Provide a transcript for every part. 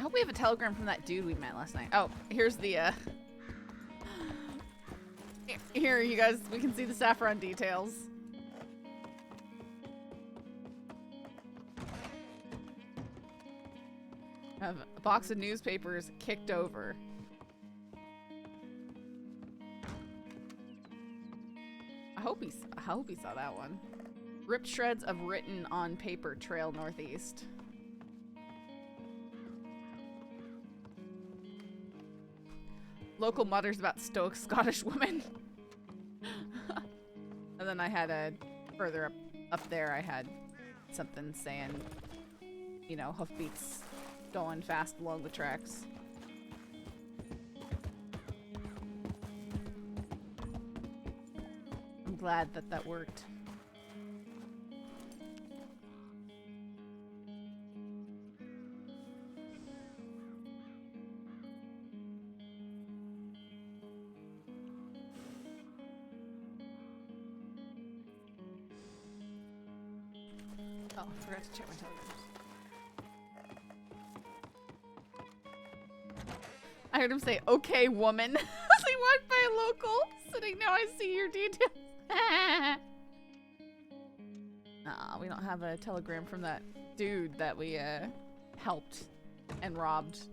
hope we have a telegram from that dude we met last night. Oh, here's the, Here, you guys, we can see the saffron details. Have a box of newspapers kicked over. I hope he saw that one. Ripped shreds of written on paper trail northeast. Local mutters about stoic Scottish women. And then I had a further up there. I had something saying, you know, hoofbeats going fast along the tracks. I'm glad that that worked. Oh, I forgot to check my telegrams. I heard him say, "Okay, woman." As he walked by a local, sitting, "Now I see your details." We don't have a telegram from that dude that we helped and robbed.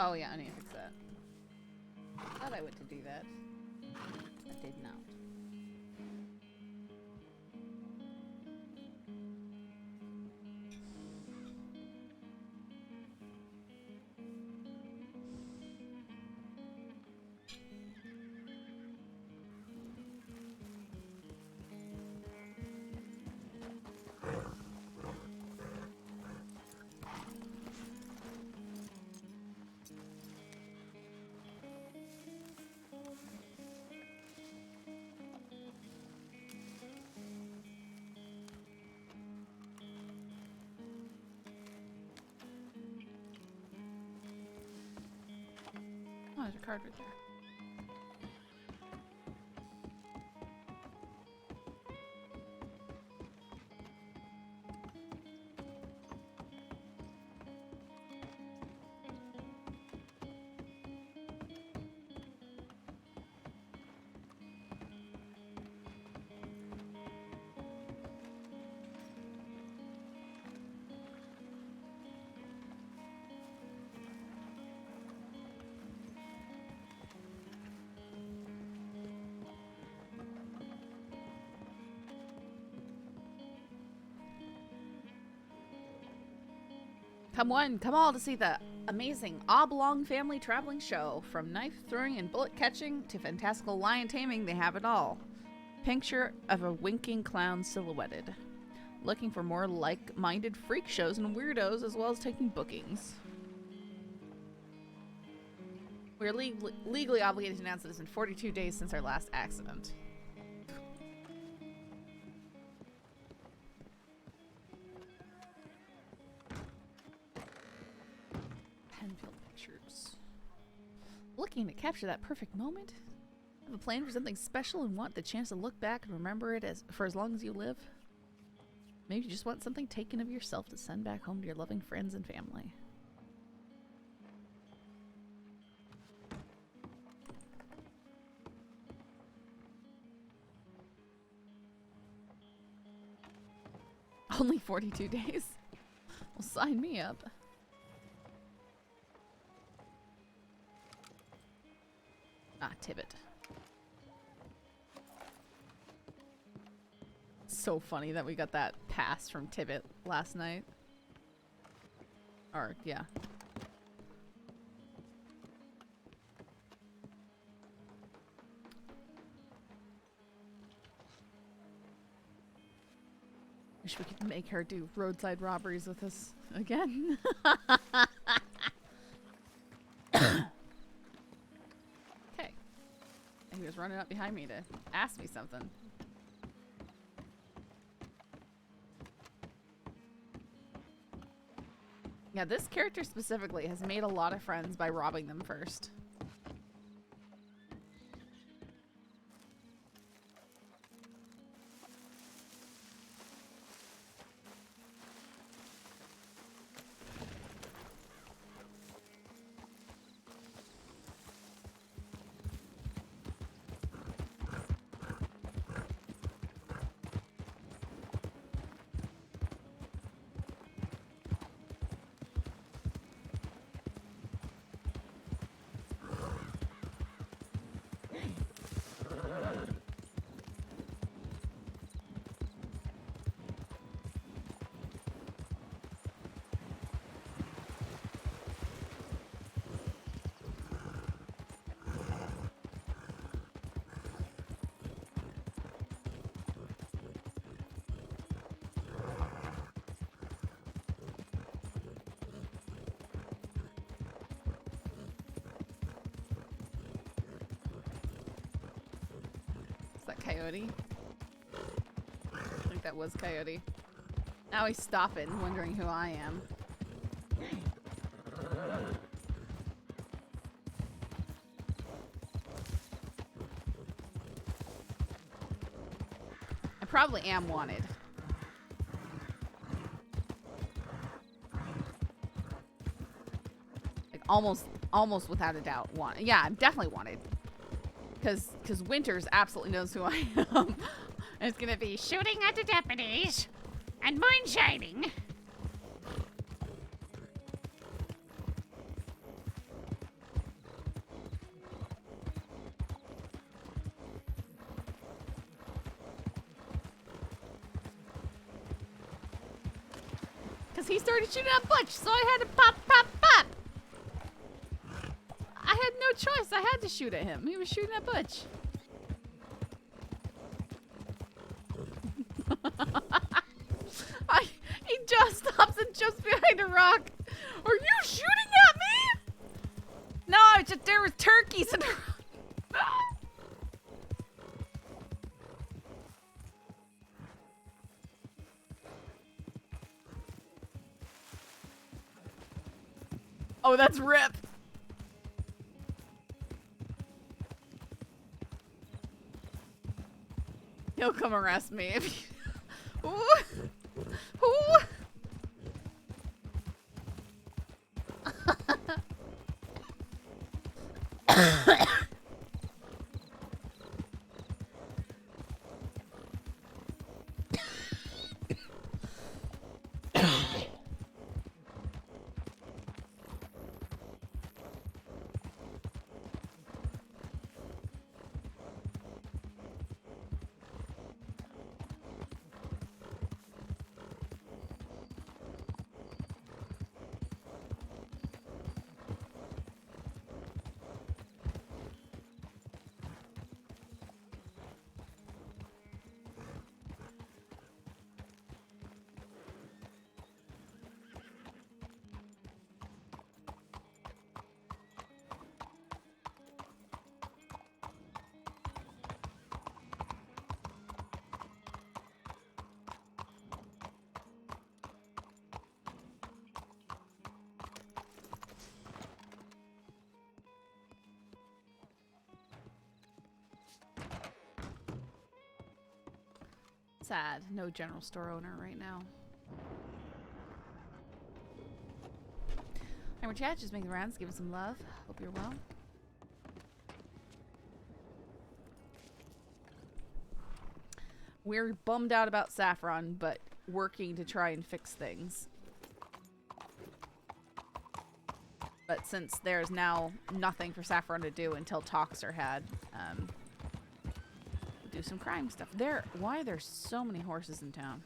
Oh yeah, I need to fix that. Thought I went to do that. I did not. Oh, there's a card right there. Come all to see the amazing Oblong family traveling show. From knife throwing and bullet catching to fantastical lion taming, they have it all. Picture of a winking clown silhouetted. Looking for more like-minded freak shows and weirdos, as well as taking bookings. We are legally obligated to announce that it's been 42 days since our last accident. Looking to capture that perfect moment? Have a plan for something special and want the chance to look back and remember it for as long as you live? Maybe you just want something taken of yourself to send back home to your loving friends and family. Only 42 days? Well, sign me up. Ah, Tibbet. So funny that we got that pass from Tibbet last night. Or, yeah. Wish we could make her do roadside robberies with us again. He was running up behind me to ask me something. Yeah, this character specifically has made a lot of friends by robbing them first. Coyote. I think that was Coyote. Now he's stopping, wondering who I am. I probably am wanted. Like almost without a doubt wanted. Yeah, I'm definitely wanted. Because Winters absolutely knows who I am. It's gonna be shooting at the deputies and moonshining. he started shooting at Butch, so I had to pop, pop, pop. I had no choice. I had to shoot at him. He was shooting at Butch. He just stops and jumps behind a rock. Are you shooting at me? No, just there was turkeys in the rock. Oh, that's Rip. He'll come arrest me if you... Ooh. Ooh. Sad. No general store owner right now. Hammer chat, just making the rounds, giving some love. Hope you're well. We're bummed out about Saffron, but working to try and fix things. But since there's now nothing for Saffron to do until talks are had, do some crime stuff. Why are there so many horses in town?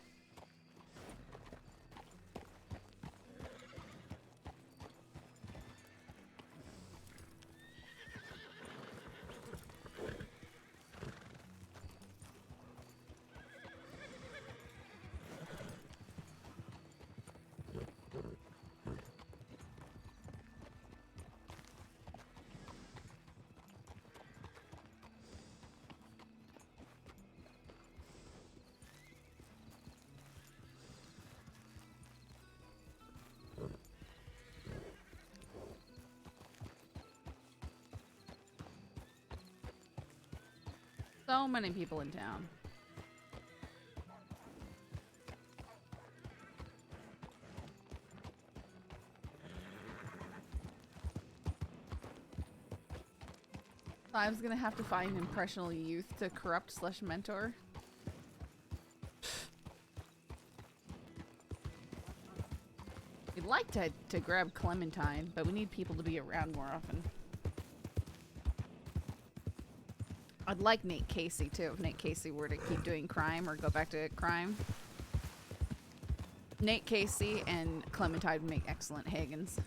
So many people in town. I was gonna have to find impressionable youth to corrupt / mentor. We'd like to grab Clementine, but we need people to be around more often. I'd like Nate Casey too, if Nate Casey were to keep doing crime or go back to crime. Nate Casey and Clementine would make excellent Hagans.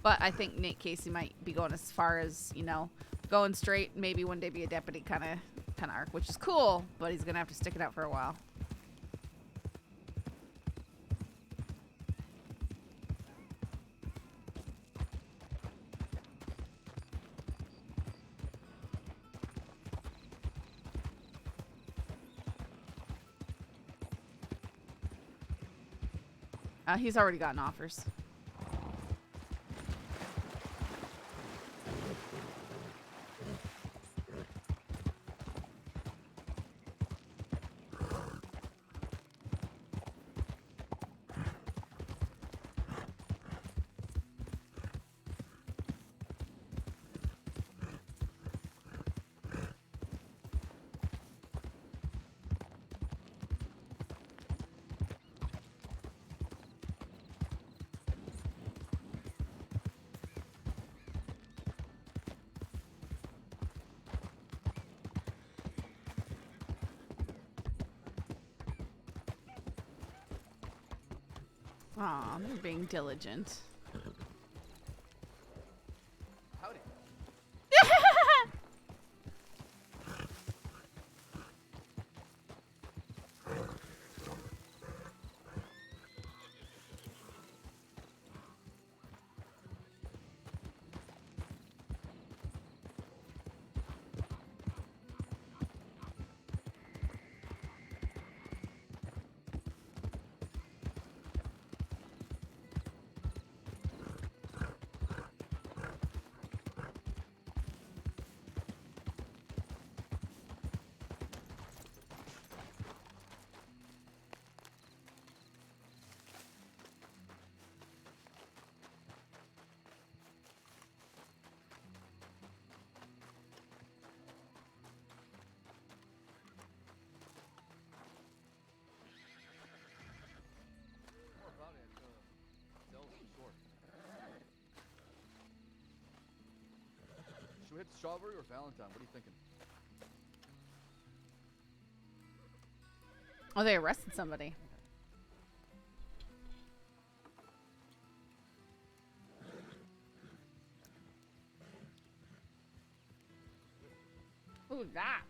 But I think Nate Casey might be going as far as, you know, going straight, maybe one day be a deputy kind of arc, which is cool, but he's gonna have to stick it out for a while. He's already gotten offers. Aw, they're being diligent. Howdy. Should we hit Strawberry or Valentine? What are you thinking? Oh, they arrested somebody. Who's that?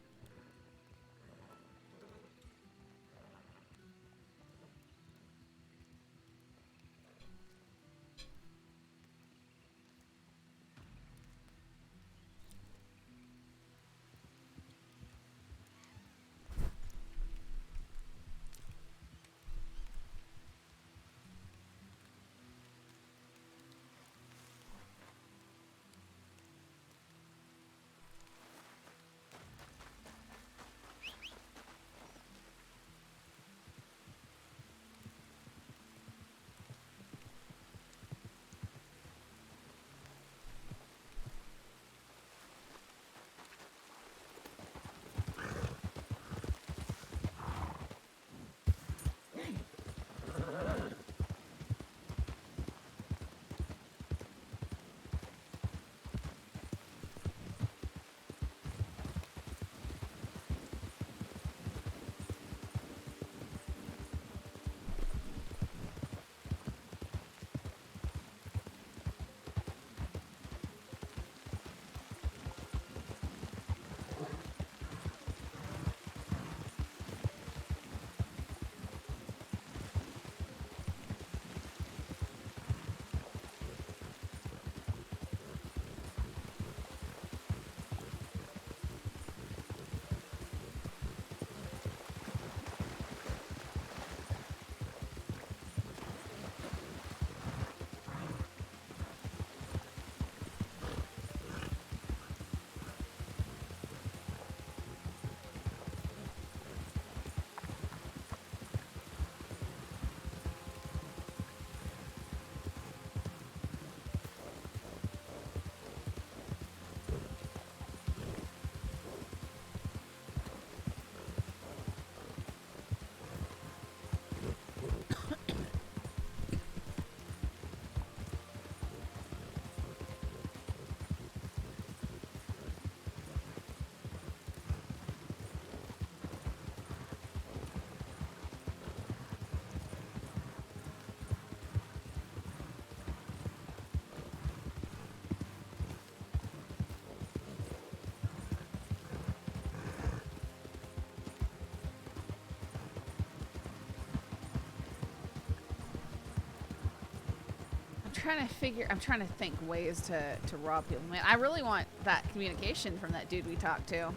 I'm trying to think ways to rob people. Man, I really want that communication from that dude we talked to.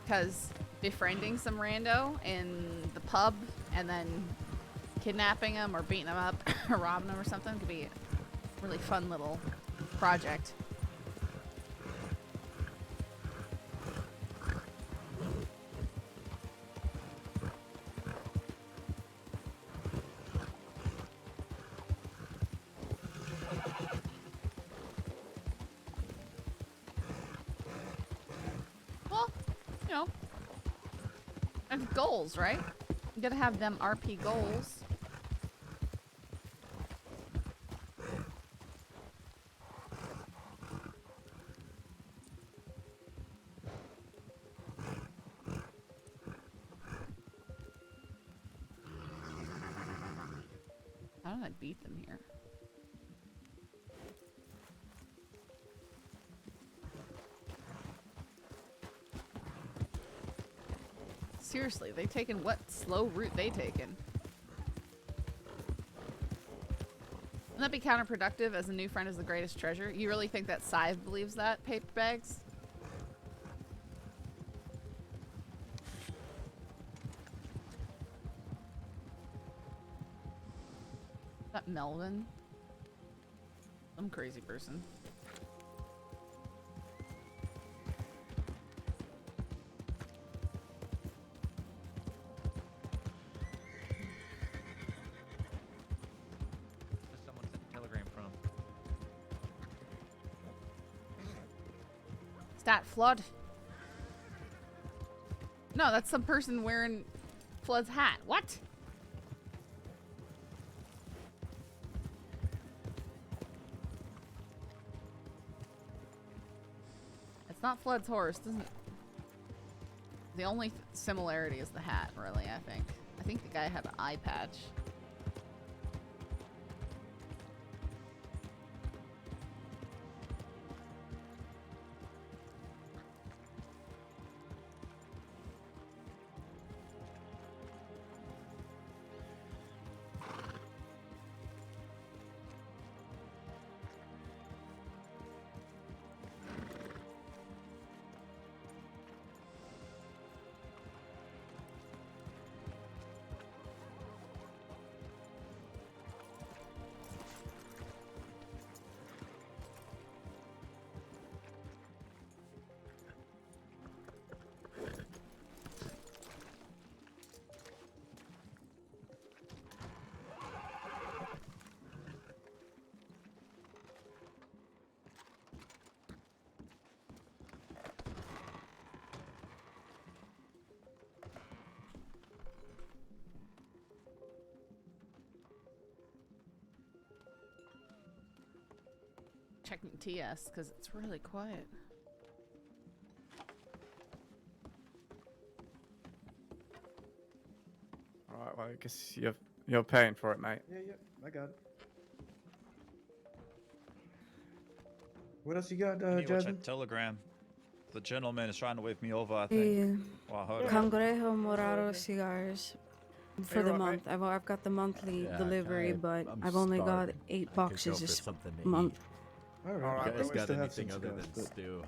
Because befriending some rando in the pub and then kidnapping him or beating him up or robbing him or something could be a really fun little project. Goals, right? You gotta have them RP goals. I How did I beat them here? Seriously, they taken what slow route they taken? Wouldn't that be counterproductive as a new friend is the greatest treasure? You really think that Sadhbh believes that, paper bags? Is that Melvin? Some crazy person. Someone sent a telegram from. Is that Flood? No, that's some person wearing Flood's hat. What? It's not Flood's horse, doesn't. The only similarity is the hat, really, I think. I think the guy had an eye patch. Checking TS because it's really quiet. All right, well, I guess you're paying for it, mate. Yeah, I got it. What else you got, Can you watch Jasmine? that telegram? The gentleman is trying to wave me over, I The think. Well, I heard it. Cangrejo Morado cigars for Hey, the right, month. I've got the monthly Yeah, delivery, but I'm I've only got starving. 8 I could go boxes for this something to month. All right. All right, eat. You I guys wish got to have anything some other cigars, than but stew?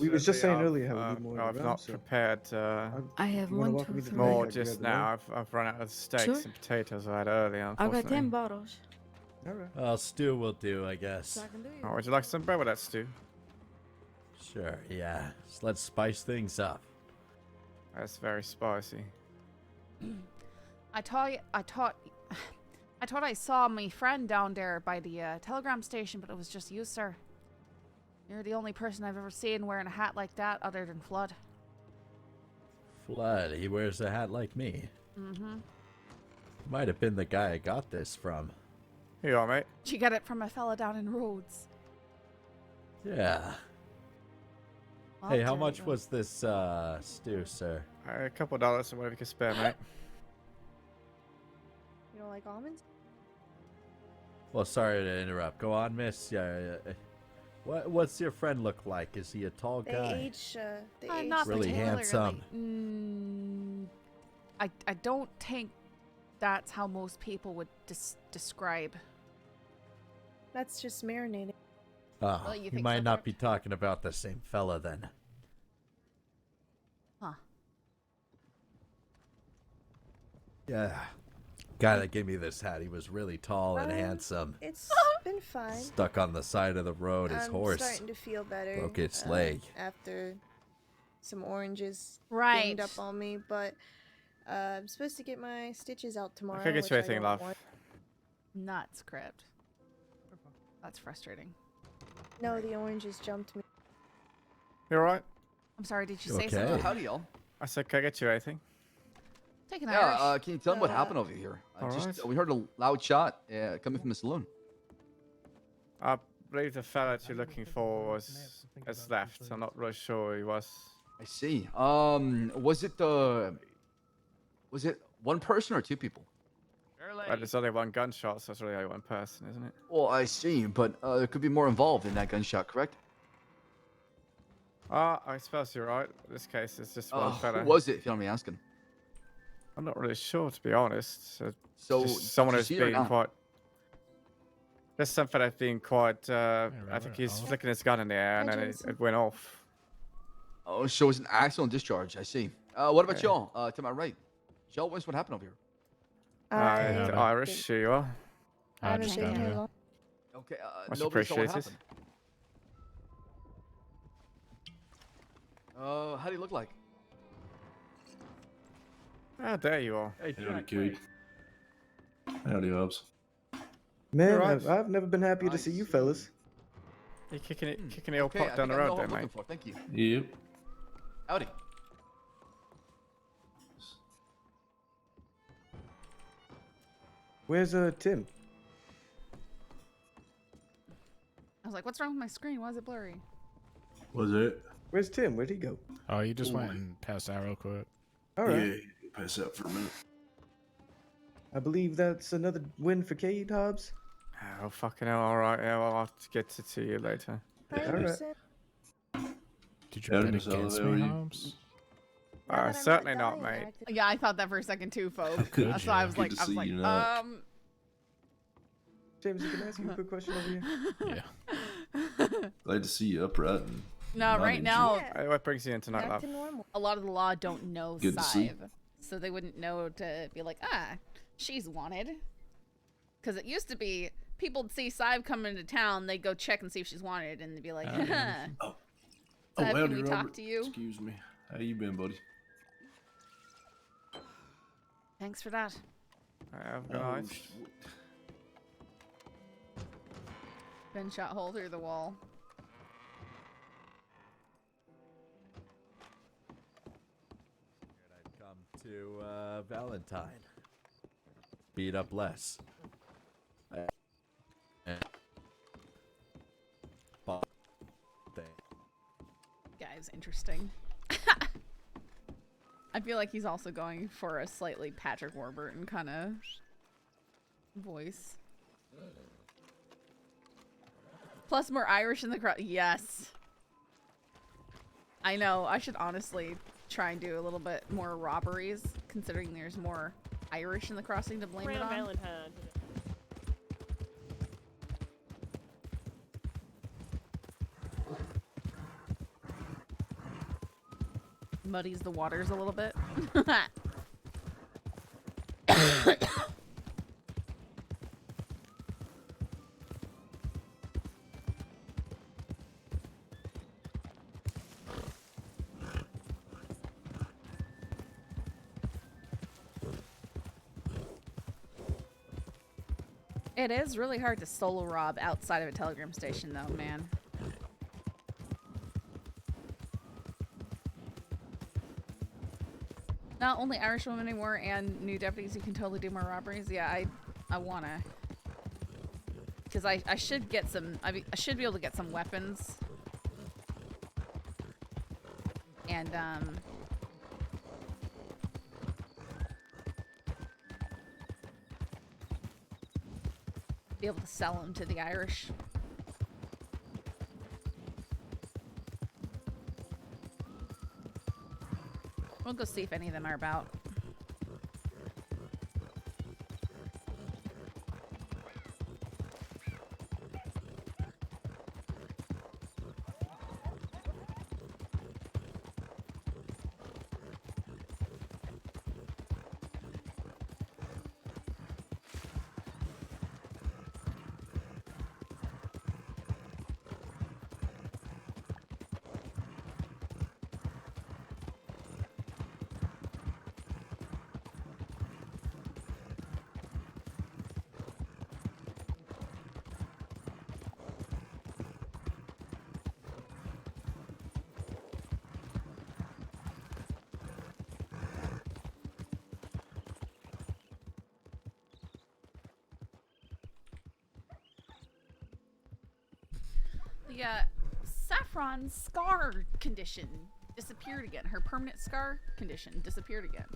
we was just saying Unfortunately, earlier how we need more I've around, not so prepared I have you wanna 1, welcome 2, me to the 3. more I can just grab the now. I've run out of steaks Sure. and potatoes I had earlier, I've got unfortunately. 10 bottles. All right. Well, stew will do, I guess. So I can do you. Oh, would you like some bread with that stew? Sure, yeah. So let's spice things up. That's very spicy. I thought I saw my friend down there by the telegram station, but it was just you, sir. You're the only person I've ever seen wearing a hat like that other than Flood. Flood, he wears a hat like me. Mm-hmm. Might have been the guy I got this from. Here you are, mate. She got it from a fella down in Rhodes. Yeah. Well, Hey, how there you much go. was this stew, sir? A couple of dollars or whatever you can spare, mate. You don't like almonds? Well, sorry to interrupt. Go on, miss. Yeah. What's your friend look like? Is he a tall They guy? age. They age. Not Really particularly. handsome. I don't think that's how most people would describe. That's just marinated. Oh, Well, you you think might so, not Bert? be talking about the same fella then. Huh. Yeah. Guy that gave me this hat, he was really tall and handsome. It's been fine. Stuck on the side of the road, his I'm horse starting to feel better. broke its leg. After some oranges Right. ganged up on me, but I'm supposed to get my stitches out tomorrow. I can't get which you I anything, don't love. want. Nuts, Crypt. That's frustrating. No, the oranges jumped me. You alright? I'm sorry, did you Okay. say something? Howdy, y'all. I said, can I get you anything? Take an Yeah, Irish. can you tell me what happened over here? Alright. We heard a loud shot coming from the saloon. I believe the fella that you're looking for has left. I'm not really sure who he was. I see. Was it one person or two people? Well, there's only one gunshot, so it's really only one person, isn't it? Well, I see, but there could be more involved in that gunshot, correct? I suppose you're right. In this case, it's just one fella. Who was it, if you don't mind me asking? I'm not really sure, to be honest. So, just someone did you who's see it or being not? quite. There's some fella being quite. I think he's flicking his gun in the air, and then it went off. Oh, so it's an accidental discharge. I see. What about y'all? To my right. Y'all, what's what happened over here? Irish, here you are. I haven't been here long. Okay, Much nobody saw what appreciated. happened. How do you look like? Ah, there you are. Hey, Howdy, Cade. Howdy, Hobbs. Man, right. I've never been happier to see you fellas. You're kicking the old Okay, pot I down the think I know road what there, I'm mate. looking for. Thank you. Yep. Howdy. Where's Tim? I was like, what's wrong with my screen? Why is it blurry? Was it? Where's Tim? Where'd he go? Oh, you just went and passed out real quick. All right. Yeah, pass out for a minute. I believe that's another win for Cade, Hobbs. Oh, fucking hell. All right. Yeah, well, I'll have to get to you later. All right. Did you Howdy, bet Miss Olive, against how are me, you? Holmes? Certainly not, mate. Yeah, I thought that for a second too, folks. Good So I was job. like, Good to see you now. James, can I ask you a quick question over here? Yeah. Glad to see you upright. And No, not right injured. now, Hey, what brings you in tonight, Back love? to normal. a lot of the law don't know Good to see. Sadhbh, so they wouldn't know to be like, she's wanted. Because it used to be people would see Sadhbh come into town, they'd go check and see if she's wanted, and they'd be like, Oh, Sadhbh, howdy, can we talk Robert. to you? Excuse me. How you been, buddy? Thanks for that. Guys. Been shot hole through the wall. I'd come to Valentine. Beat up less. Guy's interesting. I feel like he's also going for a slightly Patrick Warburton kind of voice. Plus more Irish in the crowd. Yes. I know. I should honestly try and do a little bit more robberies, considering there's more Irish in the crossing to blame it on. Valentine. Muddies the waters a little bit. It is really hard to solo rob outside of a telegram station, though, man. Not only Irish women anymore and new deputies who can totally do more robberies. Yeah, I wanna. Because I should get some, I should be able to get some weapons. And, be able to sell them to the Irish. We'll go see if any of them are about. The Saffron's scar condition disappeared again. Her permanent scar condition disappeared again.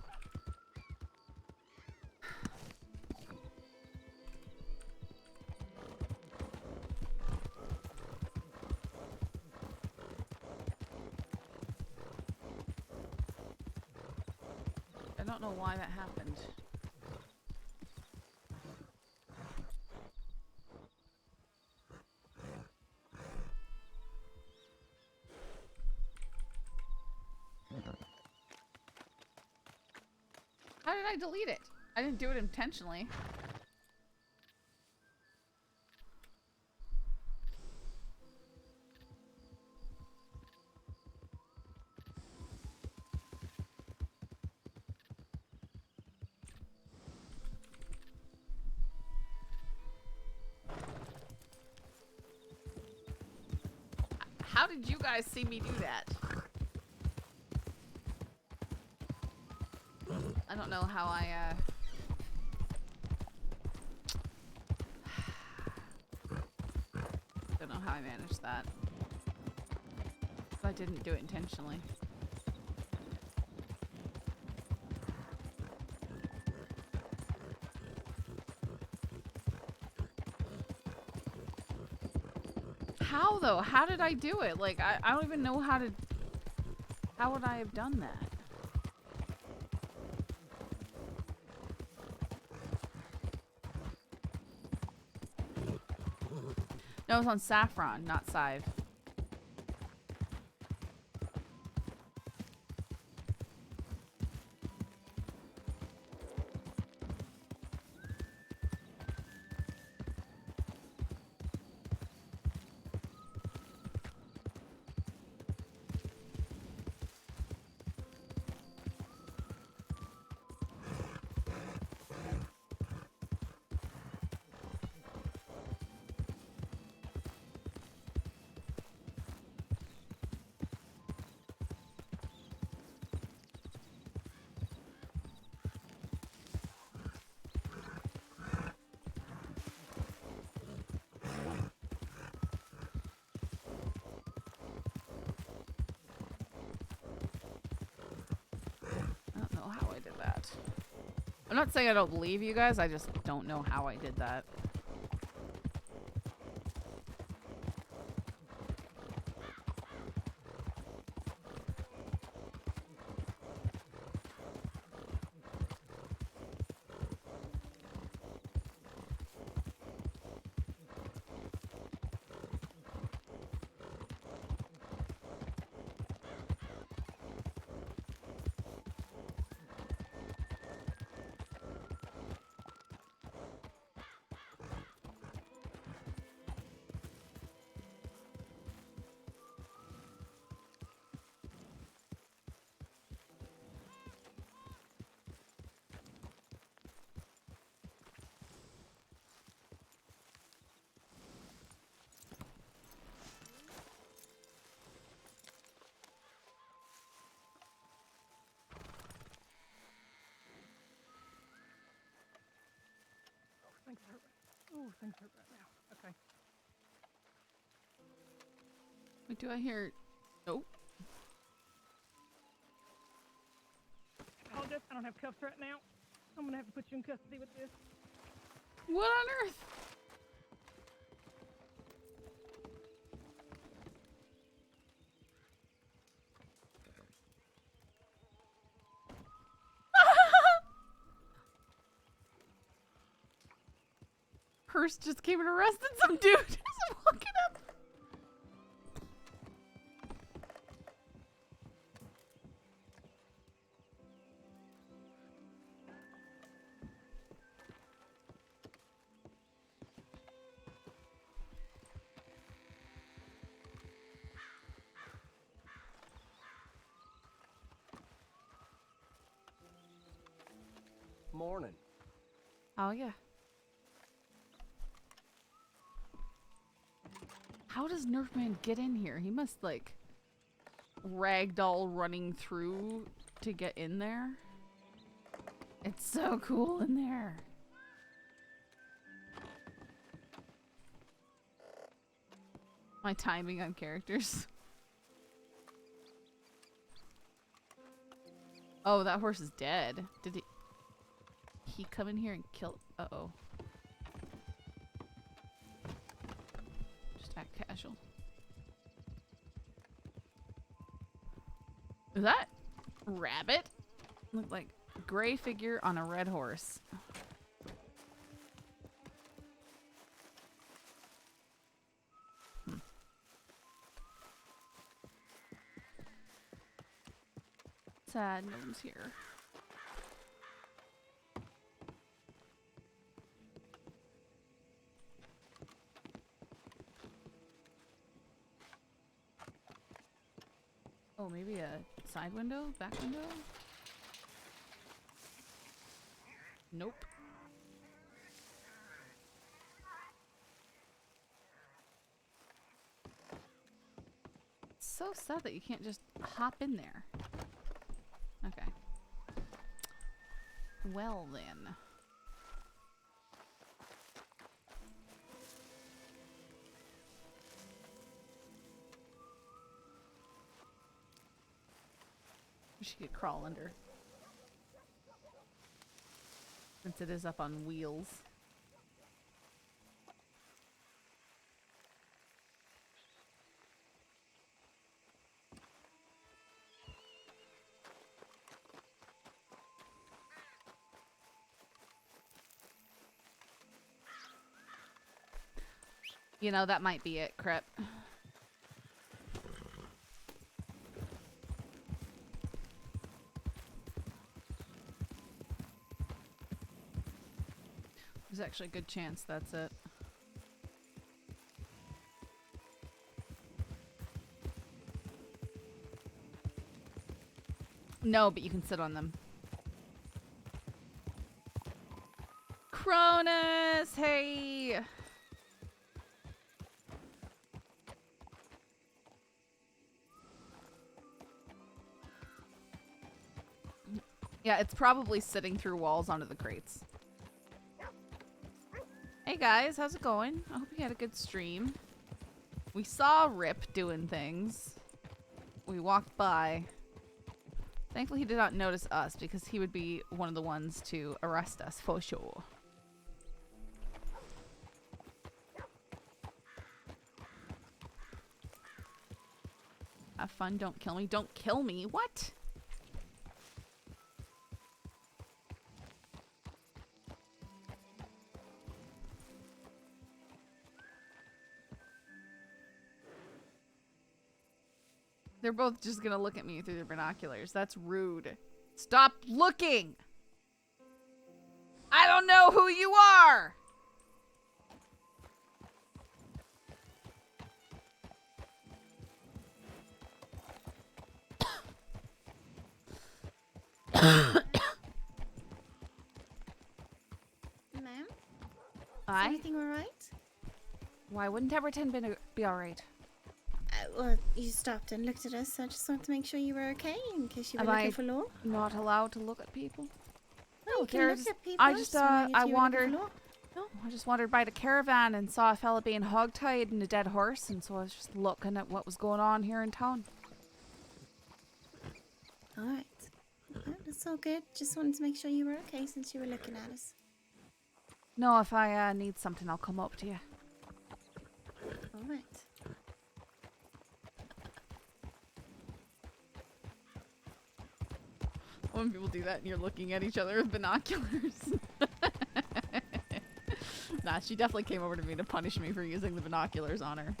don't know why that happened. How did I delete it? I didn't do it intentionally. How did you guys see me do that? I don't know how I, don't know how I managed that. But I didn't do it intentionally. How though? How did I do it? Like, I don't even know how to... How would I have done that? No, it was on Saffron, not Sadhbh. I'm not saying I don't believe you guys, I just don't know how I did that. Things hurt. Ooh, things hurt right now. Okay. Wait, do I hear... Nope. Apologize, I don't have cuffs right now. I'm gonna have to put you in custody with this. What on earth? Hearst just came and arrested some dude as I'm walking up. Morning. Oh, yeah. How does Nerfman get in here? He must, like, ragdoll running through to get in there. It's so cool in there. My timing on characters. Oh, that horse is dead. Did he come in here and kill? Uh-oh. Just act casual. Is that rabbit? Look like gray figure on a red horse. Sad, no one's here. Oh, maybe a side window? Back window? Nope. It's so sad that you can't just hop in there. Okay. Well then. She could crawl under. Since it is up on wheels. You know, that might be it, Crep. There's actually a good chance that's it. No, but you can sit on them. Cronus! Hey! Yeah, it's probably sitting through walls onto the crates. Hey guys, how's it going? I hope you had a good stream. We saw Rip doing things. We walked by. Thankfully he did not notice us because he would be one of the ones to arrest us for sure. Have fun, don't kill me. Don't kill me? What? They're both just gonna look at me through their binoculars. That's rude. Stop looking! I don't know who you are! Ma'am? Aye? Everything alright? Why wouldn't everything be alright? Well, you stopped and looked at us, so I just wanted to make sure you were okay in case you were Am looking I for law. not allowed to look at people? No, you can there's- look at people. I just, wondering if I you were looking for wandered- law. No, I just wandered by the caravan and saw a fella being hogtied and a dead horse, and so I was just looking at what was going on here in town. Alright. That's all good. Just wanted to make sure you were okay since you were looking at us. No, if I need something, I'll come up to you. Alright. When people do that and you're looking at each other with binoculars. Nah, she definitely came over to me to punish me for using the binoculars on her.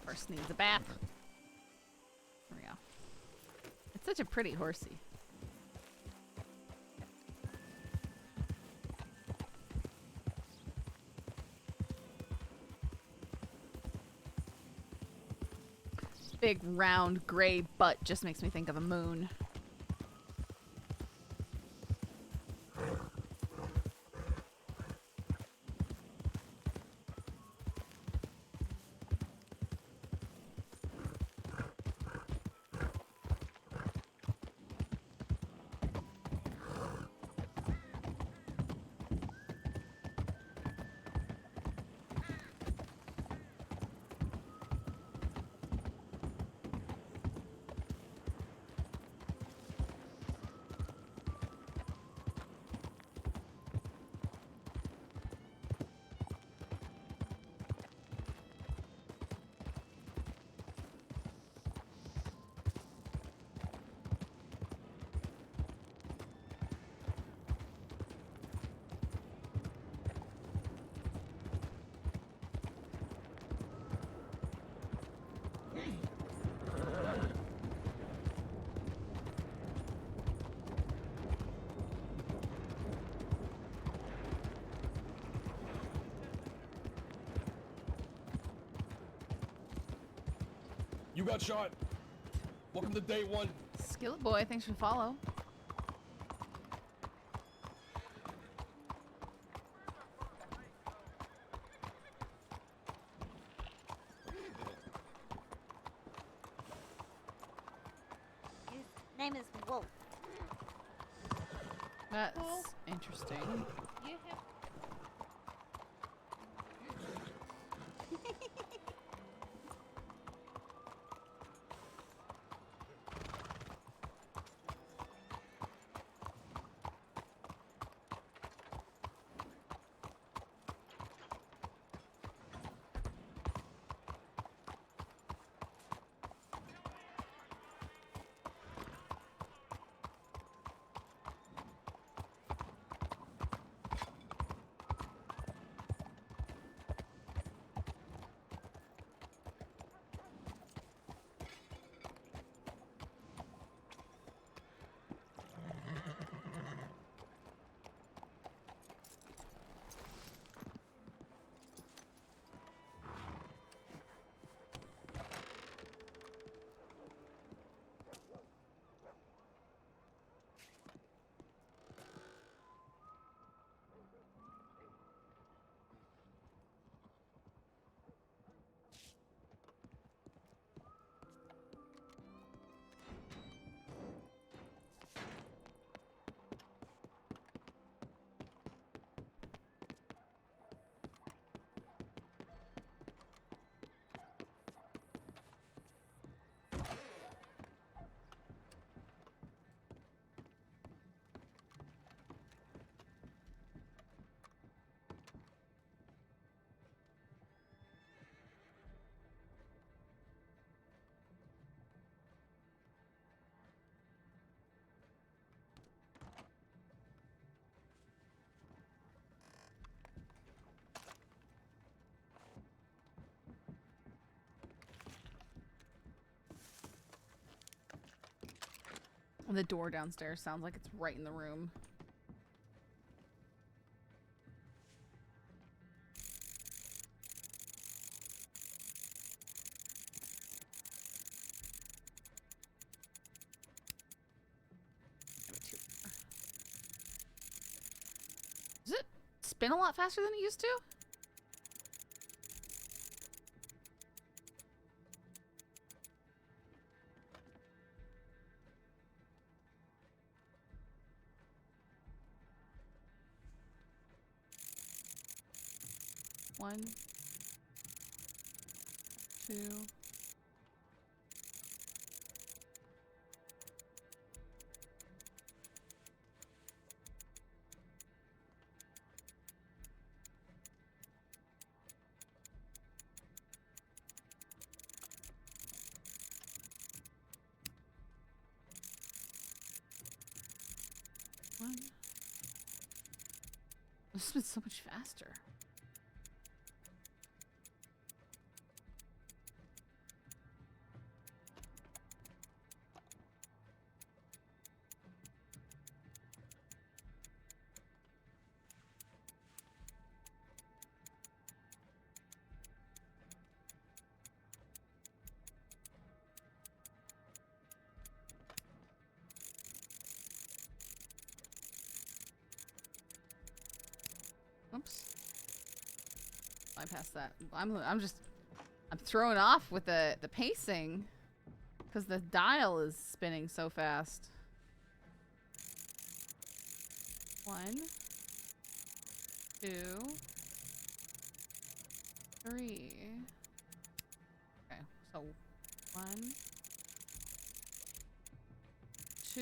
Horse needs a bath. There we go. Such a pretty horsey. Big round gray butt just makes me think of a moon. You got shot. Welcome to day one. Skillet boy, thanks for the follow. His name is Wolf. That's interesting. You have. The door downstairs sounds like it's right in the room. Does it spin a lot faster than it used to? One, two. One. This has been so much faster. Oops. I passed that. I'm thrown off with the pacing because the dial is spinning so fast. 1, 2, 3. Okay, so 1, 2.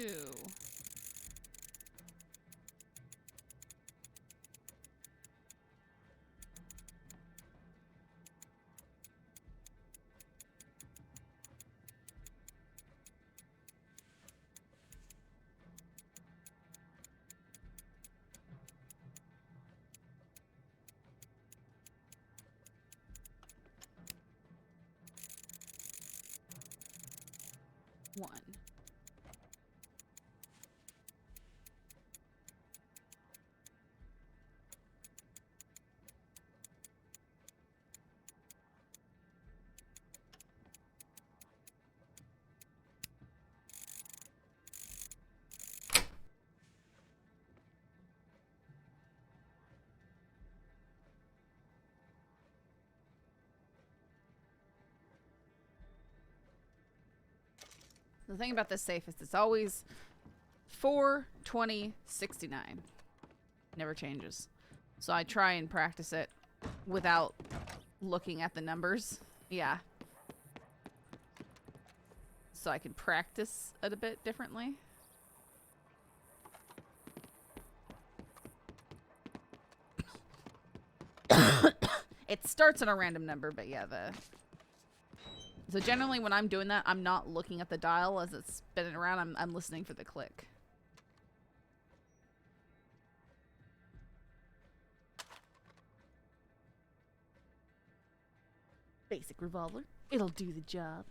One. The thing about this safe is it's always 4, 20, 69. Never changes. So I try and practice it without looking at the numbers. Yeah. So I can practice it a bit differently. It starts at a random number, but yeah, so generally when I'm doing that, I'm not looking at the dial as it's spinning around. I'm listening for the click. Basic revolver. It'll do the job.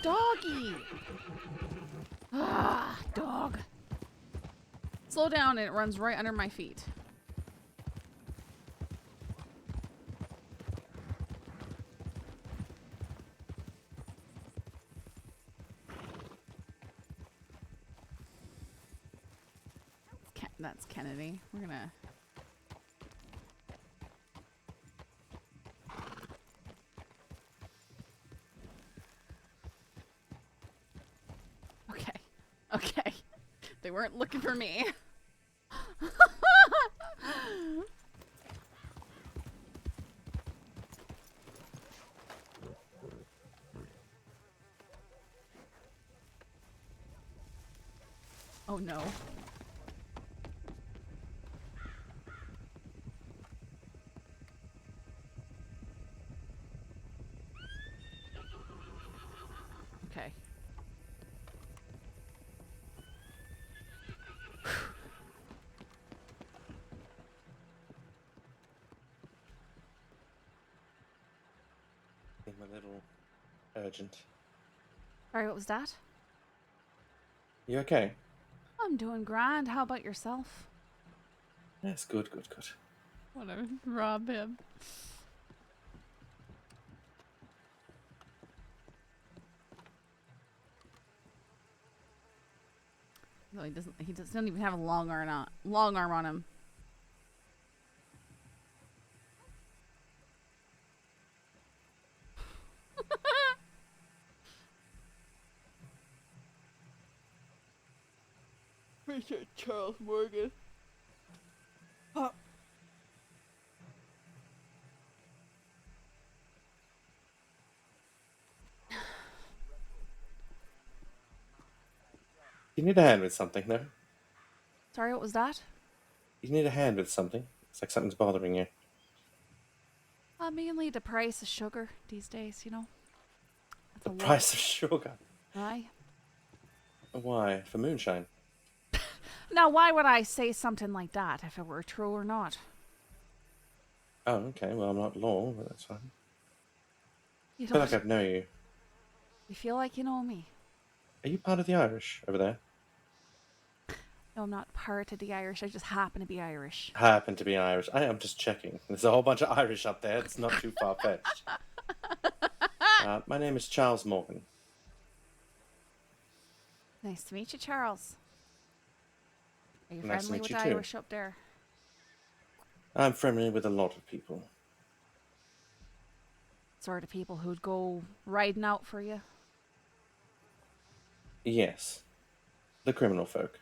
Doggy! Ah, dog. Slow down and it runs right under my feet. That's Kennedy. We're gonna... Okay. Okay. They weren't looking for me. Oh no. Okay. I'm a little urgent. Sorry, what was that? You okay? I'm doing grand. How about yourself? Yes, good, good, good. Whatever. Rob him. No, he doesn't. He doesn't even have a long arm on him. Richard Charles Morgan. You need a hand with something, no? Sorry, what was that? You need a hand with something. It's like something's bothering you. Mainly the price of sugar these days, you know. The price of sugar? Aye. Why? For moonshine? Now, why would I say something like that if it were true or not? Oh, okay. Well, I'm not law, but that's fine. You I feel don't. like I know you. You feel like you know me. Are you part of the Irish over there? No, I'm not part of the Irish. I just happen to be Irish. Happen to be Irish. I am just checking. There's a whole bunch of Irish up there. It's not too far-fetched. My name is Charles Morgan. Nice to meet you, Charles. Are you Nice to friendly meet with you the too. Irish up there? I'm friendly with a lot of people. Sort of people who'd go riding out for you? Yes. The criminal folk.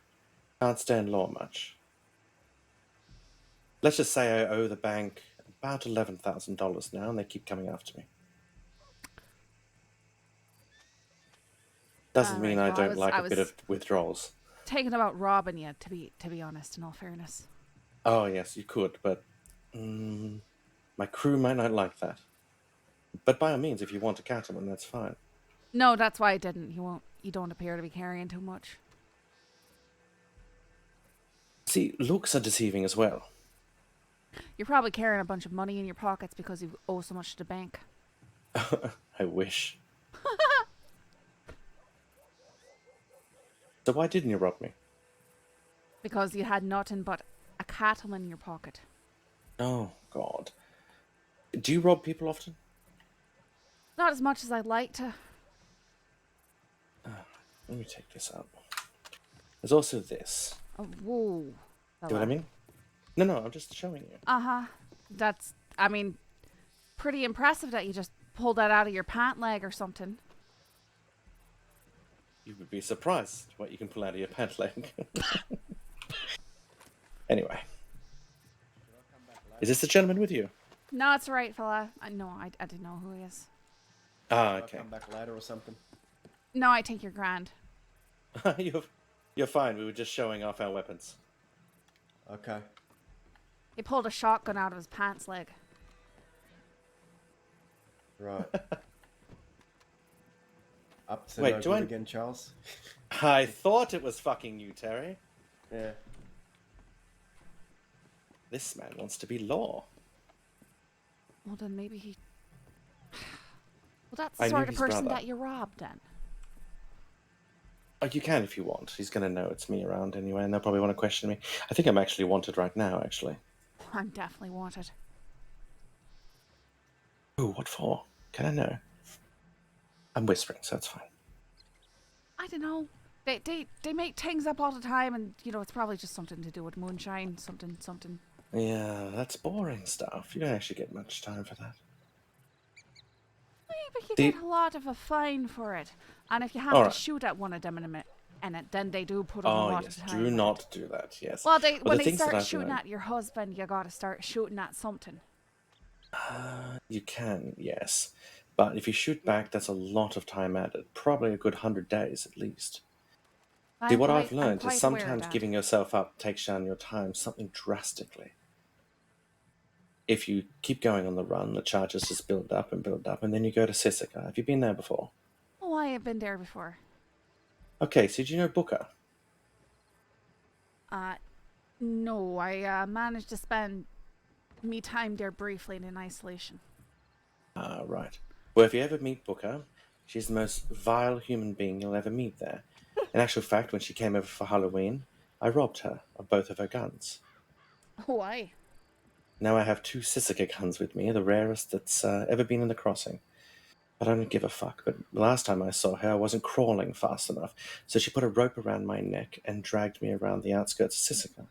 Can't stand law much. Let's just say I owe the bank about $11,000 now, and they keep coming after me. Doesn't mean I don't like a bit of withdrawals. Taking about robbing you, to be honest, in all fairness. Oh, yes, you could, but my crew might not like that. But by all means, if you want to catch them, that's fine. No, that's why I didn't. You don't appear to be carrying too much. See, looks are deceiving as well. You're probably carrying a bunch of money in your pockets because you owe so much to the bank. I wish. So why didn't you rob me? Because you had nothing but a cattle in your pocket. Oh, God. Do you rob people often? Not as much as I'd like to. Let me take this up. There's also this. Oh, whoa. See what I mean? No, I'm just showing you. Uh-huh. That's, I mean, pretty impressive that you just pulled that out of your pant leg or something. You would be surprised what you can pull out of your pant leg. Anyway. Is this the gentleman with you? No, it's right, fella. I didn't know who he is. Ah, okay. Come back ladder or something. No, I think you're grand. You're fine. We were just showing off our weapons. Okay. He pulled a shotgun out of his pants leg. Right. Up to Wait, no do good I... again, Charles? I thought it was fucking you, Terry. Yeah. This man wants to be law. Well, then maybe he... Well, that's I the knew sort of his person brother. that you robbed, then. Oh, you can if you want. He's going to know it's me around anyway, and they'll probably want to question me. I think I'm actually wanted right now, actually. I'm definitely wanted. Ooh, what for? Can I know? I'm whispering, so it's fine. I don't know. They make things up all the time, and you know it's probably just something to do with moonshine, something. Yeah, that's boring stuff. You don't actually get much time for that. But you get a lot of a fine for it, and if you have to Alright. shoot at one of them in a minute, then they do put on a Oh, lot yes. of time. Do in not it. do that, yes. Well, But when the they things that start I've shooting learned- at your husband, you gotta start shooting at something. You can, yes. But if you shoot back, that's a lot of time added. Probably a good 100 days at least. See, what I've learned is sometimes giving yourself up takes down your time something drastically. If you keep going on the run, the charges just build up, and then you go to Sisika. Have you been there before? Oh, I have been there before. Okay, so do you know Booker? No, I managed to spend me time there briefly in isolation. Ah, right. Well, if you ever meet Booker, she's the most vile human being you'll ever meet there. In actual fact, when she came over for Halloween, I robbed her of both of her guns. Why? Now I have 2 Sisika guns with me, the rarest that's ever been in the crossing. But I don't give a fuck. But the last time I saw her, I wasn't crawling fast enough, so she put a rope around my neck and dragged me around the outskirts of Sisika.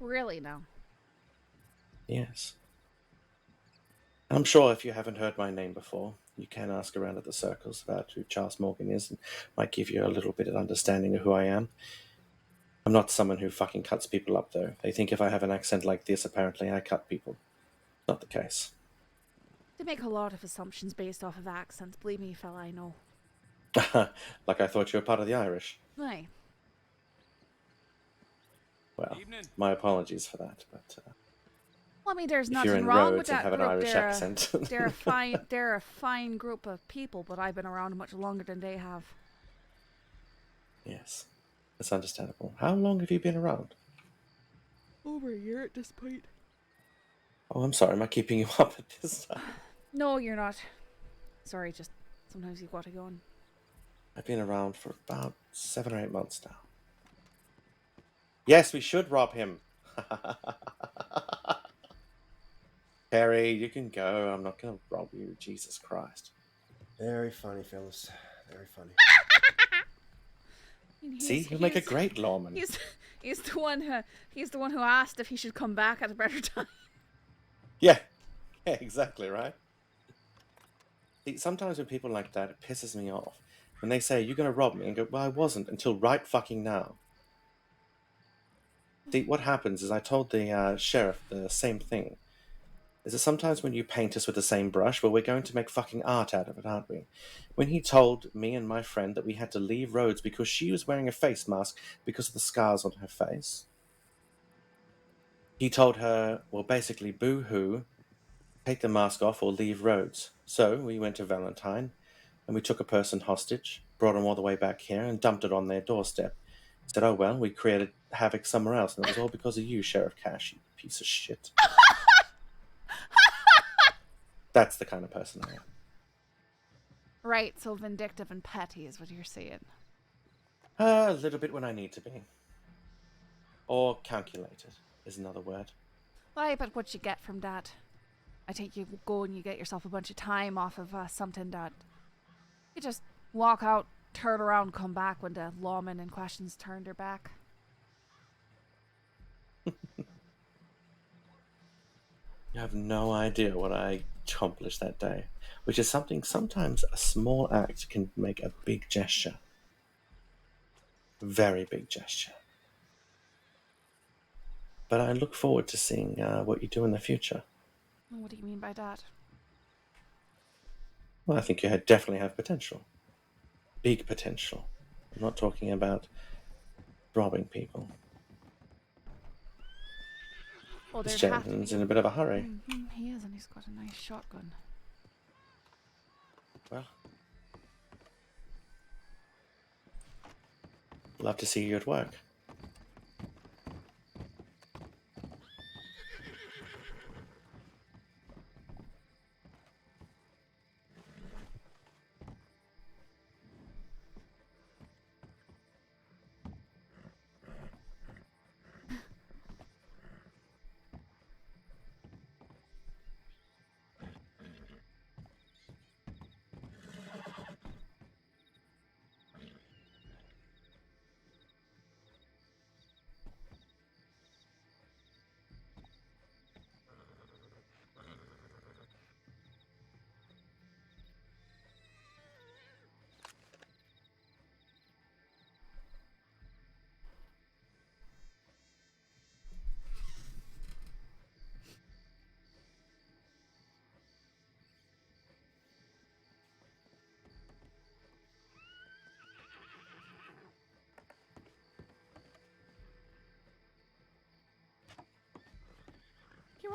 Really now? Yes. I'm sure if you haven't heard my name before, you can ask around at the circles about who Charles Morgan is, and might give you a little bit of understanding of who I am. I'm not someone who fucking cuts people up, though. They think if I have an accent like this, apparently I cut people. Not the case. They make a lot of assumptions based off of accents. Believe me, fella, I know. Like I thought you were part of the Irish. Aye. Well, my apologies for that, but... Well, I mean, there's if you're nothing in wrong Rhodes with and that have an group. Irish accent. They're a fine group of people, but I've been around much longer than they have. Yes, that's understandable. How long have you been around? Over a year at this point. Oh, I'm sorry. Am I keeping you up at this time? No, you're not. Sorry, just sometimes you've got to go on. I've been around for about 7 or 8 months now. Yes, we should rob him. Perry, you can go. I'm not going to rob you. Jesus Christ. Very funny, fellas. Very funny. See, he'll make a great lawman. He's the one who asked if he should come back at a better time. Yeah, exactly, right? See, sometimes when people like that, it pisses me off. When they say, you're going to rob me, and go, well, I wasn't until right fucking now. See, what happens is I told the sheriff the same thing. Is that sometimes when you paint us with the same brush, well, we're going to make fucking art out of it, aren't we? When he told me and my friend that we had to leave Rhodes because she was wearing a face mask because of the scars on her face, he told her, well, basically, boo-hoo, take the mask off or leave Rhodes. So we went to Valentine, and we took a person hostage, brought them all the way back here, and dumped it on their doorstep. Said, oh, well, we created havoc somewhere else, and it was all because of you, Sheriff Cash, you piece of shit. That's the kind of person I am. Right, so vindictive and petty is what you're saying. A little bit when I need to be. Or calculated is another word. Why, but what you get from that? I think you go and you get yourself a bunch of time off of something that you just walk out, turn around, come back when the lawman in question's turned their back. You have no idea what I accomplished that day, which is something sometimes a small act can make a big gesture. Very big gesture. But I look forward to seeing what you do in the future. What do you mean by that? Well, I think you definitely have potential. Big potential. I'm not talking about robbing people. Oh, This there'd have to gentleman's be in a bit of a hurry. He is, and he's got a nice shotgun. Well, love to see you at work.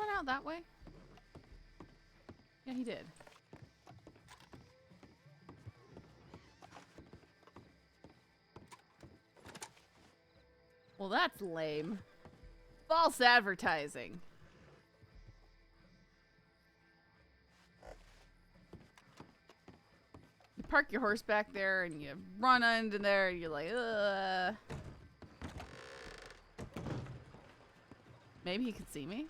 run out that way? Yeah, he did. Well, that's lame. False advertising. You park your horse back there and you run into there and you're like, ugh. Maybe he could see me?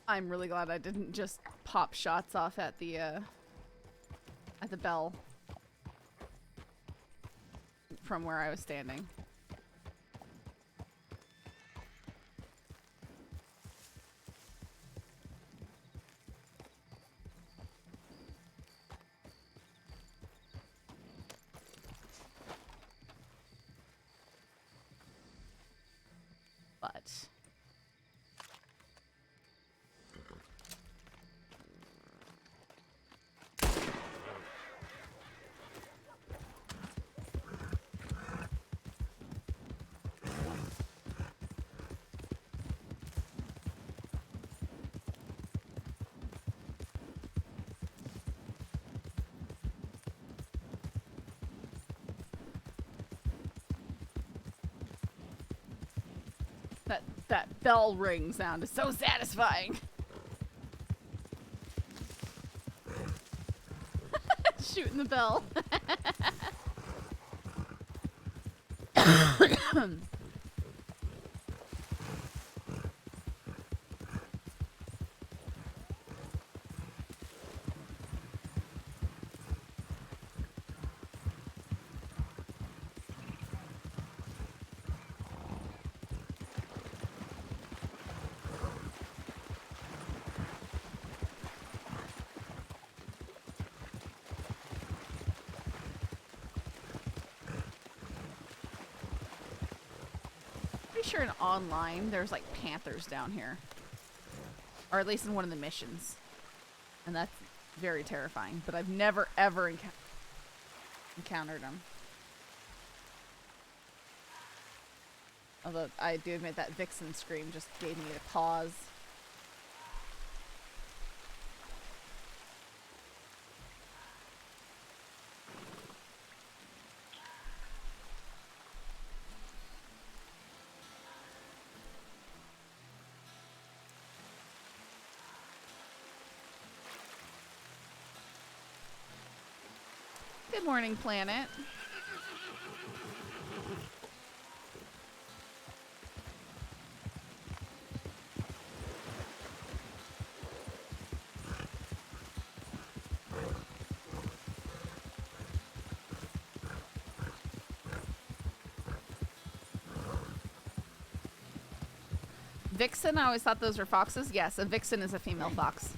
I'm really glad I didn't just pop shots off at the bell from where I was standing. But that bell ring sound is so satisfying. Shooting the bell. Pretty sure in online there's like panthers down here, or at least in one of the missions, and that's very terrifying. But I've never ever encountered them. Although I do admit that Vixen scream just gave me a pause. Good morning, planet. Vixen? I always thought those were foxes. Yes, a vixen is a female fox.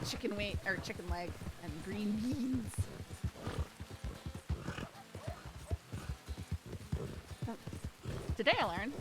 Chicken wing or chicken leg and green beans. Today I learned.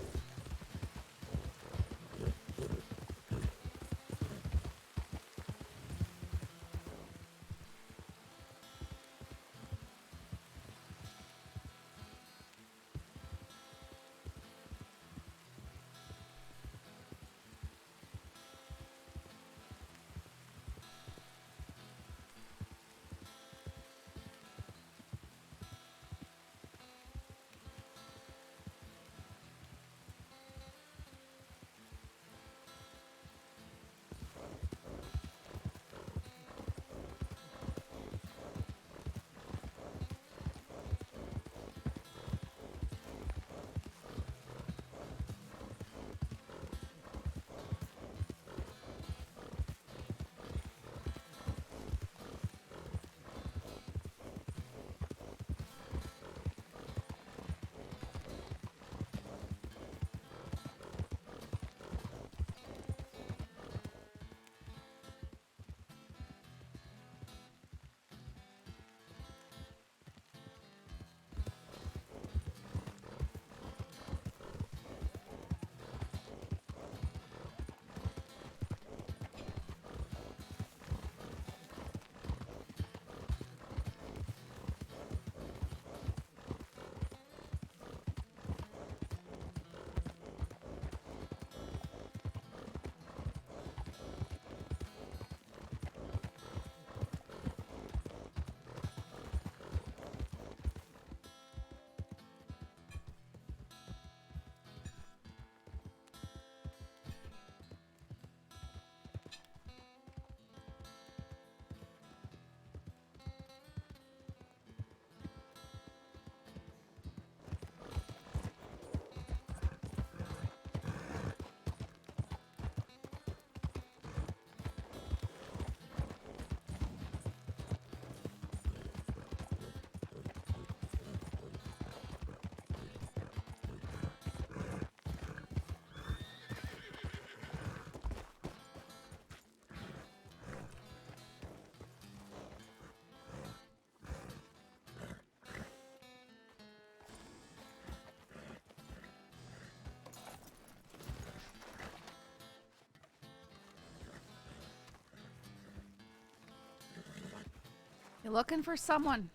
You looking for someone?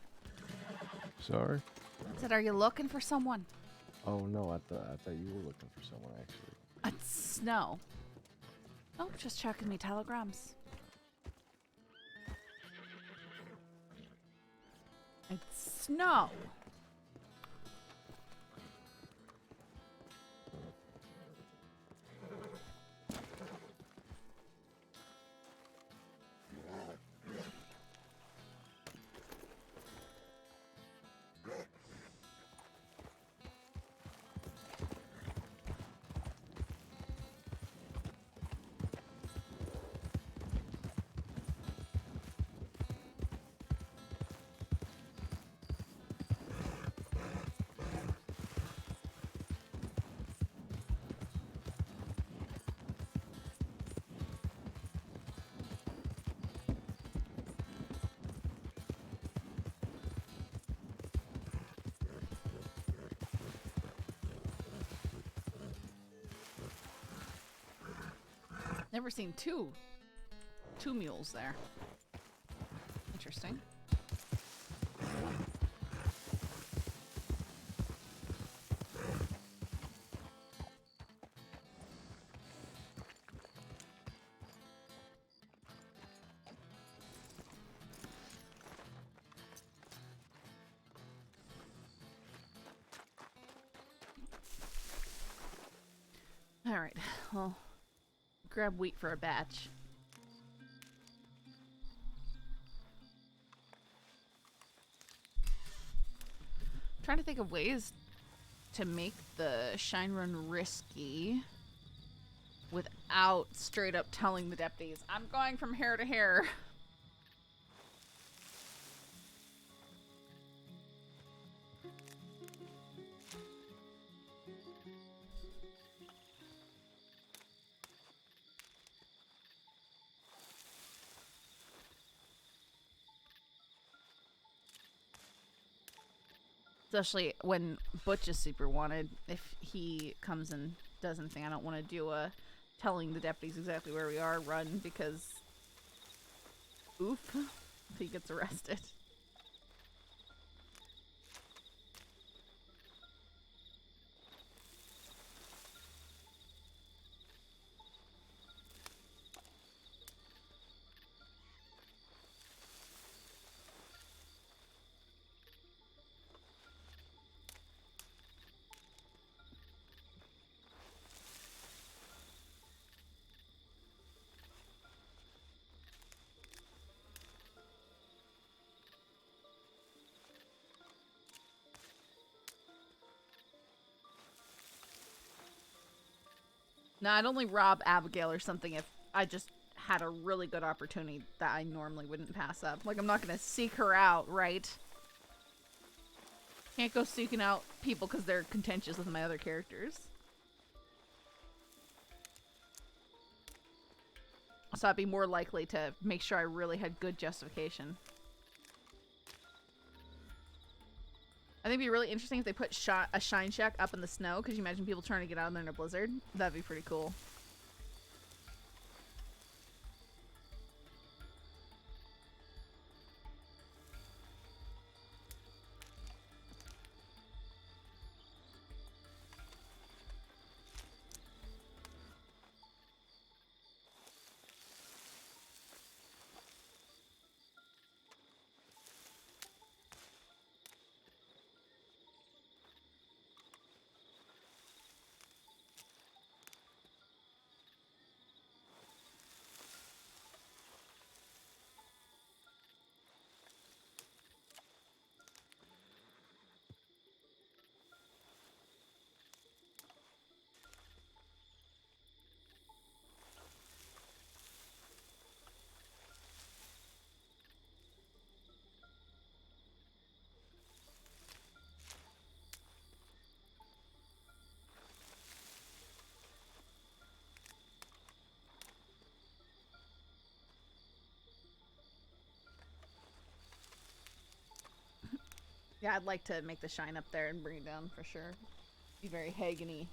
Sorry? I said, are you looking for someone? Oh no, I thought you were looking for someone actually. It's Snow. Oh, just checking me telegrams. It's Snow. Never seen two mules there. Interesting. All right, well, grab wheat for a batch. Trying to think of ways to make the shine run risky without straight up telling the deputies, I'm going from here to here. Especially when Butch is super wanted. If he comes and does anything, I don't want to do a telling the deputies exactly where we are run because oof, if he gets arrested. No, I'd only rob Abigail or something if I just had a really good opportunity that I normally wouldn't pass up. Like, I'm not gonna seek her out, right? Can't go seeking out people because they're contentious with my other characters. So I'd be more likely to make sure I really had good justification. I think it'd be really interesting if they put a shine shack up in the snow. Could you imagine people trying to get out there in a blizzard? That'd be pretty cool. Yeah, I'd like to make the shine up there and bring it down for sure. Be very Hagen-y.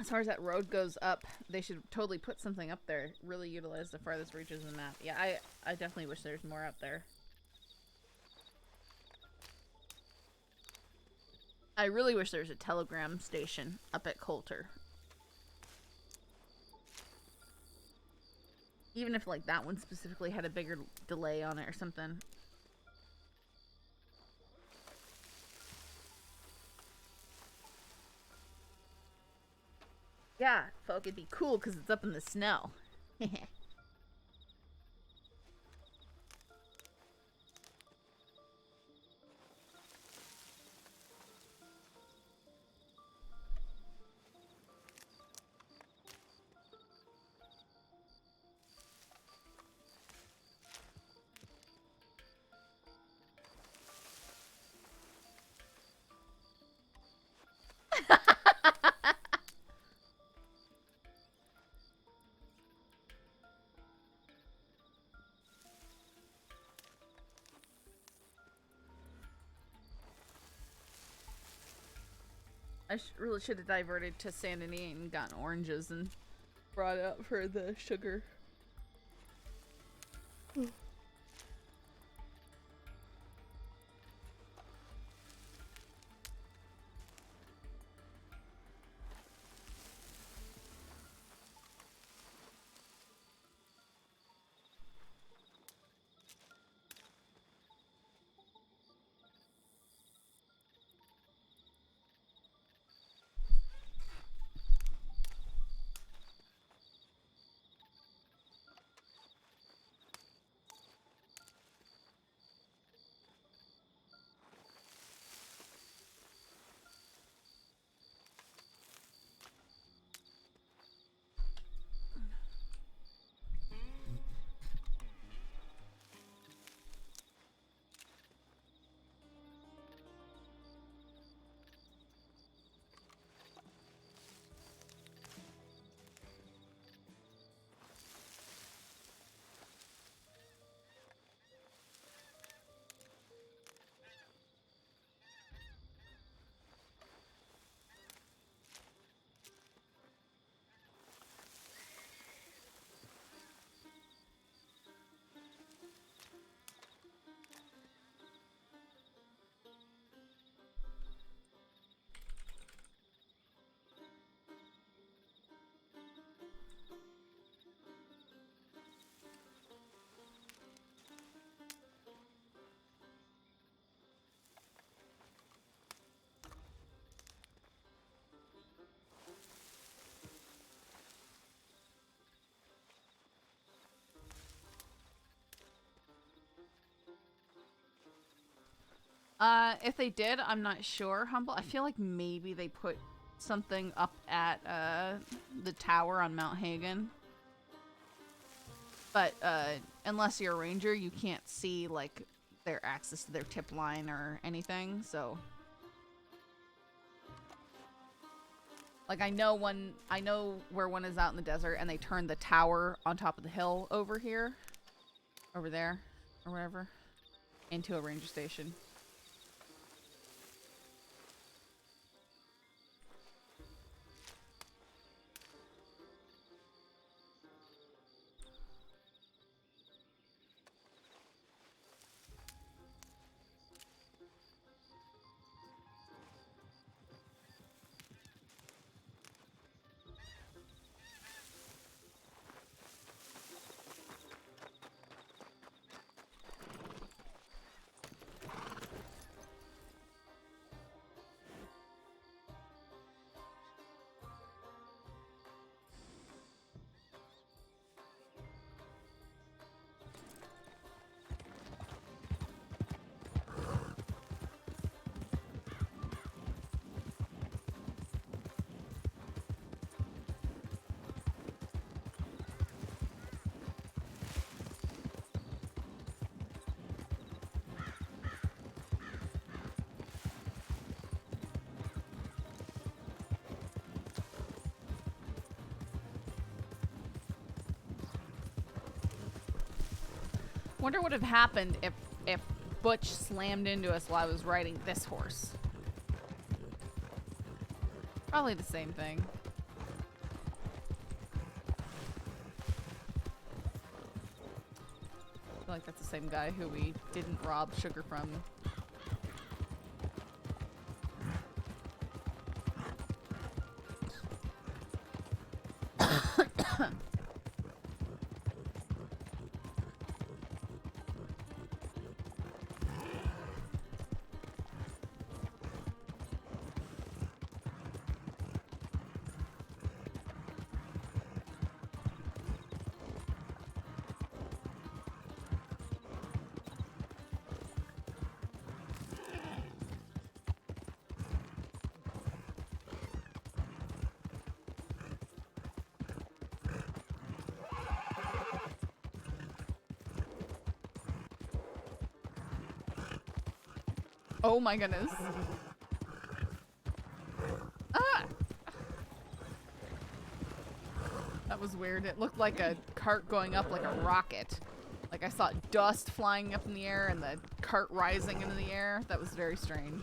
As far as that road goes up, they should totally put something up there. Really utilize the farthest reaches of the map. Yeah, I definitely wish there's more up there. I really wish there was a telegram station up at Coulter. Even if, like, that one specifically had a bigger delay on it or something. Yeah, folk, it'd be cool because it's up in the snow. I really should have diverted to Saint Denis and gotten oranges and brought it up for the sugar. If they did, I'm not sure, Humble. I feel like maybe they put something up at, the tower on Mount Hagen. But, unless you're a ranger, you can't see, like, their access to their tip line or anything, so... Like, I know where one is out in the desert, and they turned the tower on top of the hill over here. Over there, or wherever. Into a ranger station. Wonder what would have happened if Butch slammed into us while I was riding this horse. Probably the same thing. feel like that's the same guy who we didn't rob sugar from. Oh my goodness. Ah! That was weird. It looked like a cart going up like a rocket. Like I saw dust flying up in the air and the cart rising into the air. That was very strange.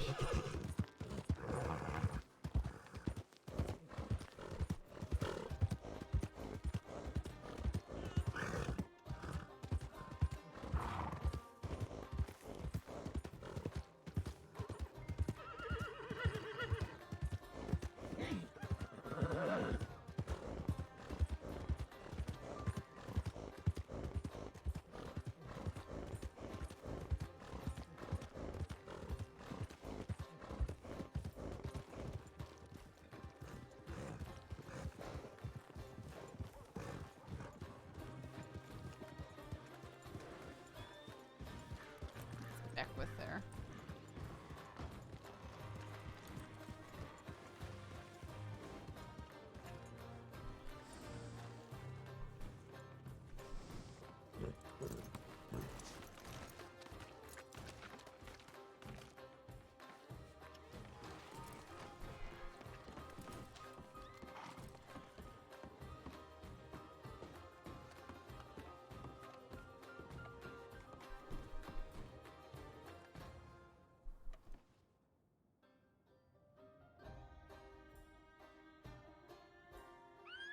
Back with there.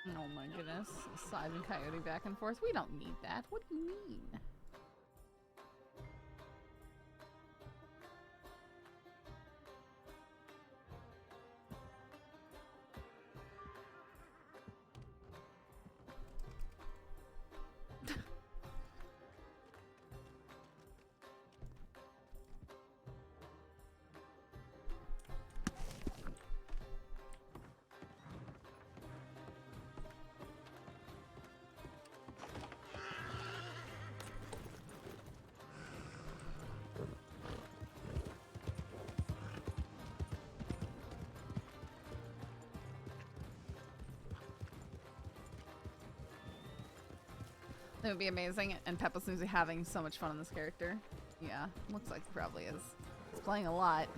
Oh my goodness. Side and Coyote back and forth. We don't need that. What do you mean? It would be amazing, and Peppa seems to be having so much fun on this character. Yeah, looks like he probably is. He's playing a lot.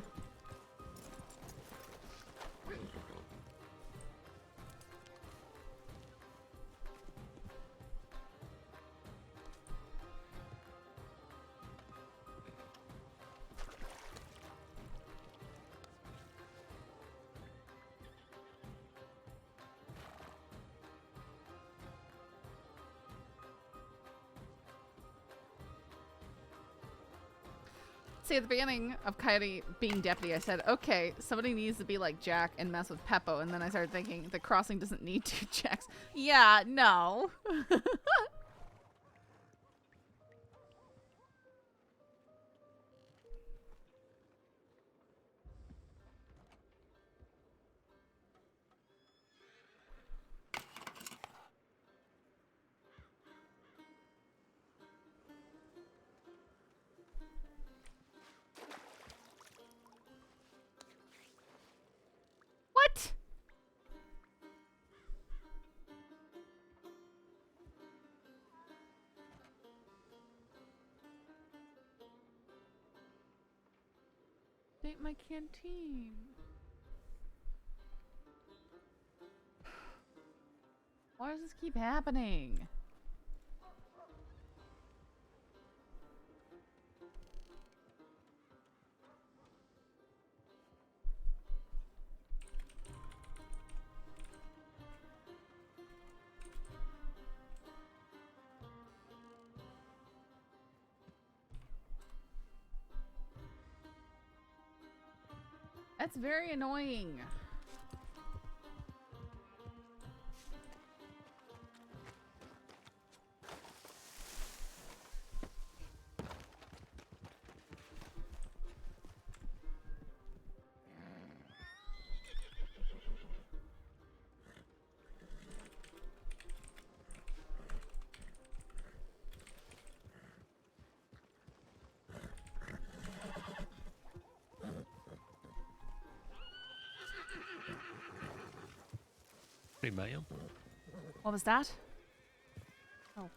See, at the beginning of Coyote being deputy, I said, okay, somebody needs to be like Jack and mess with Peppo. And then I started thinking, the crossing doesn't need 2 Jacks. Yeah, no. What? Date my canteen. Why does this keep happening? That's very annoying. Mail. What was that? Oh.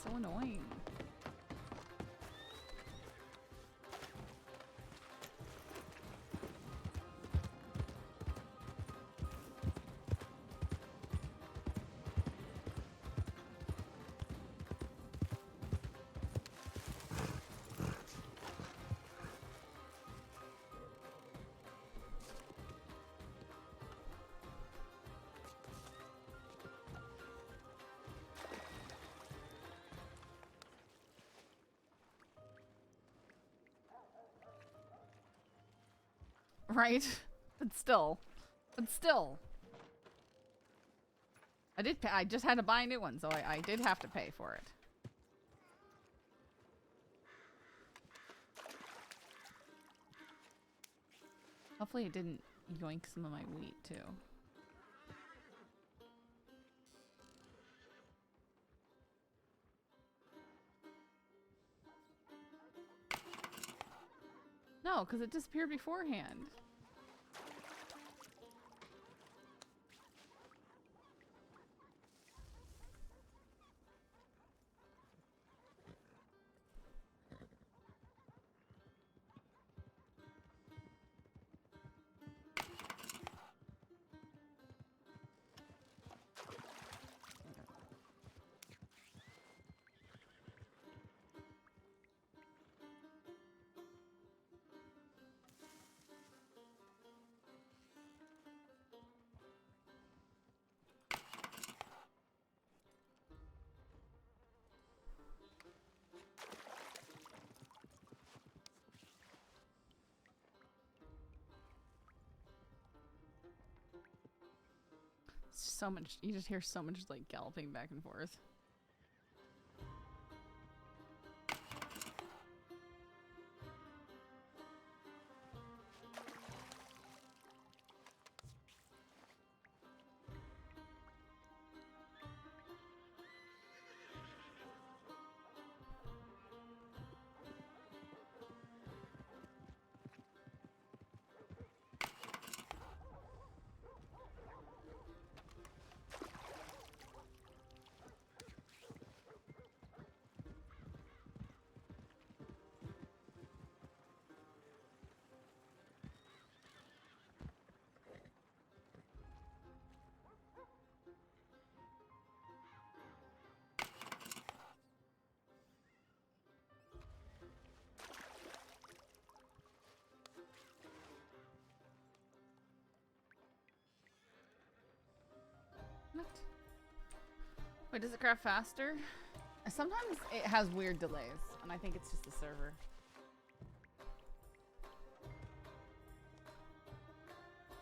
So annoying. Right? But still. I did pay. I just had to buy a new one, so I did have to pay for it. Hopefully it didn't yoink some of my wheat, too. No, because it disappeared beforehand. So much, you just hear so much like galloping back and forth. What? Wait, does it craft faster? Sometimes it has weird delays, and I think it's just the server.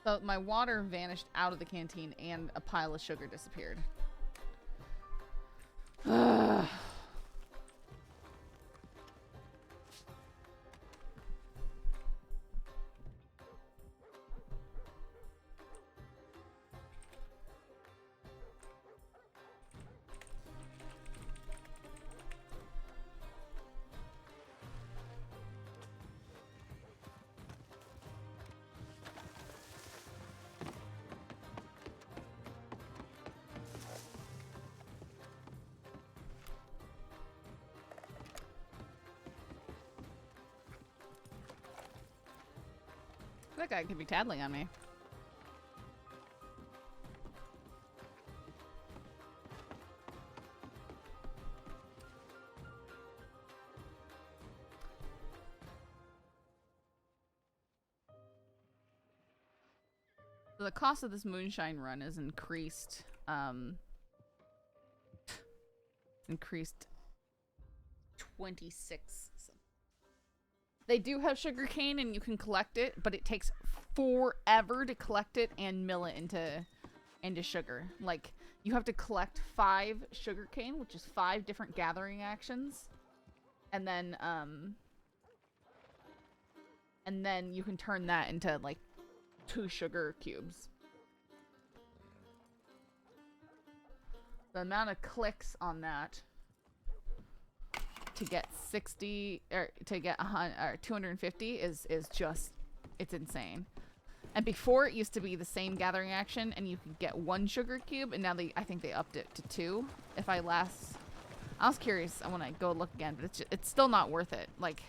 So my water vanished out of the canteen and a pile of sugar disappeared. Ugh. That guy could be tattling on me. So the cost of this moonshine run is increased. Increased 26. They do have sugarcane and you can collect it, but it takes forever to collect it and mill it into sugar. Like, you have to collect 5 sugarcane, which is 5 different gathering actions, and then you can turn that into like 2 sugar cubes. The amount of clicks on that to get 60 or to get 100 or 250 is just, it's insane. And before it used to be the same gathering action and you could get 1 sugar cube, and now I think they upped it to 2. I was curious, I want to go look again, but it's still not worth it. Like,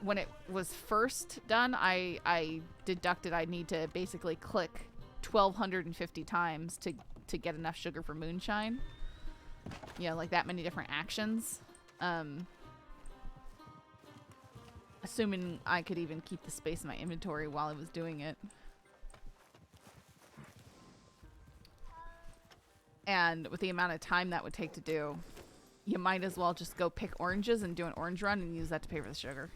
when it was first done, I deducted I'd need to basically click 1,250 times to get enough sugar for moonshine. You know, like that many different actions. Assuming I could even keep the space in my inventory while I was doing it. And with the amount of time that would take to do, you might as well just go pick oranges and do an orange run and use that to pay for the sugar.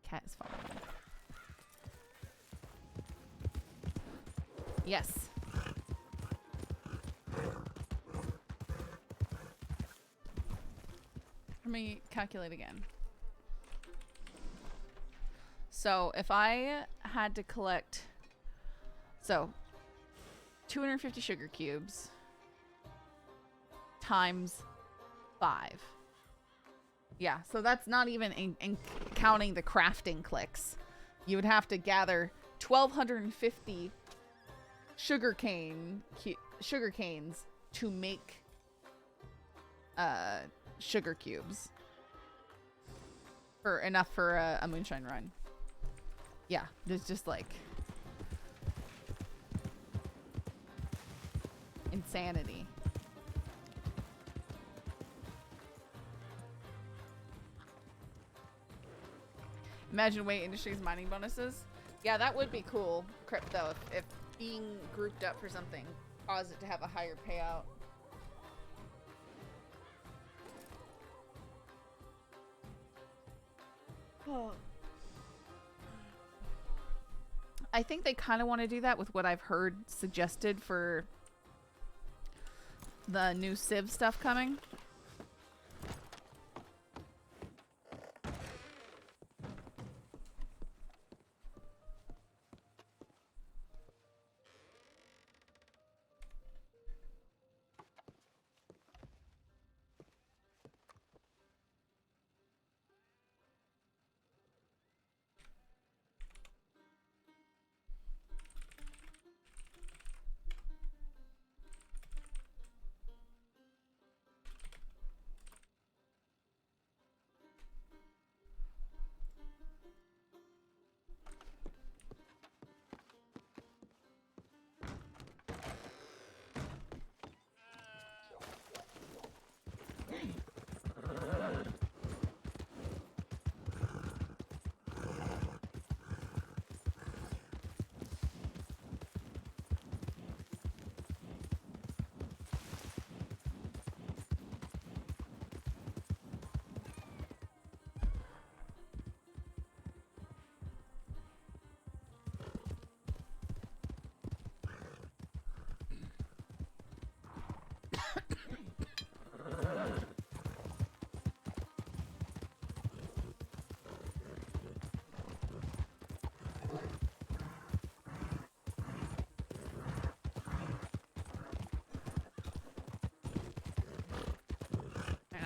Cat is following me. Yes. Let me calculate again. So if I had to collect, 250 sugar cubes times 5. Yeah, so that's not even in counting the crafting clicks. You would have to gather 1,250 sugarcanes to make sugar cubes for enough for a moonshine run. Yeah, there's just like insanity. Imagine weight industries mining bonuses. Yeah, that would be cool, crypto, if being grouped up for something caused it to have a higher payout. Oh. I think they kind of want to do that with what I've heard suggested for the new Civ stuff coming.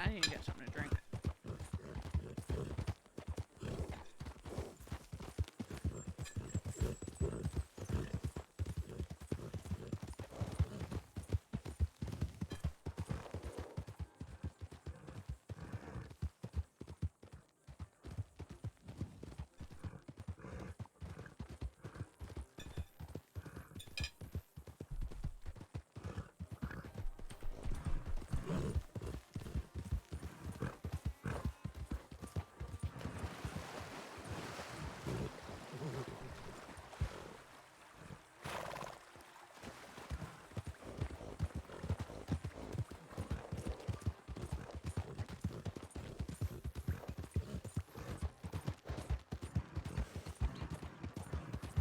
I need to get something to drink.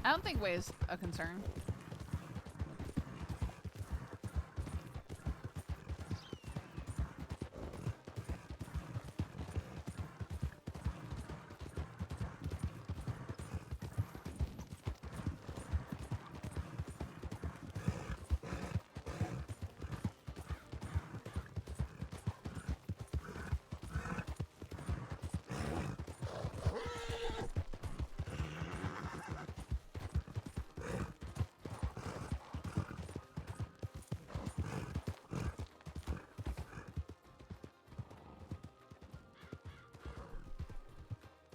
I don't think weigh's a concern.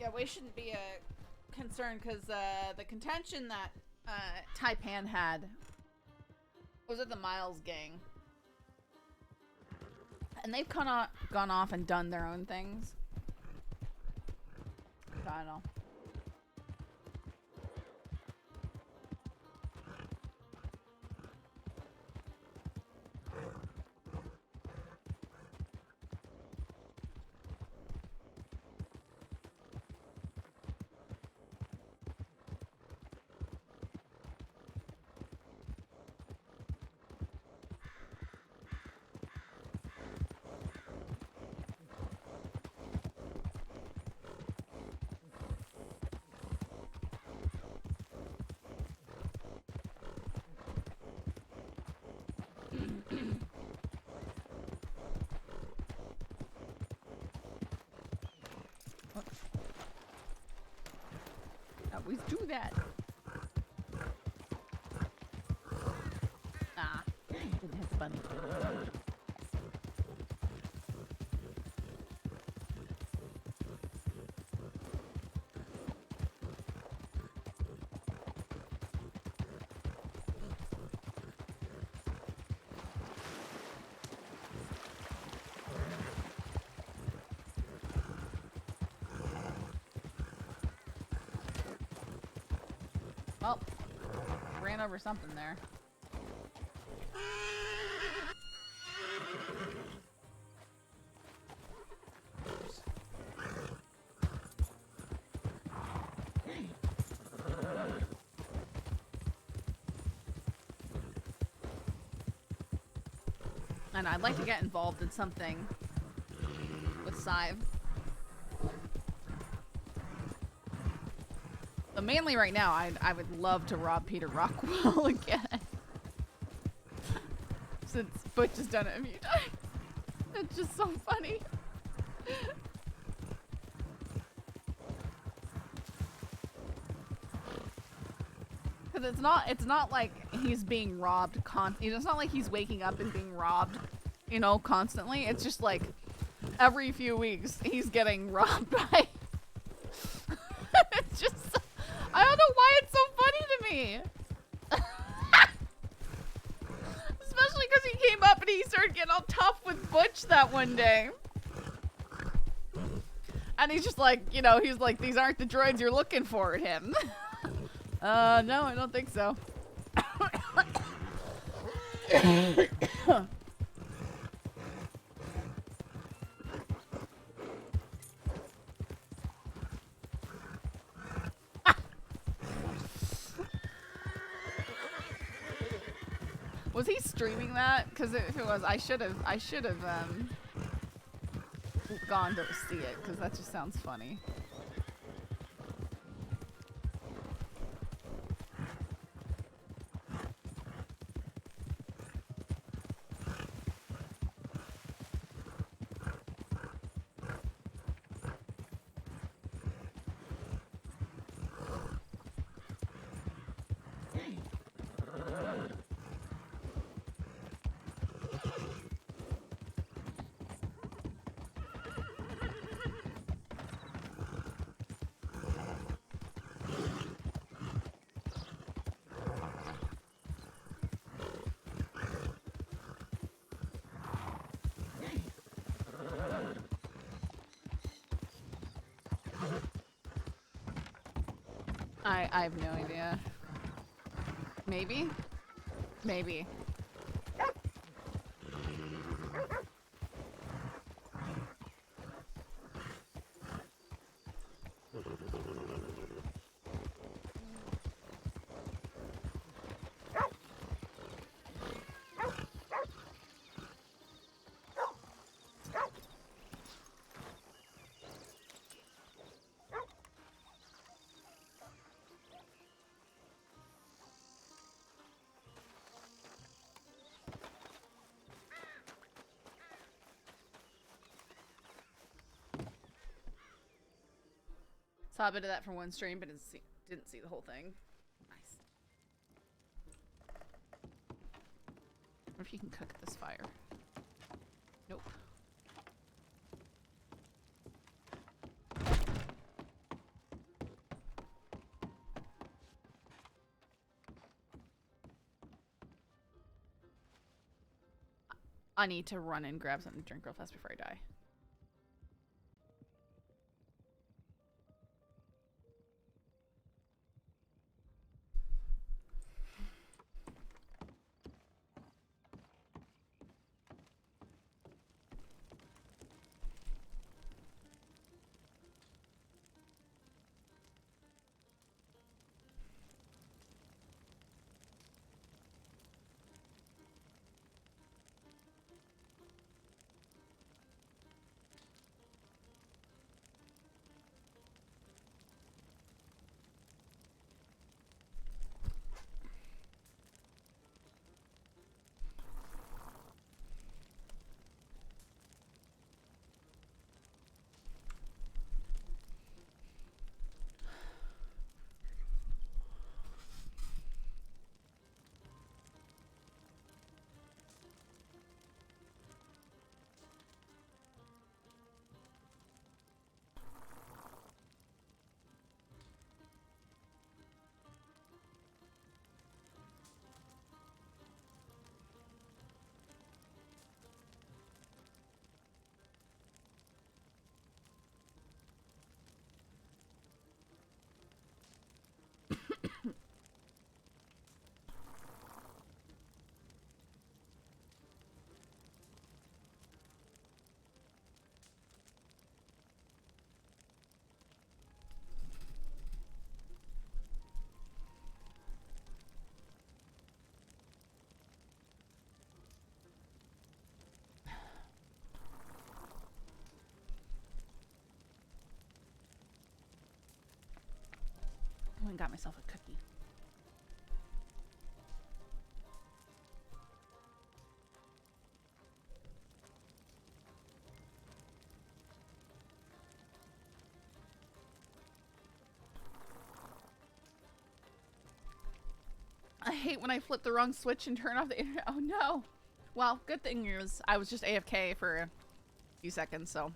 Yeah, weight shouldn't be a concern because the contention that Taipan had was with the Miles gang. And they've kind of gone off and done their own things. I don't know. Always do that. Ah, didn't hit the button. Oh, ran over something there. And I'd like to get involved in something with Sadhbh. But mainly right now, I would love to rob Peter Rockwell again. Since Butch has done it a few times. It's just so funny. Because it's not like he's being robbed it's not like he's waking up and being robbed, you know, constantly. It's just like every few weeks he's getting robbed by it's just I don't know why it's so funny to me. Especially because he came up and he started getting all tough with Butch that one day. And he's just like, you know, he's like, these aren't the droids you're looking for at him. No, I don't think so. Was he streaming that? Because if it was, I should have gone to see it because that just sounds funny. I have no idea. Maybe? Maybe. Saw a bit of that from one stream, but didn't see the whole thing. Nice. I wonder if you can cook at this fire. Nope. I need to run and grab something to drink real fast before I die. I went and got myself a cookie. I hate when I flip the wrong switch and turn off the internet. Oh no! Well, good thing is I was just AFK for a few seconds, so.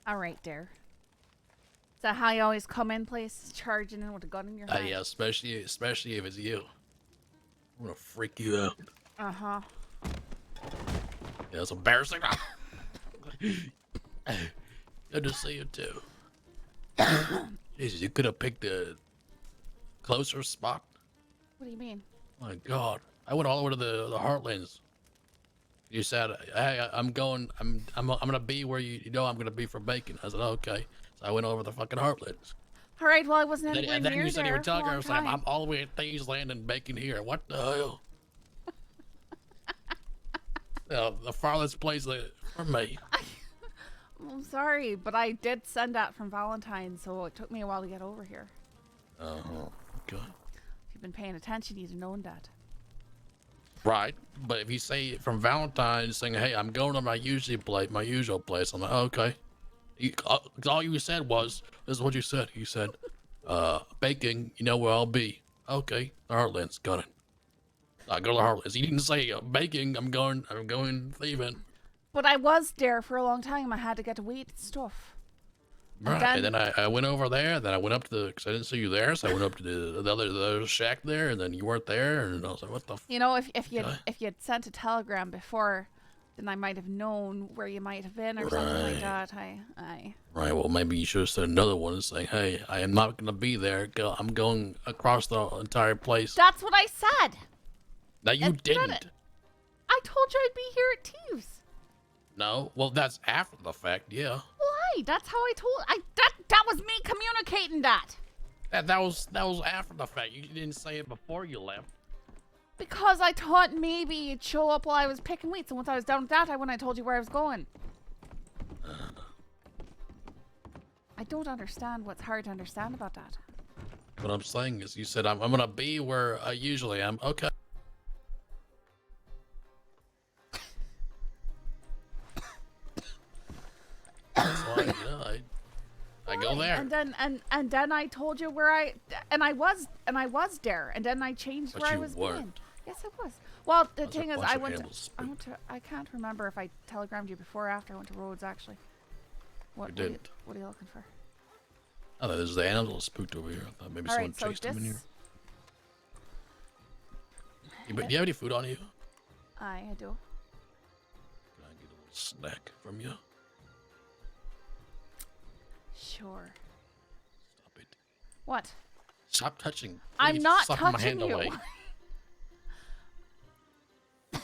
Alright, Dare. Is that how you always come in place, charging in with a gun in your hand? Yeah, especially if it's you. I'm gonna freak you out. Uh-huh. Yeah, it's embarrassing. Good to see you too. Jesus, you could have picked a closer spot. What do you mean? My God, I went all over to the Heartlands. You said, "Hey, I'm gonna be where you know I'm gonna be for bacon." I said, "Okay." So I went over the fucking Heartlands. All right. Well, I wasn't anywhere And then near you said you were there for a talking. I long was like, time. "I'm all the way at Thieves Land and bacon here." What the hell? The farthest place for me. I'm sorry, but I did send out from Valentine's, so it took me a while to get over here. Okay. If you've been paying attention, you'd have known that. Right, but if you say from Valentine's saying, "Hey, I'm going to my usual place," I'm like, okay. All you said was, "This is what you said." You said, "Baking, you know where I'll be." Okay, the Heartlands, got it. I go to the Heartlands. You didn't say baking. I'm going thieving. But I was there for a long time. I had to get to wheat and stuff. Right, and then I went over there. Then I went up to because I didn't see you there, so I went up to the other shack there, and then you weren't there, and I was like, "What the?" You know, if you'd sent a telegram before, then I might have known where you might have been or something like that. Right. Well, maybe you should have said another one saying, "Hey, I am not going to be there. I'm going across the entire place." That's what I said. No, you didn't. I told you I'd be here at Teves. No. Well, that's after the fact. Yeah. Why? That's how I told. That was me communicating that. That was after the fact. You didn't say it before you left. Because I thought maybe you'd show up while I was picking wheat. So once I was done with that, I went and I told you where I was going. I don't understand what's hard to understand about that. What I'm saying is, you said I'm gonna be where I usually am. Okay. That's why, you know, I go there. And then I told you where I was there, and then I changed But where I you was weren't. going. Yes, I was. Well, the That was a thing is, bunch I of went handles to. I can't remember if I telegrammed you before or after I went to Rhodes actually. You didn't. What are you looking for? Oh, there's the animals spooked over here. I thought maybe someone chased them in here. But do you have any food on you? I do. Can I get a little snack from you? Sure. Stop it. What? Stop touching. I'm Please, not stop my touching hand you. away. It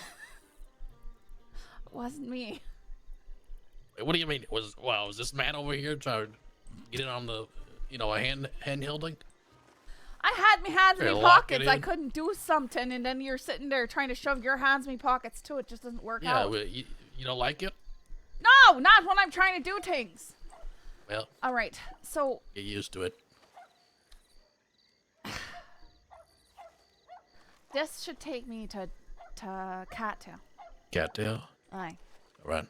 wasn't me. Wait, what do you mean? Was this man over here trying to get in on the, a hand holding? I had my hands in Here, my lock it pockets. I in. couldn't do something, and then you're sitting there trying to shove your hands in my pockets too. It just doesn't work Yeah, out. well, you don't like it? No, not when I'm trying to do things. Well, All right, so get used to it. this should take me to Cattail. Cattail? Aye. Right.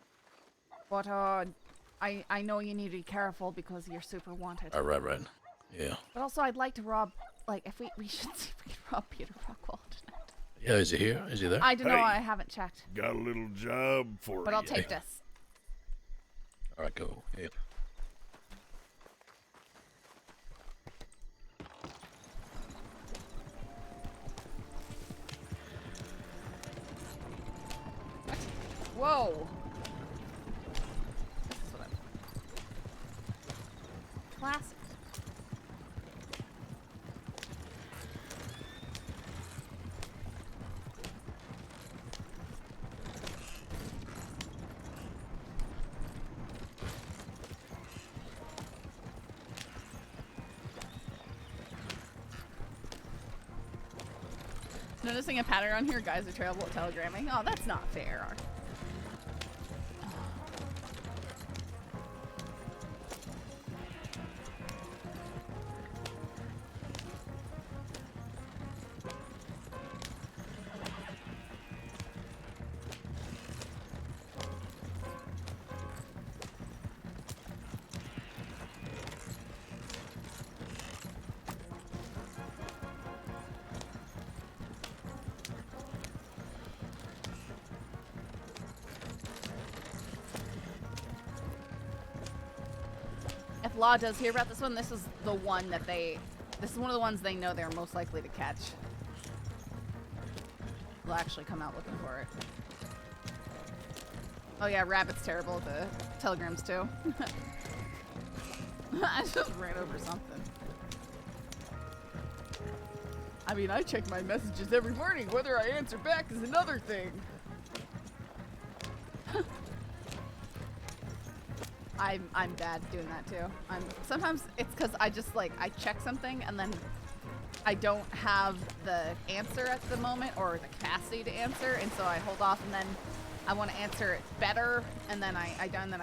But I know you need to be careful because you're super wanted. Right. Yeah. But also, I'd like to rob. Like, if we should see if we can rob Peter Rockwell tonight. Yeah, is he here? Is he there? I don't know. I haven't checked. Got a little job for you. But I'll take this. All right, go. Yeah. Whoa. This is what I'm. Classic. Noticing a pattern on here, guys are terrible at telegramming. Oh, that's not fair. If Law does hear about this one, this is the one that this is one of the ones they know they're most likely to catch. They'll actually come out looking for it. Oh yeah, Rabbit's terrible at the telegrams too. I just ran over something. I mean, I check my messages every morning. Whether I answer back is another thing. I'm bad doing that too. Sometimes it's because I just I check something and then I don't have the answer at the moment or the capacity to answer, and so I hold off, and then I want to answer it better, and then I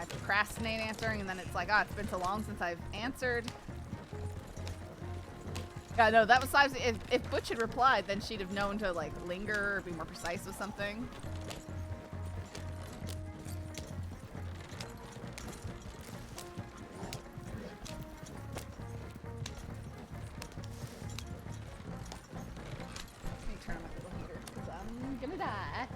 procrastinate answering, and then it's like, oh, it's been so long since I've answered. Yeah, no, that was Sadhbh. If Butch had replied, then she'd have known to like linger or be more precise with something. Let me turn on my little heater because I'm gonna die.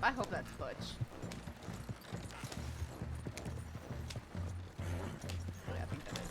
I hope that's Butch. Yeah, I think that is.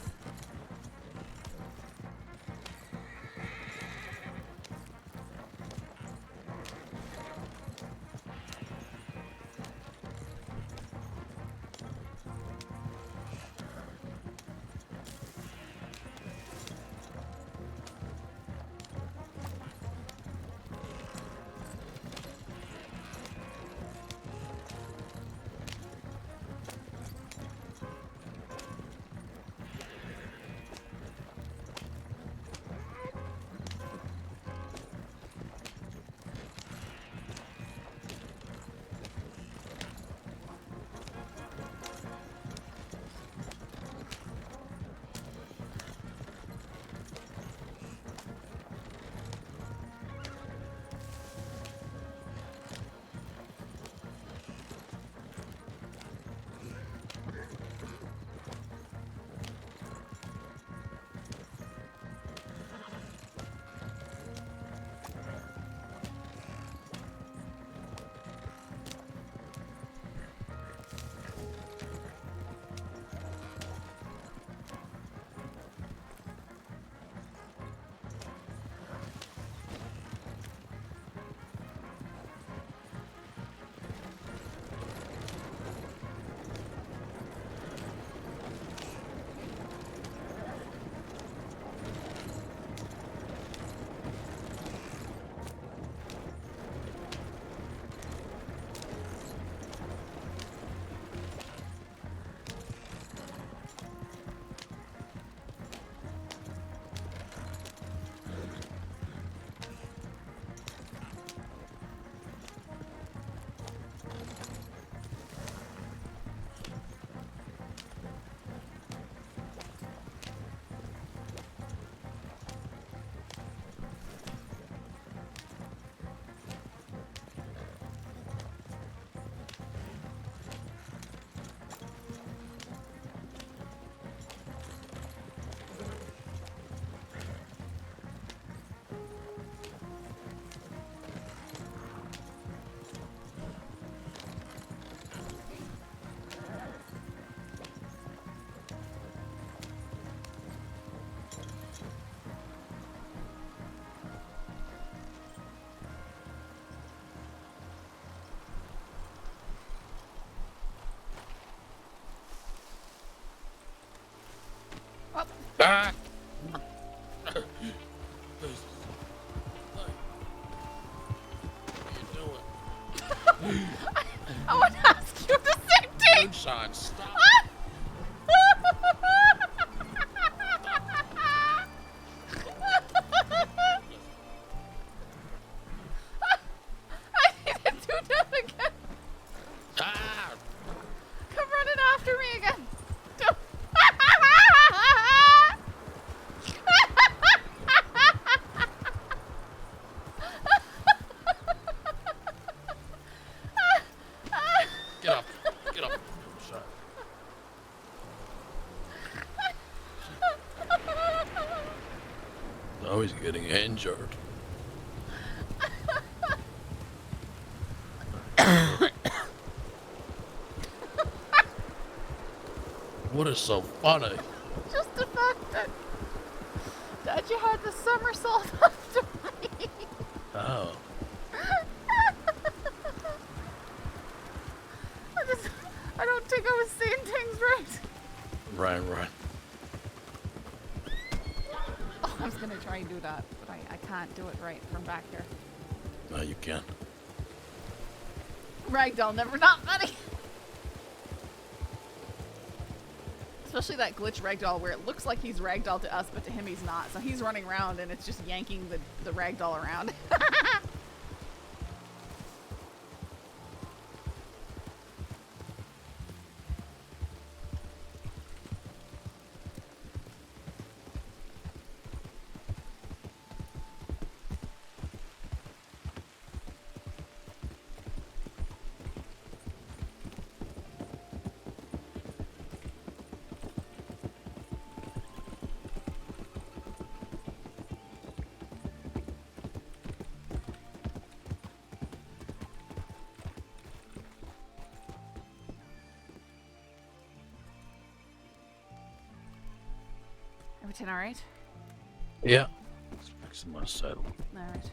Ah! I want to ask you the same thing! Moonshine, stop! I need to do that again! Ah! Come running after me again! Don't- Get up! Get up! Sorry. Now he's getting injured. What is so funny? Just the fact that that you had the somersault after me. Oh. I don't think I was saying things right. Right. Oh, I was gonna try and do that, but I can't do it right from back here. No, you can't. Ragdoll, never not funny. Especially that glitch ragdoll where it looks like he's ragdoll to us, but to him he's not. So he's running around and it's just yanking the ragdoll around. Everything alright? Yeah. Let's fix my saddle. Alright.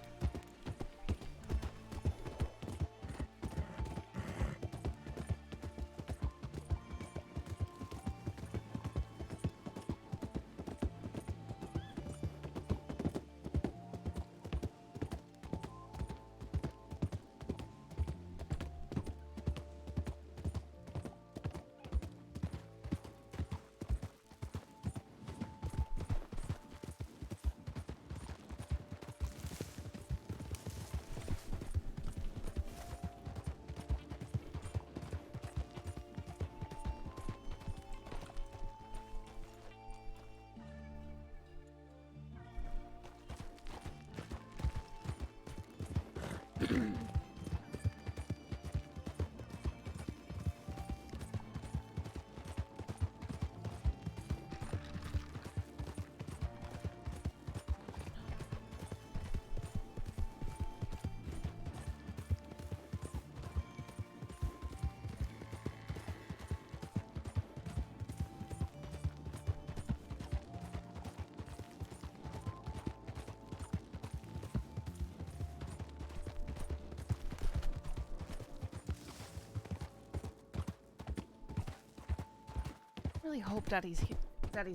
Really hope Daddy's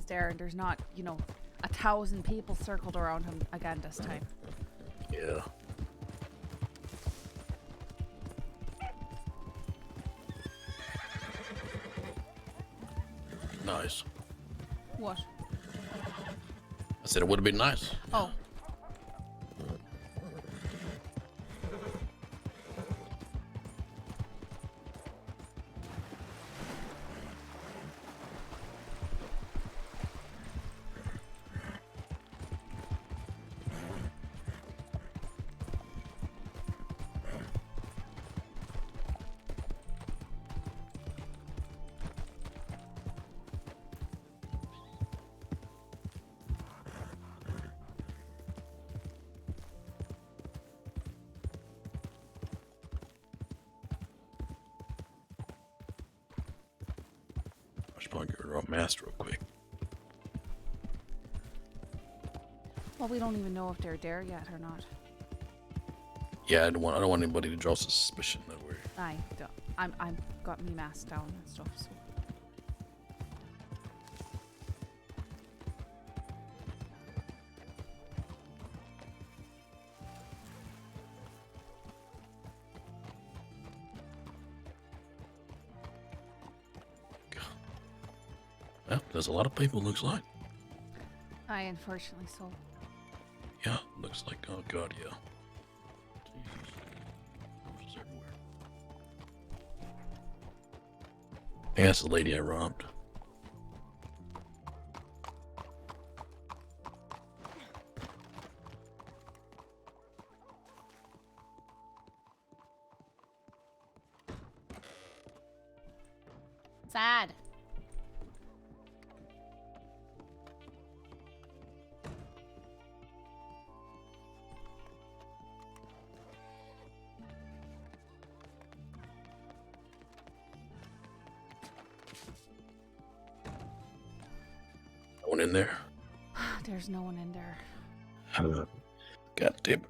there and there's not, 1,000 people circled around him again this time. Yeah. Nice. What? I said it would have been nice. Oh. I should probably get rid of our master real quick. Well, we don't even know if they're there yet or not. Yeah, I don't want anybody to draw suspicion that we're. I don't. I'm got me mask down and stuff. So. Well, there's a lot of people, looks like. Aye, unfortunately so. Yeah, looks like, oh god, yeah. Jesus. Wolves everywhere. I think that's the lady I robbed. Sad. No one in there? There's no one in there. God damn it.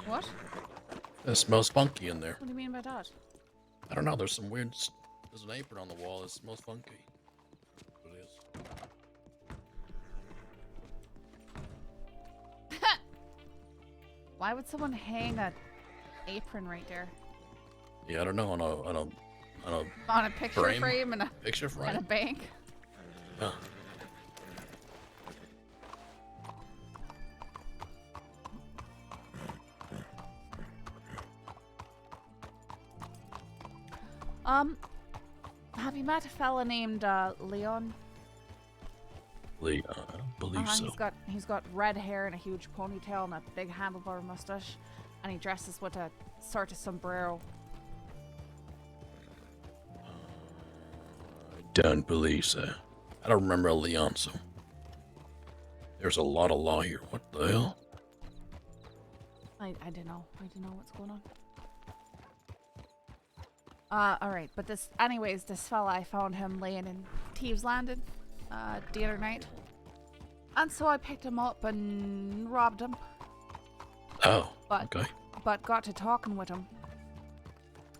What? It smells funky in there. What do you mean by that? I don't know. There's some weird. There's an apron on the wall. It smells funky. What it is. Why would someone hang a apron right there? Yeah, I don't know. On On a picture frame and a picture frame and a bank. Yeah. Have you met a fella named Leon? Leon, I don't believe so. He's got red hair and a huge ponytail and a big handlebar mustache, and he dresses with a sort of sombrero. I don't believe so. I don't remember a Leon, so there's a lot of law here. What the hell? I don't know. I don't know what's going on. Alright, but this fella, I found him laying in Thieves Landing, the other night. And so I picked him up and robbed him. Oh, okay. But got to talking with him.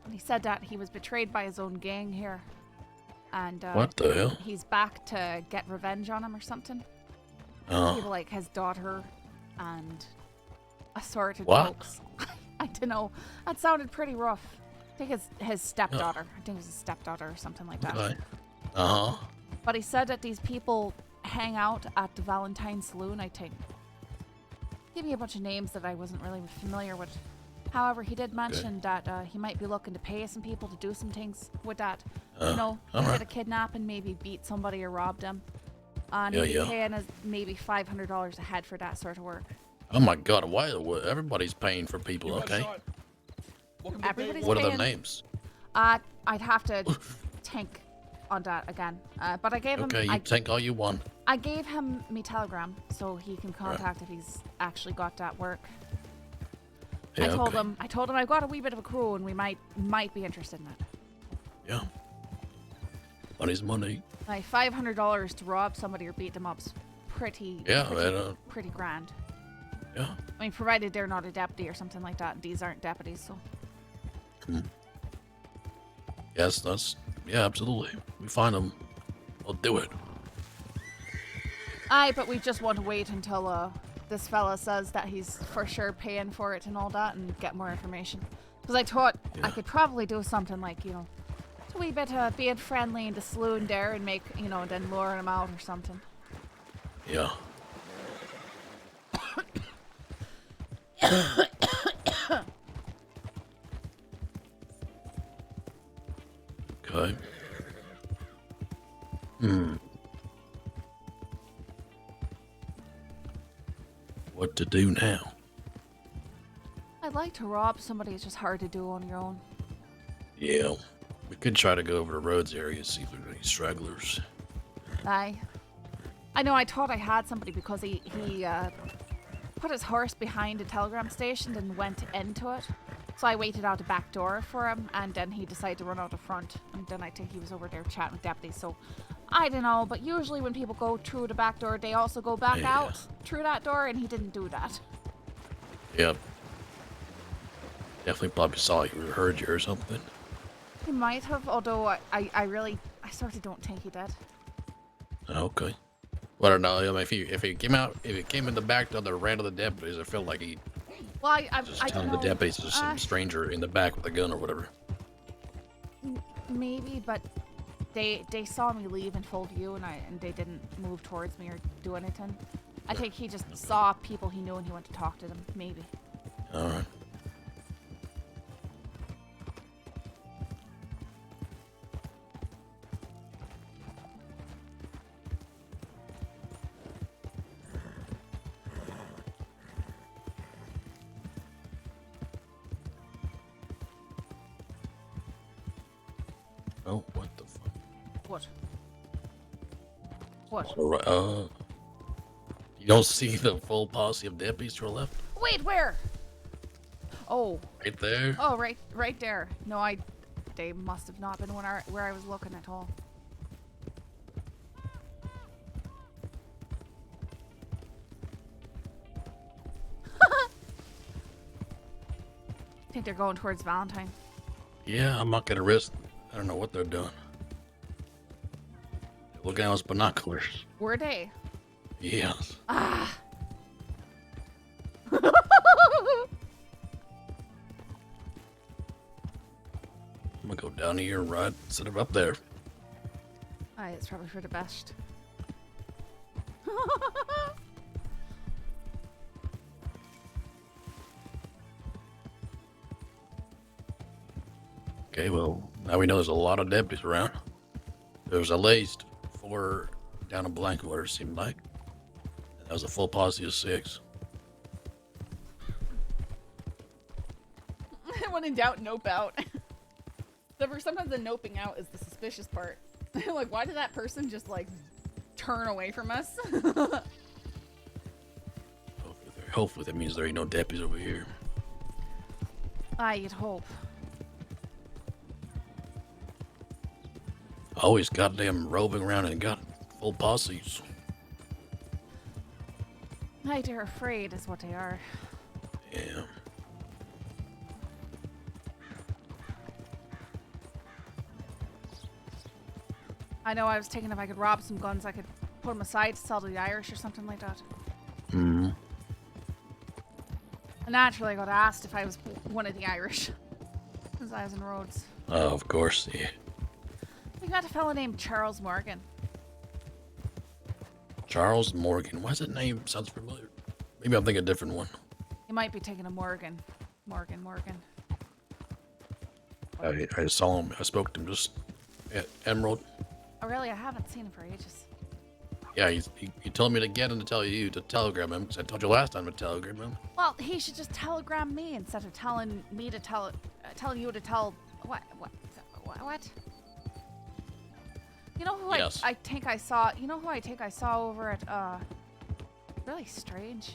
And he said that he was betrayed by his own gang here. And, what the hell? he's back to get revenge on him or something. People like his daughter and assorted folks. I don't know. That sounded pretty rough. I think it's his stepdaughter. I think it was his stepdaughter or something like that. Okay. But he said that these people hang out at the Valentine Saloon, I think. Give me a bunch of names that I wasn't really familiar with. However, he did mention that he might be looking to pay some people to do some things with that. You know, he did a kidnap and maybe beat somebody or robbed them. And he'd be paying us maybe $500 a head for that sort of work. Oh my God! Why everybody's paying for people? Okay. Everybody's what are paying. their names? I'd have to think on that again. But I gave him. Okay, you think all you want. I gave him me telegram so he can contact if he's actually got that work. Yeah, I told him I've got a wee bit of a crew and we might be interested in it. Yeah. Money's money. Like $500 to rob somebody or beat them up's pretty grand. Yeah. I mean, provided they're not a deputy or something like that. These aren't deputies, so. Yes, absolutely. We find them, we'll do it. Aye, but we just want to wait until this fella says that he's for sure paying for it and all that and get more information. Because I thought I could probably do something like, you know, a wee bit of being friendly in the saloon there and make, you know, then luring him out or something. Yeah. Okay. What to do now? I'd like to rob somebody. It's just hard to do on your own. Yeah. We could try to go over to Rhodes area, see if there's any stragglers. Aye. I know I thought I had somebody because he put his horse behind a telegram station and went into it. So I waited out the back door for him, and then he decided to run out the front. And then I think he was over there chatting with deputies. So I don't know, but usually when people go through the back door, they also go back out through that door, and he didn't do that. Yep. Definitely probably saw you or heard you or something. He might have, although I sort of don't think he did. Okay. Well, I don't know. I mean, if he came in the back door that ran to the deputies, I feel like he just telling the deputies there's some stranger in the back with a gun or whatever. Maybe, but they saw me leave in full view, and they didn't move towards me or do anything. I think he just saw people he knew and he went to talk to them. Maybe. All right. Oh, what the fuck? What? What? All right, you don't see the full posse of deputies to our left? Wait, where? Oh. Right there. Oh, right there. No, they must have not been where I was looking at all. Think they're going towards Valentine. Yeah, I'm not gonna risk. I don't know what they're doing. They're looking at us binoculars. Were they? Yes. Ah. I'm gonna go down here and ride instead of up there. Aye, it's probably for the best. Okay, well, now we know there's a lot of deputies around. There's at least 4 down in Blankwater, it seemed like. And that was a full posse of 6. When in doubt, nope out. Sometimes the noping out is the suspicious part. Like, why did that person just, like, turn away from us? Hopefully that means there ain't no deputies over here. You'd hope. Always goddamn roving around and got full posses. They're afraid is what they are. Yeah. I know I was thinking if I could rob some guns, I could put them aside to sell to the Irish or something like that. Mm-hmm. And naturally, I got asked if I was one of the Irish. Because I was in Rhodes. Oh, of course, yeah. We got a fella named Charles Morgan. Charles Morgan. Why does that name sounds familiar? Maybe I'm thinking a different one. You might be taking a Morgan. Morgan. I saw him. I spoke to him just at Emerald. Oh, really? I haven't seen him for ages. Yeah, he told me to get him to tell you to telegram him, because I told you last time to telegram him. Well, he should just telegram me instead of telling me to telling you to tell what? You know who yes. I think I saw? You know who I think I saw over at really strange.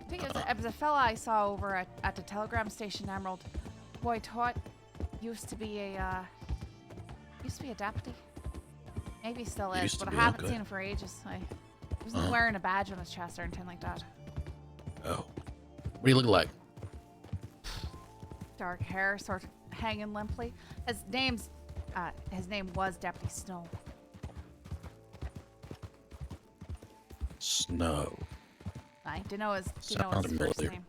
I think it was a fella I saw over at the telegram station Emerald. Boy, taught used to be a deputy. Maybe he still is, but I haven't seen him for ages. He wasn't wearing a badge on his chest or anything like that. Oh. What do you look like? Dark hair, sort of hanging limply. His name was Deputy Snow. Snow. I don't know his Sounded first familiar. name.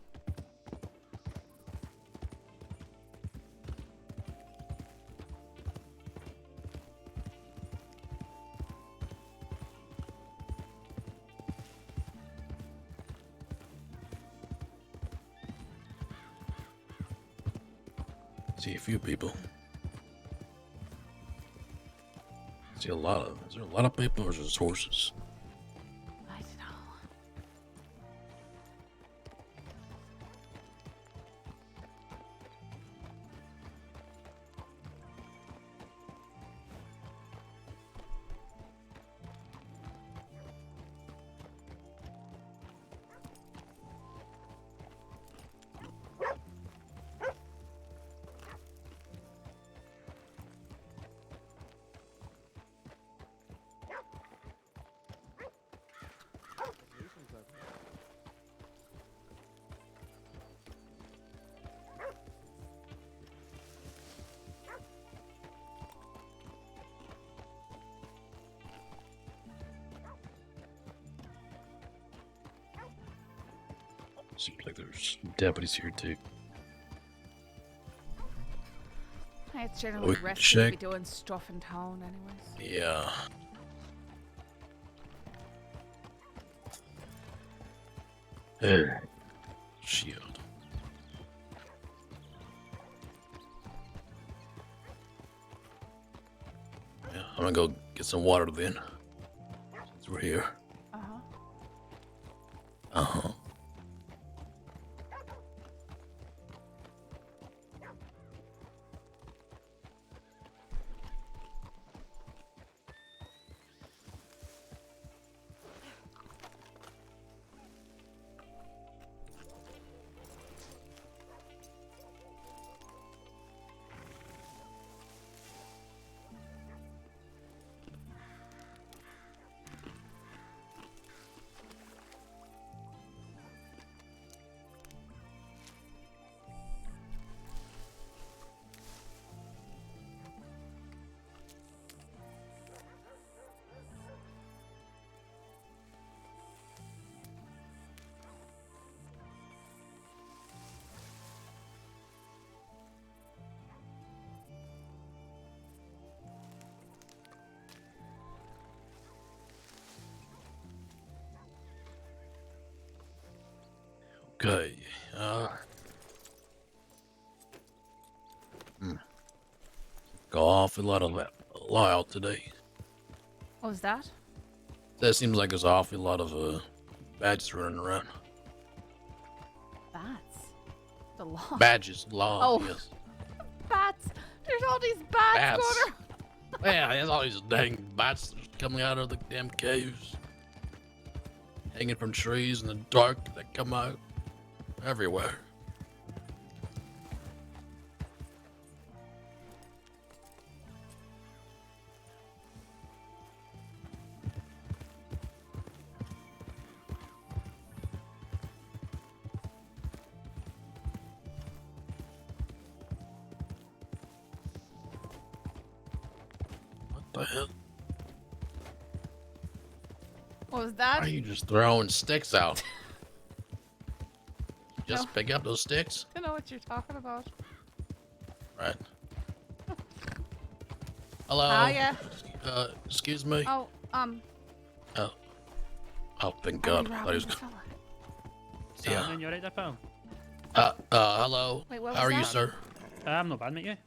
See a few people. See a lot of. Is there a lot of people or is it just horses? I don't know. Seems like there's deputies here too. It's generally We can risky to be check. doing stuff in town anyways. Yeah. Shield. Yeah, I'm gonna go get some water then. Since we're here. Uh-huh. Okay. Got an awful lot of that out today. What was that? That seems like there's an awful lot of badges running around. Bats. The law. Badges, law. Oh. Yes. Bats. There's all these bats, Bats. going around. Yeah, there's all these dang bats coming out of the damn caves. Hanging from trees in the dark that come out everywhere. What the hell? What was that? Why are you just throwing sticks out? Just No. pick up those sticks. I don't know what you're talking about. Right. Hello. Hiya. Excuse me. Oh, Oh, thank are we God. I thought he robbing was this fella? Yeah. Simon, you alright there, pal? Hello. Wait, what How was are you, that? sir? I'm not bad, mate, you?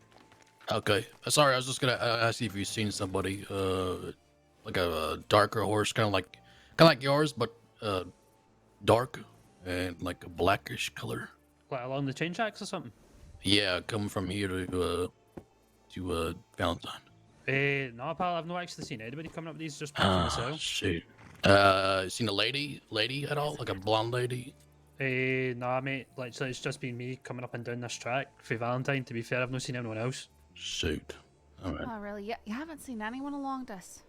Okay. Sorry, I was just gonna ask you if you've seen somebody, like a darker horse, kind of like yours, but dark and like a blackish color. Like along the train tracks or something? Yeah, coming from here to Valentine. No, pal, I've not actually seen anybody coming up with these, just picking myself. Shoot. Seen a lady at all? Like a blonde lady? Nah, mate, like, so it's just been me coming up and down this track for Valentine. To be fair, I've not seen anyone else. Shoot. All right. Oh, really? Yeah, you haven't seen anyone along this?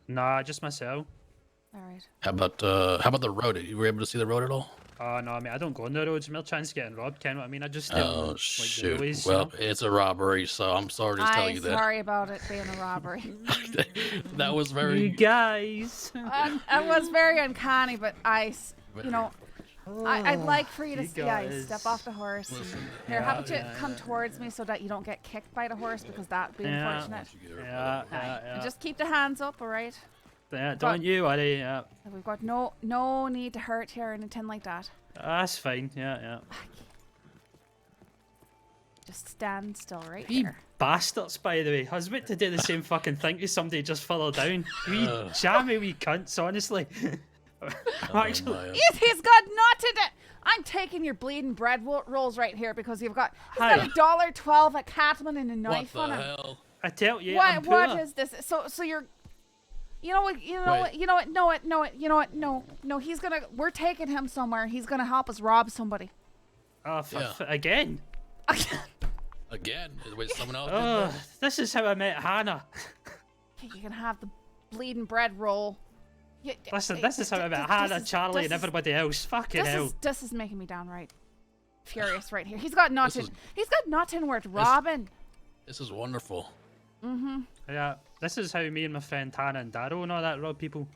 Nah, just myself. All right. How about the road? You were able to see the road at all? Oh, no, mate, I don't go on the roads. Mere chance of getting robbed, Ken. What I mean, I just Oh, like, shoot. the ways, Well, it's a robbery, so I'm sorry to tell you that. Sorry about it being a robbery. That was very... You guys. It was very uncanny, but you know, I'd like for you to step off the horse. Here, how about you come towards me so that you don't get kicked by the horse, because that'd be unfortunate. And just keep the hands up, all right? Yeah, don't you worry. Yeah. We've got no need to hurt you or anything like that. That's fine. Yeah. Just stand still right You here. bastards, by the way. I was about to do the same fucking thing to somebody just further down. We jammy wee cunts, honestly. He's got knotted it. I'm taking your bleeding bread rolls right here because he's got $1.12 a cattleman and a knife on him. Hell? I tell you, What is this? So you're, no, we're taking him somewhere. He's gonna help us rob somebody. Oh, again? Again? Wait, someone else? Oh, this is how I met Hannah. You can have the bleeding bread roll. Listen, this is how I met Hannah, Charlie, and everybody else. Fucking hell. This is making me downright furious right here. He's got nothing. He's got nothing worth robbing. This is wonderful. Mm-hmm. Yeah, this is how me and my friend Hannah and Darrow and all that rob people.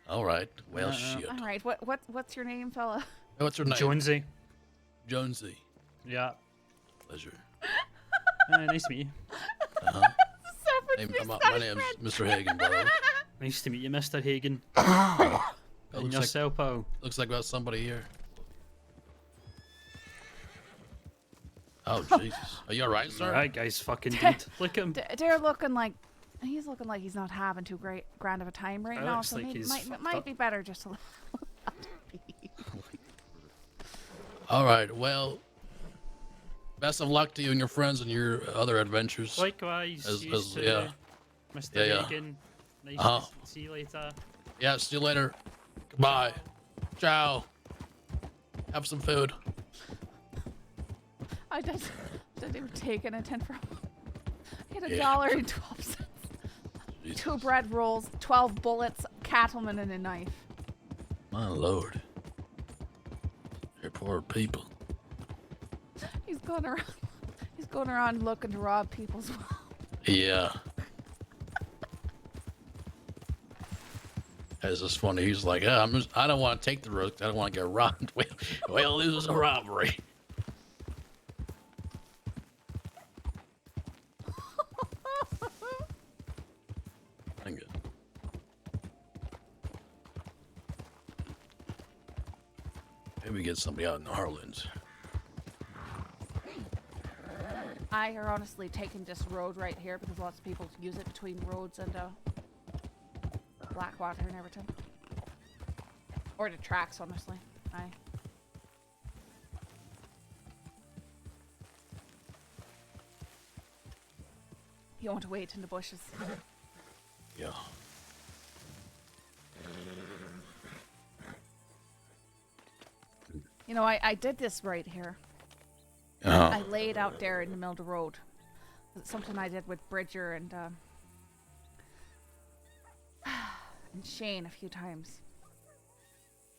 All right. Well, shit. All right. What's your name, fella? What's your name? Jonesy. Jonesy. Yeah. Pleasure. Nice to meet you. My name's Mr. Hagen, brother. Nice to meet you, Mr. Hagen. And yourself, pal. Looks like we got somebody here. Oh, Jesus. Are you alright, sir? That guy's fucking dead. Look at him. They're looking like he's not having too grand of a time right now. So maybe might be better just to. Alright, well, best of luck to you and your friends and your other adventures. Likewise. Yeah. Mr. Hagen. Nice to see you later. Yeah, see you later. Goodbye. Ciao. Have some food. I didn't even take anything from him. He had $1.12. 2 bread rolls, 12 bullets, cattleman, and a knife. My lord. You're poor people. He's going around looking to rob people as well. Yeah. It's just funny. He's like, I don't want to take the risk. I don't want to get robbed. Well, this is a robbery. Thank you. Maybe get somebody out in the Heartlands. I are honestly taking this road right here because lots of people use it between Rhodes and Blackwater and Everton. Or the tracks, honestly. Aye. You want to wait in the bushes. Yeah. You know, I did this right here. Uh-huh. I laid out there in the middle of the road. It's something I did with Bridger and Shane a few times.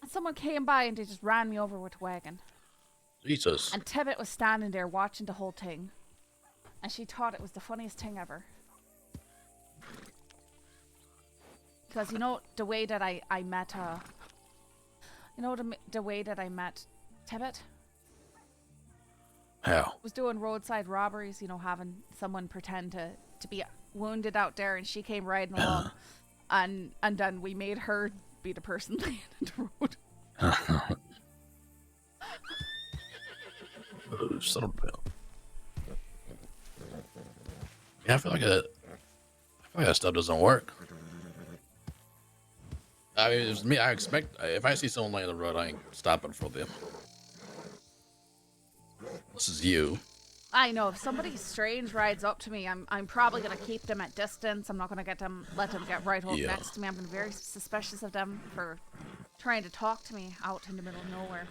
And someone came by and they just ran me over with a wagon. Jesus. And Tibbet was standing there watching the whole thing. And she thought it was the funniest thing ever. Because you know the way that I met you know the way that I met Tibbet? How? Was doing roadside robberies, you know, having someone pretend to be wounded out there, and she came riding along, and then we made her be the person laying in the road. Oh, son of a... Yeah, I feel like that stuff doesn't work. I mean, it's me. I expect if I see someone laying on the road, I ain't stopping for them. This is you. I know if somebody strange rides up to me, I'm probably gonna keep them at distance. I'm not gonna let them get right up next to me. I'm gonna be very suspicious of them for trying to talk to me out in the middle of nowhere.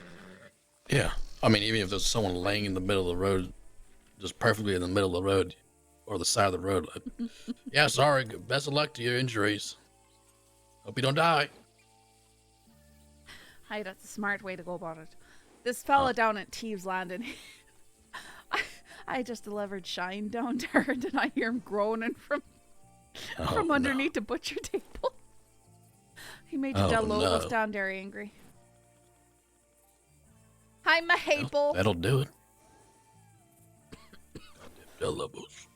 Yeah, I mean, even if there's someone laying in the middle of the road, just perfectly in the middle of the road or the side of the road, like, yeah, sorry, best of luck to your injuries. Hope you don't die. Hi, that's a smart way to go about it. This fella down at Teves Landing, I just delivered Shine down there, and then I hear him groaning from underneath the butcher table. He made Del Lobos down there angry. Hi, Mahable. That'll do it. Del Lobos.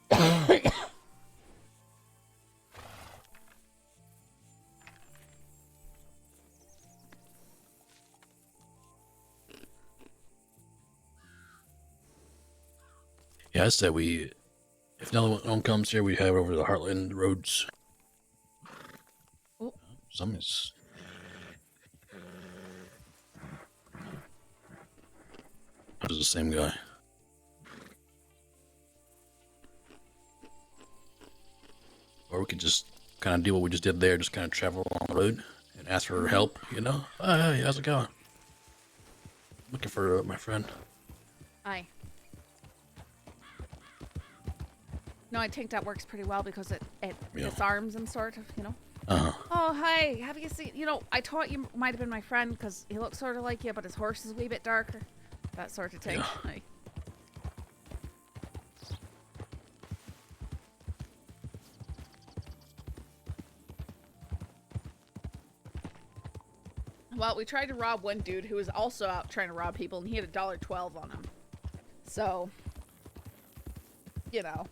Yeah, I said if no one comes here, we head over to the Heartland roads. Oh. Something's... That was the same guy. Or we could just kind of do what we just did there, just kind of travel along the road and ask for help, you know? Oh, hey, how's it going? Looking for my friend. Aye. No, I think that works pretty well because it disarms him, sort of, you know? Oh, hi, have you seen, you know, I thought you might have been my friend because he looks sort of like you, but his horse is a wee bit darker. That sort of thing. Yeah. Aye. Well, we tried to rob one dude who was also out trying to rob people, and he had $1.12 on him. So, you know.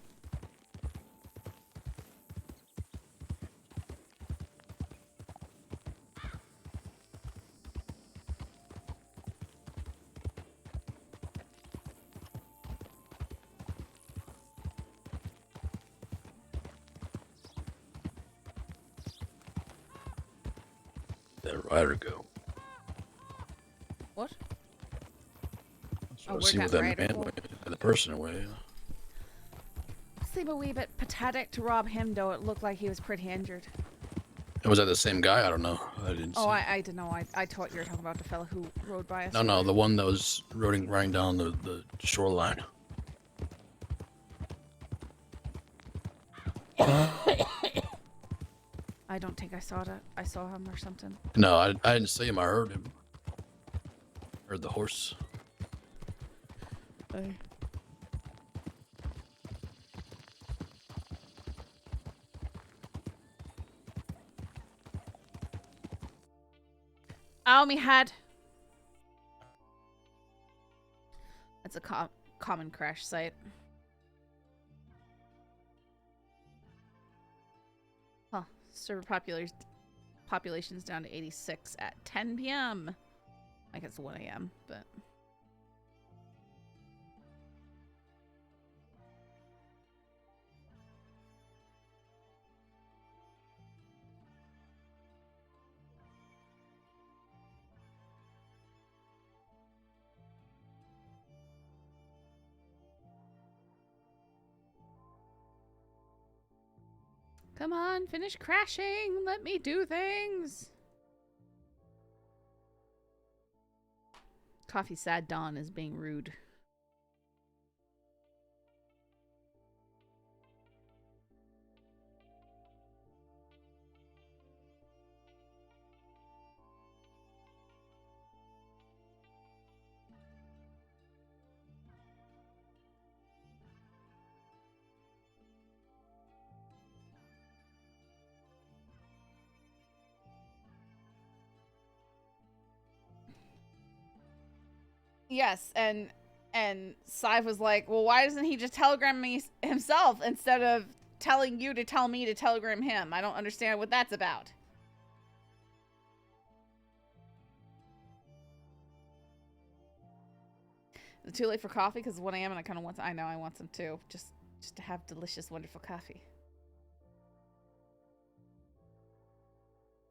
That rider go. What? So see what that man went, the person away. Seemed a wee bit pathetic to rob him, though. It looked like he was pretty injured. Was that the same guy? I don't know. I didn't see. I don't know. I thought you were talking about the fella who rode by us. No, the one that was riding down the shoreline. I don't think I saw that. I saw him or something. No, I didn't see him. I heard him. Heard the horse. Aye. Ow, me head. That's a common crash site. Huh. Server population's down to 86 at 10 p.m. I guess 1 a.m., but. Come on, finish crashing. Let me do things. Coffee Sad Dawn is being rude. Yes, and Sadhbh was like, well, why doesn't he just telegram me himself instead of telling you to tell me to telegram him? I don't understand what that's about. Is it too late for coffee? Because it's 1 a.m. and I kind of want some. I know, I want some too. Just to have delicious, wonderful coffee.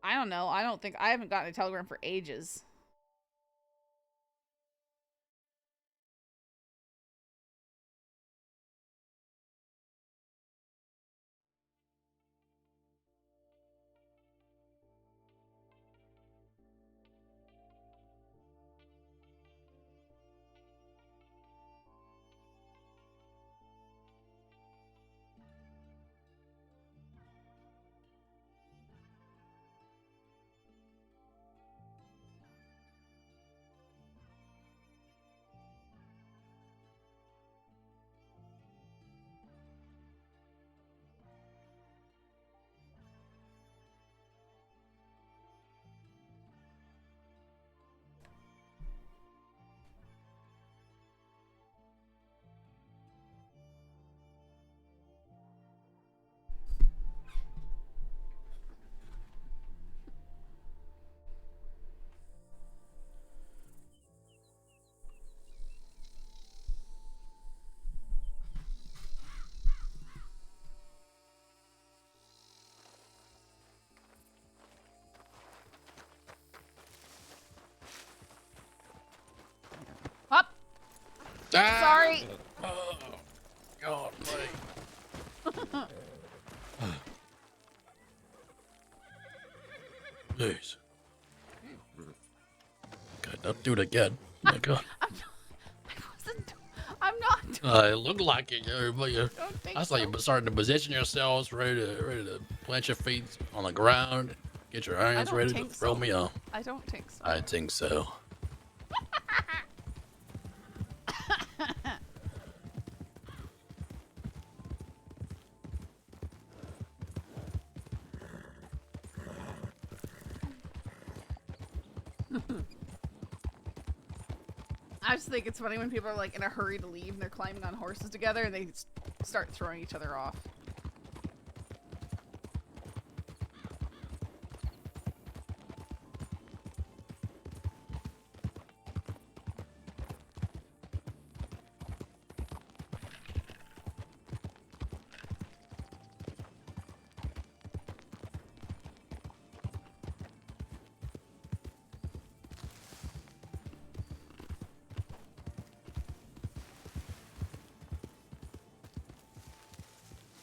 I don't know. I haven't gotten a telegram for ages. Up. Sorry. Oh, God, buddy. Jeez. God, don't do it again. Oh my God. I'm not. It looked like it. I thought you were starting to position yourselves, ready to plant your feet on the ground, get your irons ready to throw me off. I don't think so. I think so. I just think it's funny when people are like in a hurry to leave and they're climbing on horses together and they start throwing each other off.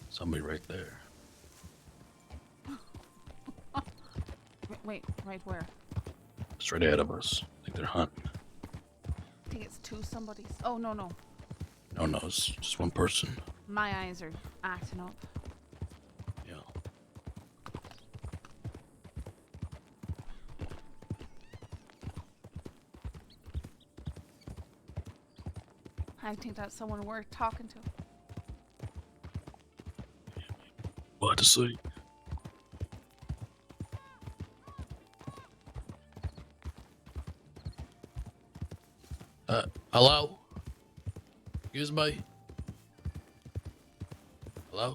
Somebody right there. Wait, right where? Straight ahead of us. I think they're hunting. I think it's two somebody's. Oh, no. No, it's just one person. My eyes are acting up. Yeah. I think that's someone worth talking to. What to see? Hello? Excuse me? Hello?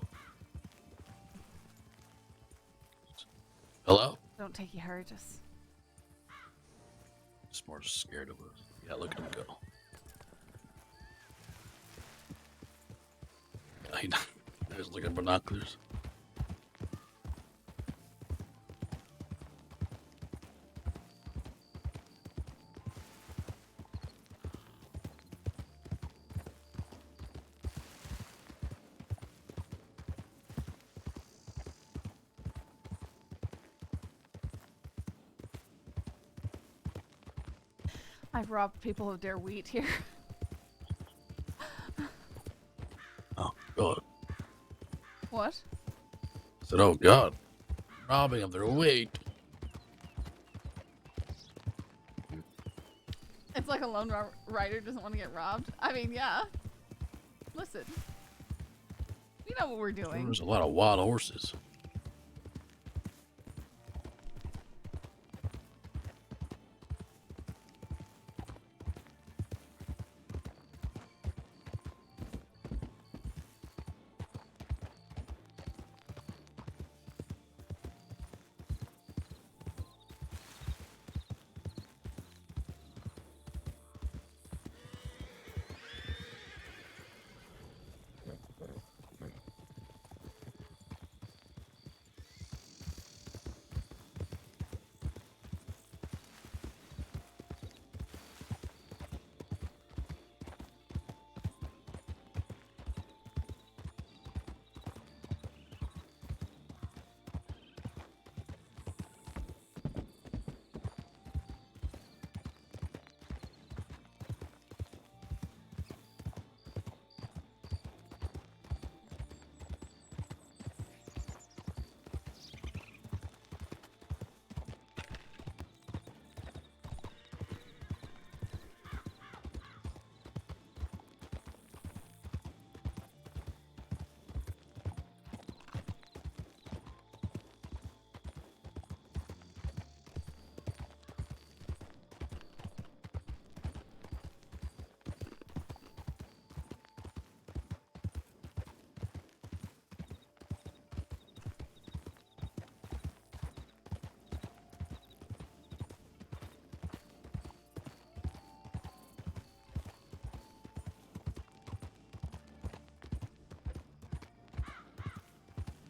Hello? Don't take you hurt us. He's more scared of us. Yeah, look at him go. He's looking at binoculars. I've robbed people of their wheat here. Oh, God. What? I said, oh, God. Robbing of their wheat. It's like a lone rider doesn't want to get robbed. I mean, yeah. Listen. We know what we're doing. There's a lot of wild horses.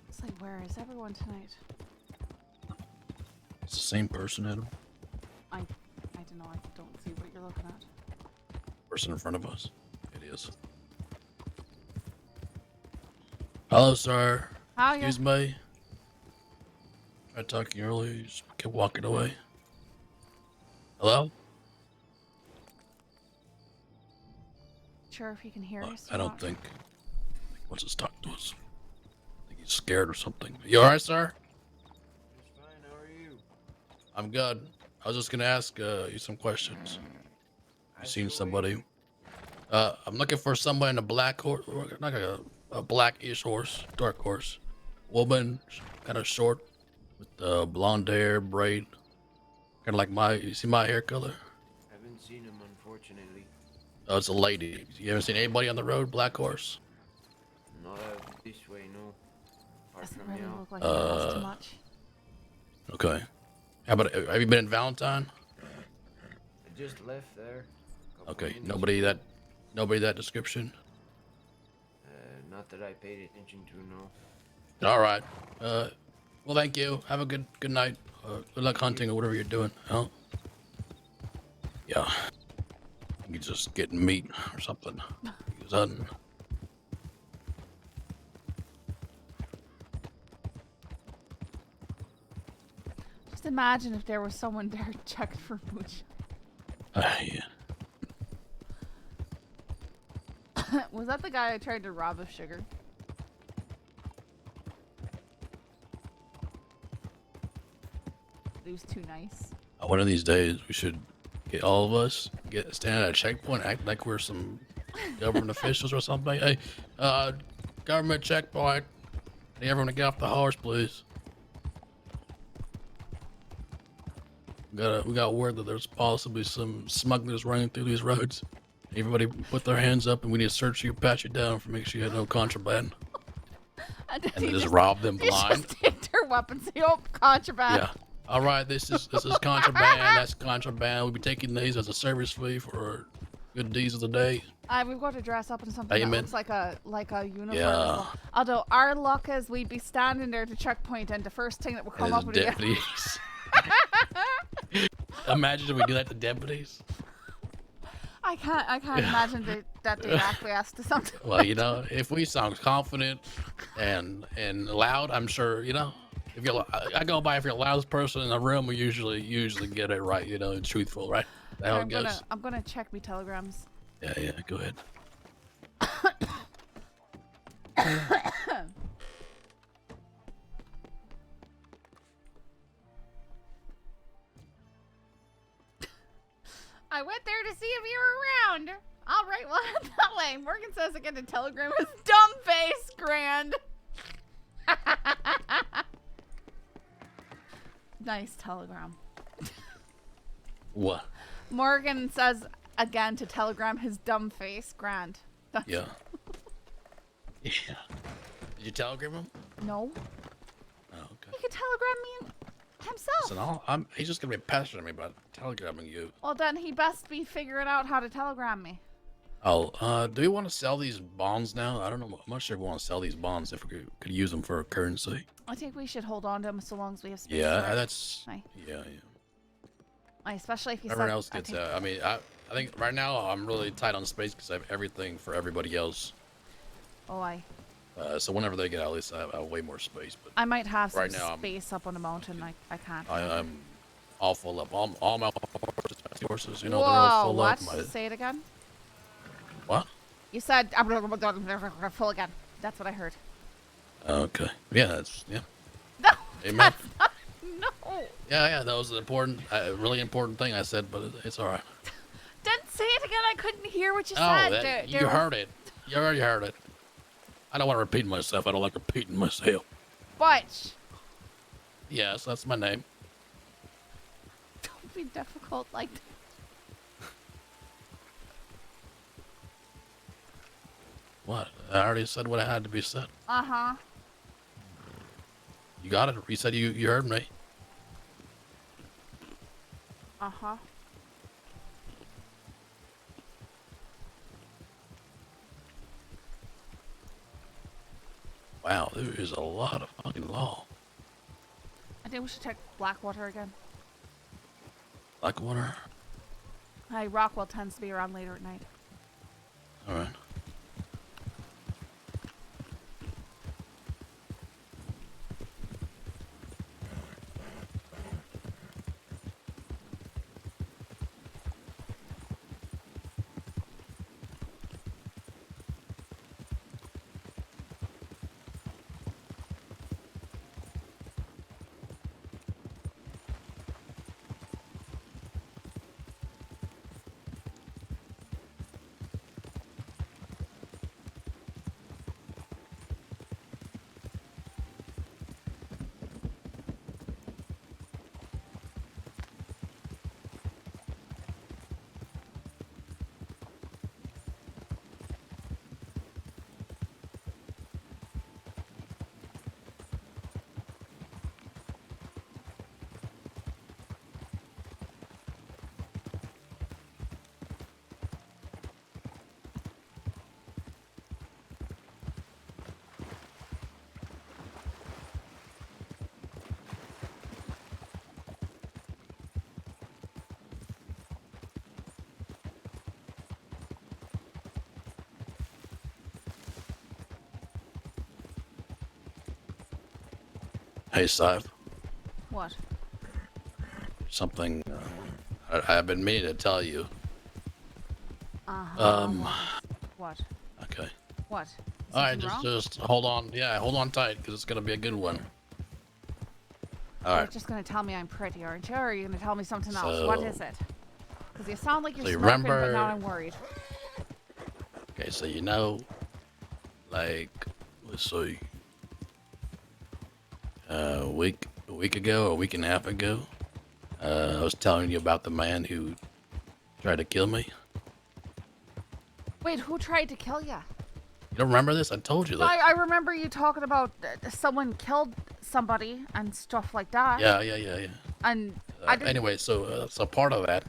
It's like, where is everyone tonight? It's the same person, Adam. I don't know. I don't see what you're looking at. Person in front of us. It is. Hello, sir. How Excuse me. I talked to you earlier. You just kept walking away. Hello? Sure, if you can hear us. I don't think he wants to talk to us. I think he's scared or something. You alright, sir? Just fine. How are you? I'm good. I was just gonna ask you some questions. You seen somebody? I'm looking for somebody in a black horse, like a blackish horse, dark horse. Woman, kind of short, with blonde hair, braid. Kind of like you see my hair color? Haven't seen him, unfortunately. Oh, it's a lady. You haven't seen anybody on the road, black horse? Not out this way, no. Apart Doesn't from really now. look like he knows too much. Okay. How about, have you been in Valentine? I just left there. Okay, nobody that description? Not that I paid attention to, no. All right. Well, thank you. Have a good night. Good luck hunting or whatever you're doing. Oh. Yeah. You just getting meat or something. He's hunting. Just imagine if there was someone there checking for mooch. Yeah. Was that the guy I tried to rob of sugar? He was too nice. One of these days, we should get all of us stand at a checkpoint, act like we're some government officials or something. Hey, government checkpoint. Hey, everyone to get off the horse, please. We got word that there's possibly some smugglers running through these roads. Everybody put their hands up, and we need to search you, pat you down, for make sure you have no contraband. And then just rob them blind. Just take their weapons. Say, oh, contraband. Yeah. All right, this is contraband. That's contraband. We'll be taking these as a service fee for good deeds of the day. We've got to dress up in something that Amen. looks like a uniform. Yeah. Although our luck is we'd be standing there at the checkpoint, and the first thing that would come up would be. Deputies. Imagine if we do that to deputies. I can't imagine that they acquiesce to something. Well, you know, if we sound confident and loud, I'm sure, you know, if you're, I go by if you're the loudest person in the room, we usually get it right, you know, and truthful, right? That's how it goes. I'm gonna check my telegrams. Yeah, go ahead. I went there to see if you were around. All right, well, that way. Morgan says again the telegram is dumb face grand. Nice telegram. What? Morgan says again to telegram his dumb face grand. Yeah. Yeah. Did you telegram him? No. Oh, okay. He could telegram me himself. Listen, he's just gonna be pestering me about telegramming you. Well, then he best be figuring out how to telegram me. Oh, do we want to sell these bonds now? I don't know. I'm not sure if we want to sell these bonds if we could use them for currency. I think we should hold on to them so long as we have space. Yeah, for it. that's. Aye. Yeah. Aye, especially if you Everyone said, else gets. I mean, I think right now I'm really tight on space because I have everything for everybody else. Oh, aye. So whenever they get out, at least I have way more space. But I might have some right now, space up on the mountain. I can't. I'm all full up. All my horses, you know, Whoa, they're all full what? up. Say it again. What? You said full again. That's what I heard. Okay. Yeah, that's yeah. No. Amen. No. Yeah, that was an important, really important thing I said, but it's all right. Didn't say it again. I couldn't hear what you Oh, said. you heard it. You already heard it. I don't want to repeat myself. I don't like repeating myself. Butch. Yes, that's my name. Don't be difficult like that. What? I already said what I had to be said. Uh-huh. You got it. You said you heard me. Uh-huh. Wow, there is a lot of fucking law. I think we should check Blackwater again. Blackwater? Hi, Rockwell tends to be around later at night. All right. Hey, Sadhbh. What? Something I've been meaning to tell you. Uh-huh. What? Okay. What? All right, Something wrong? just hold on. Yeah, hold on tight because it's gonna be a good one. All You're right. just gonna tell me I'm pretty, aren't you? Or are you gonna tell me something else? What is it? Because you sound like you're So you smoking, but remember- now I'm worried. Okay, so you know, like, let's see, a week ago, or a week and a half ago, I was telling you about the man who tried to kill me. Wait, who tried to kill you? You don't remember this? I told you that. I remember you talking about someone killed somebody and stuff like that. Yeah. And I didn't... Anyway, so part of that,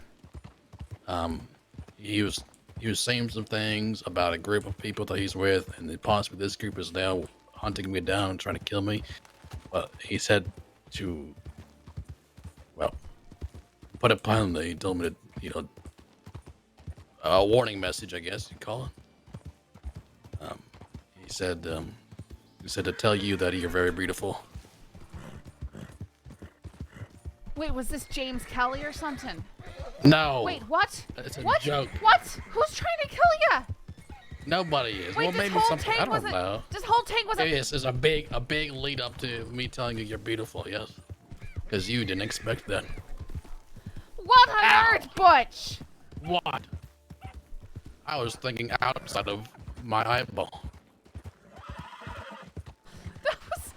he was saying some things about a group of people that he's with, and then possibly this group is now hunting me down and trying to kill me. But he said to, well, put it plainly, he told me to, you know, a warning message, I guess you'd call it. He said to tell you that you're very beautiful. Wait, was this James Kelly or something? No. Wait, what? It's a what? joke. What? Who's trying to kill you? Nobody is. Wait, Well, this maybe whole something. I tank don't was know. This whole tank was Yes, it's a big lead up to me telling you you're beautiful. Yes, because you didn't expect that. What on earth, Butch? What? I was thinking outside of my eyeball. That was...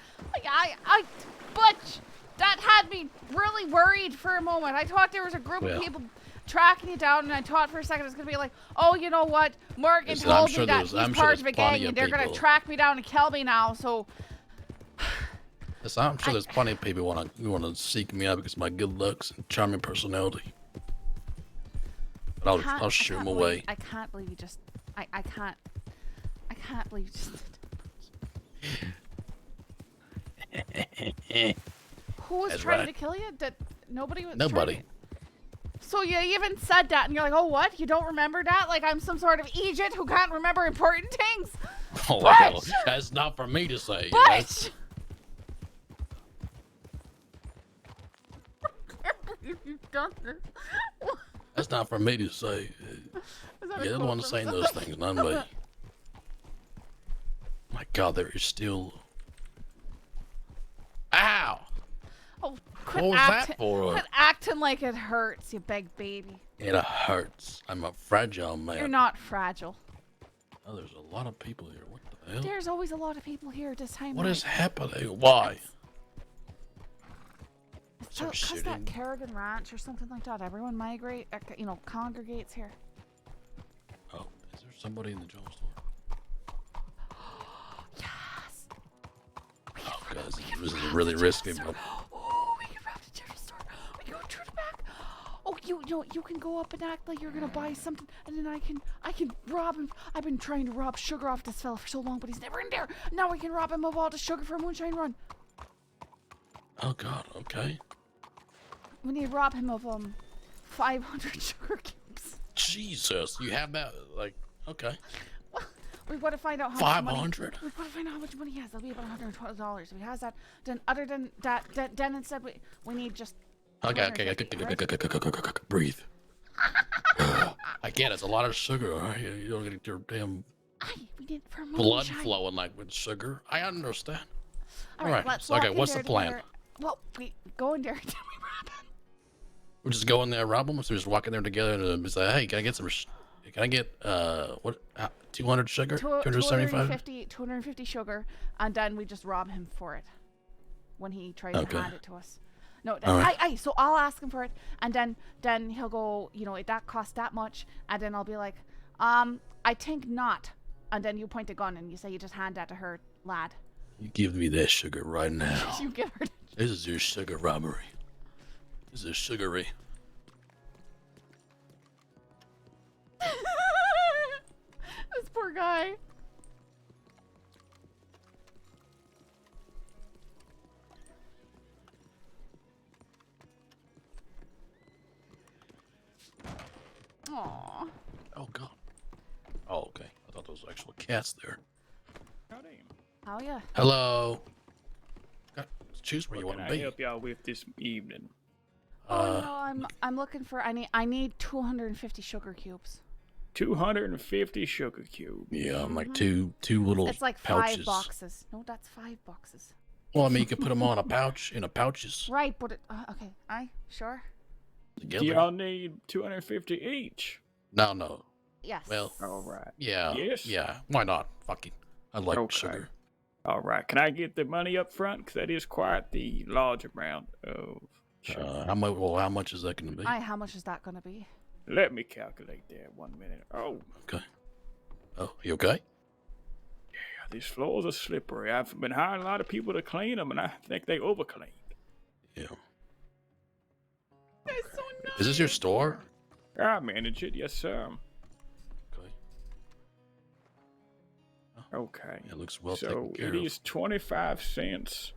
Butch, that had me really worried for a moment. I thought there was a group of people tracking you down, and I thought for a second it was going to be like, oh, you know what? Morgan Listen, told me that he's part of a gang, and they're going to track me down and kill me now, so... Listen, I'm sure there's plenty of people who want to seek me out because of my good looks and charming personality. But I'll shoo them away. I can't believe you just... I can't believe you just... Who was trying to kill you? Nobody was Nobody. So you even said that, and you're like, oh, what? You don't remember that? Like I'm some sort of Egypt who can't remember important things? Oh, well, that's not for me to say. Butch! You've done this. That's not for me to say. You're the one saying those things, not me. My God, there is still... Ow! Oh, what was that for? Quit acting like it hurts, you big baby. It hurts. I'm a fragile man. You're not fragile. Oh, there's a lot of people here. What the hell? There's always a lot of people here at this time. What is happening? Why? Because that Kerrigan Ranch or something like that. Everyone congregates here. Oh, is there somebody in the general store? Yes. Oh, guys, this is really risky. Oh, we can rob the general store. We can go to the back. Oh, you can go up and act like you're gonna buy something, and then I can rob him. I've been trying to rob sugar off this fella for so long, but he's never in there. Now we can rob him of all the sugar for Moonshine Run. Oh God, okay. We need to rob him of 500 sugar cubes. Jesus, you have that? Like, okay. Well, we've got to find out how 500. We've got to find out how much money he has. That'll be about $112. If he has that, then other than that, then instead we need just. Okay. Breathe. I get it. It's a lot of sugar. All right? You don't get your damn we need for blood flowing like with sugar. I understand. All right. Let's okay. What's the plan? Well, we go in there and we rob him. We just go in there, rob them. So we just walk in there together and be like, "Hey, can I get some? Can I get 200 sugar? 275? 250 sugar, and then we just rob him for it when he tries to hand it to us. No, so I'll ask him for it, and then he'll go, that costs that much, and then I'll be like, I think not, and then you point a gun and you say you just hand that to her, lad. You give me that sugar right now. You give her. This is your sugar robbery. This is sugary. This poor guy. Aww. Oh God. Oh, okay. I thought those were actual cats there. Oh yeah. Hello. Choose where you want to be. Help y'all with this evening? Oh no, I'm looking for. I need 250 sugar cubes. 250 sugar cubes. Yeah, I'm like two little. It's like pouches. 5 boxes. No, that's 5 boxes. Well, I mean, you could put them on a pouch in pouches. Right, but okay. Sure. Together. Do y'all need 250 each? No. Yes. Well. All right. Yeah. Yes. Yeah. Why not? Fucking. I like sugar. All right. Can I get the money up front? Because that is quite the large amount of sugar. How much is that going to be? How much is that going to be? Let me calculate that 1 minute. Oh. Okay. Oh, you okay? These floors are slippery. I've been hiring a lot of people to clean them, and I think they overcleaned. Yeah. That's so nice. Is this your store? I manage it, yes, sir. Okay. Okay. It looks well so taken care it of. is 25 cents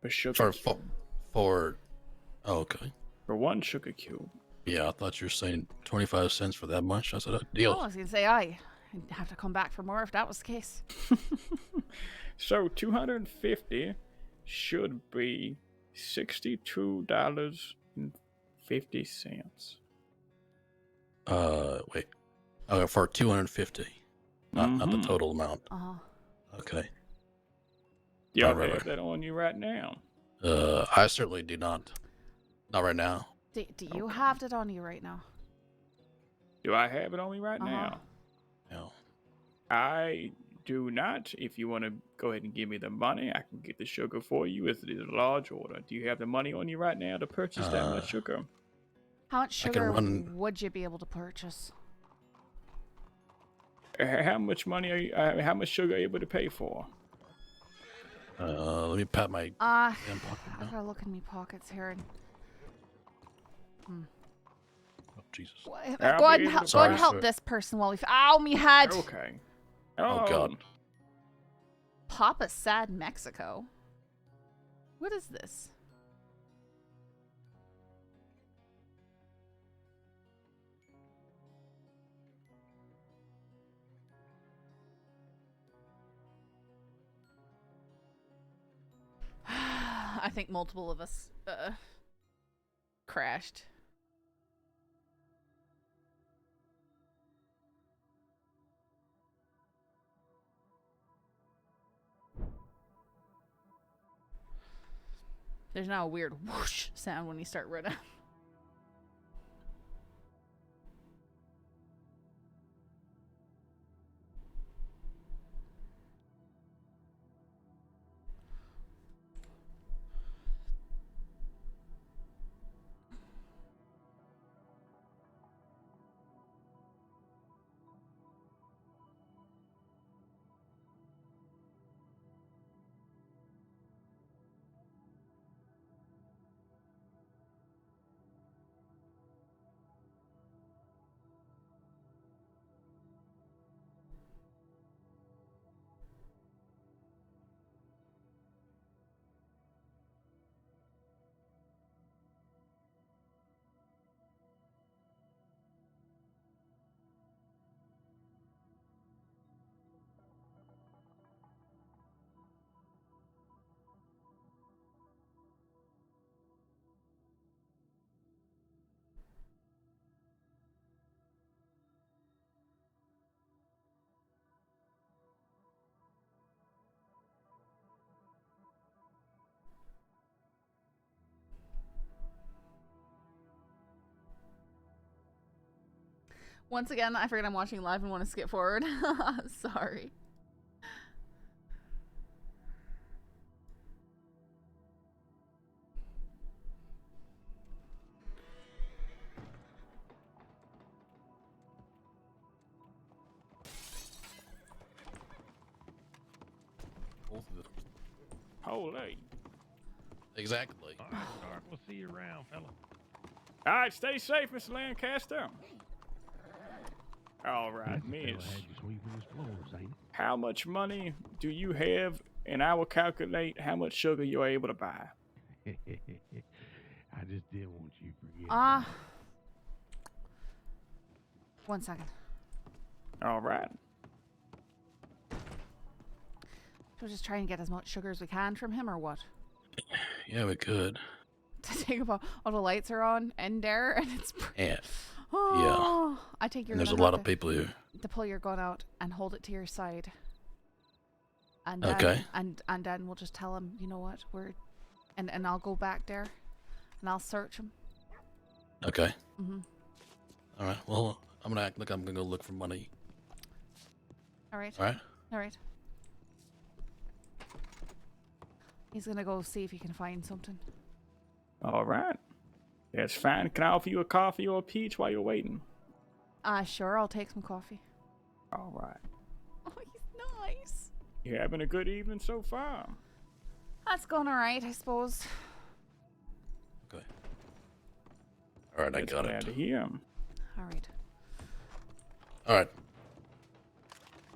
per sugar cube. For oh, okay. For one sugar cube. Yeah, I thought you were saying 25 cents for that much. I said, deal. Oh, I was gonna say I'd have to come back for more if that was the case. So 250 should be $62.50. Wait. Oh, for 250. Not the total amount. Okay. Do y'all Right. have that on you right now? I certainly do not. Not right now. Do you have it on you right now? Do I have it on me right now? No. I do not. If you want to go ahead and give me the money, I can get the sugar for you. It is a large order. Do you have the money on you right now to purchase that much sugar? How much sugar would you be able to purchase? How much money are you? How much sugar are you able to pay for? Let me pat my I damn pocket now. gotta look in my pockets here and. Oh, Jesus. Go ahead and help this person while we. Ow, me head. Okay. Oh, God. Papa Sad Mexico. What is this? I think multiple of us crashed. There's now a weird whoosh sound when you start running. Once again, I forget I'm watching live and want to skip forward. Sorry. Holy. Exactly. All right, Stark. We'll see you around, fella. All right, stay safe, Mr. Lancaster. All right, miss. How much money do you have? And I will calculate how much sugar you're able to buy. I just didn't want you to forget. 1 second. All right. We're just trying to get as much sugar as we can from him, or what? Yeah, we could. To think about all the lights are on in there, and it's. Yeah. Oh, I think you're. And there's a gonna lot have of people here. to pull your gun out and hold it to your side. And then, Okay. And then we'll just tell him, you know what, and I'll go back there, and I'll search him. Okay. Mhm. All right. Well, I'm gonna act like I'm gonna go look for money. All right. All right. All right. He's gonna go see if he can find something. All right. That's fine. Can I offer you a coffee or a peach while you're waiting? Sure, I'll take some coffee. All right. Oh, he's nice. You having a good evening so far? That's going alright, I suppose. Okay. All right, I got Glad it. to hear. Alright.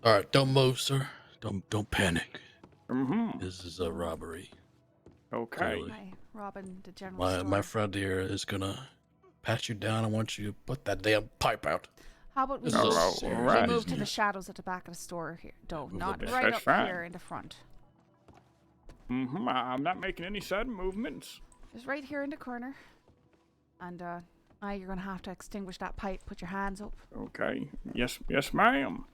All right, don't move, sir. Don't panic. Mm-hmm. This is a robbery. Okay. Clearly. Hi, Robin, the general store. My friend here is gonna pat you down. I want you to put that damn pipe out. How about we This is move, a serious we move to business. the shadows at the back of the store here? No, not That's right up fine. here in the front. Mm-hmm. I'm not making any sudden movements. Just right here in the corner. And, you're gonna have to extinguish that pipe. Put your hands up. Okay. Yes, ma'am.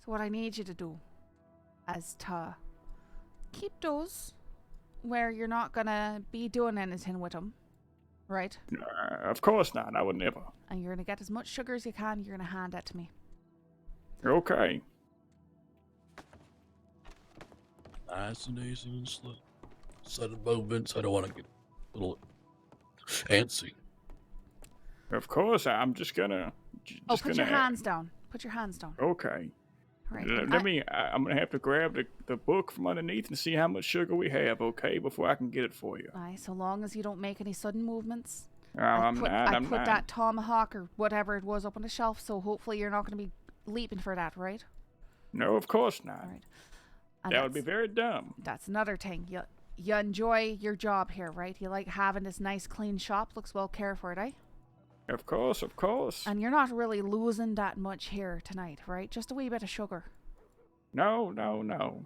So what I need you to do is to keep those where you're not gonna be doing anything with them, right? Of course not. I would never. And you're gonna get as much sugar as you can. You're gonna hand that to me. Okay. Nice and easy and slow. Sudden movements. I don't want to get a little antsy. Of course, I'm just gonna. Put your hands down. Put your hands down. Okay. Right. I'm gonna have to grab the book from underneath and see how much sugar we have, okay, before I can get it for you. Aye, so long as you don't make any sudden movements. I'm I put not. that tomahawk or whatever it was up on the shelf, so hopefully you're not going to be leaping for that, right? No, of course not. Right. And That would be very dumb. That's another thing. You enjoy your job here, right? You like having this nice, clean shop. Looks well cared for, eh? Of course, of course. And you're not really losing that much here tonight, right? Just a wee bit of sugar. No.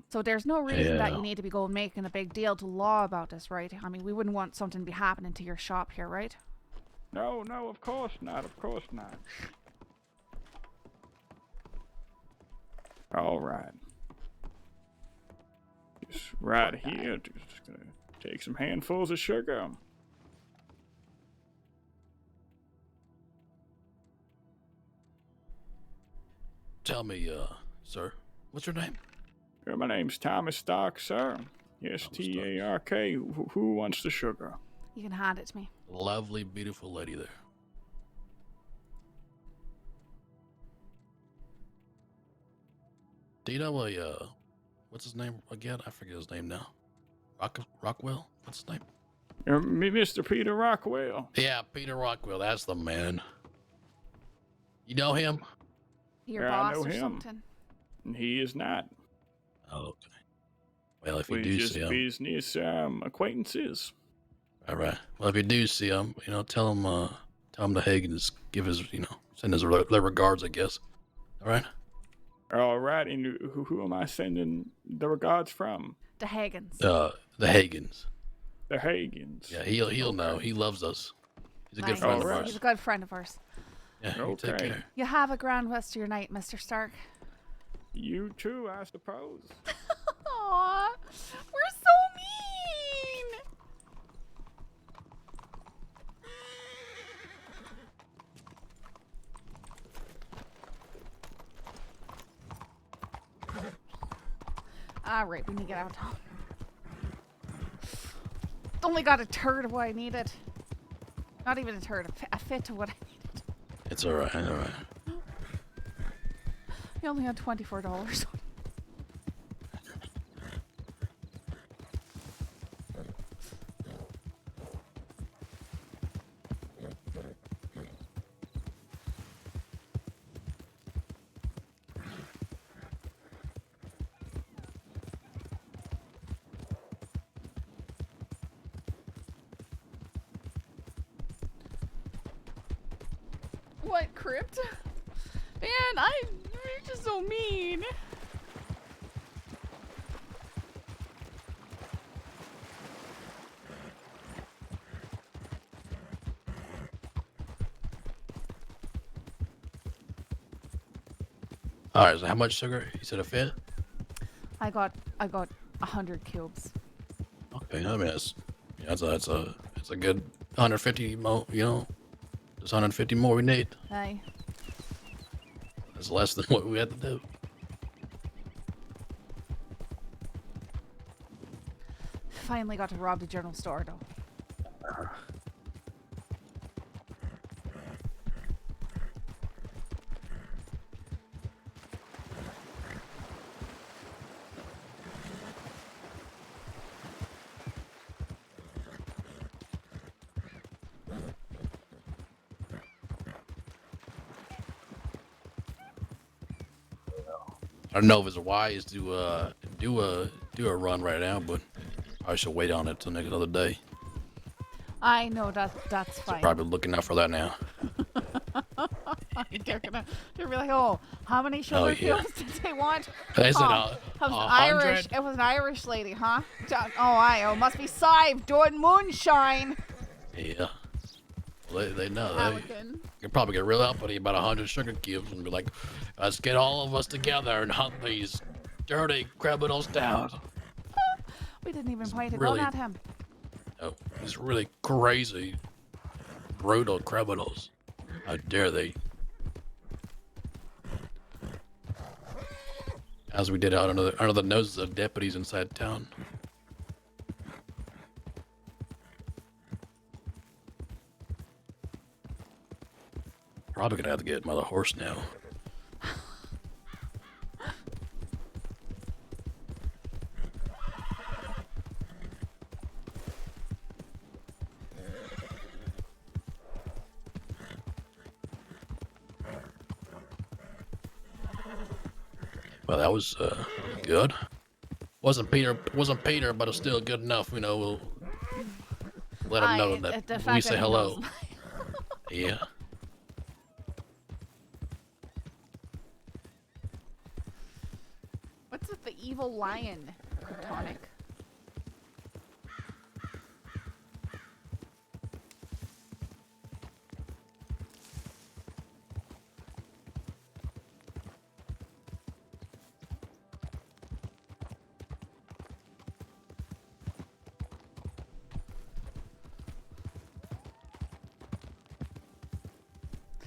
So there's no reason that you need to be going making a big deal to law about this, right? I mean, we wouldn't want something to be happening to your shop here, right? No, of course not. Of course not. All right. Just right here. Just gonna take some handfuls of sugar. Tell me, sir, what's your name? My name's Thomas Stark, sir. Yes, T-A-R-K. Who wants the sugar? You can hand it to me. Lovely, beautiful lady there. Do you know what's his name again? I forget his name now. Rockwell? What's his name? Mr. Peter Rockwell. Yeah, Peter Rockwell. That's the man. You know him? Your Yeah, boss I know or him. something? He is not. Oh, okay. Well, if you We do just see him, business acquaintances. all right. Well, if you do see him, tell him the Higgins give his, send his regards, I guess. All right. All right, and who am I sending the regards from? The Hagens. The Higgins. The Hagens. Yeah, he'll know. He loves us. He's a good Nice. friend of ours. He's a good friend of ours. Yeah. You take Okay. care. You have a grand rest of your night, Mr. Stark. You too, I suppose. Aww, we're so mean. All right, we need to get out. Only got a third of what I needed. Not even a third, a fifth of what I needed. It's all right. All right. You only had $24. What, Crypt? Man, you're just so mean. All right. So how much sugar? You said a fifth? I got 100 cubes. Okay. I mean, that's a good 150 more. There's 150 more we need. Aye. That's less than what we had to do. Finally got to rob the general store though. I don't know if it's wise to do a run right now, but I should wait on it till next other day. I know that's So fine. probably looking out for that now. They're be like, oh, how many sugar yeah. cubes did they want? They said, It was Irish. 100? It was an Irish lady, huh? Oh, must be Sadhbh doing moonshine. Yeah. Well, they know. Pelican. You'll probably get real uppity about 100 sugar cubes and be like, let's get all of us together and hunt these dirty criminals down. We didn't even point a really- gun at him. Oh, these really crazy, brutal criminals. How dare they? As we did out under the noses of deputies inside town. Probably gonna have to get another horse now. Well, that was good. Wasn't Peter, but it's still good enough. You know, we'll let him know that the we fact say that he hello. knows Yeah. What's with the evil lion tonic?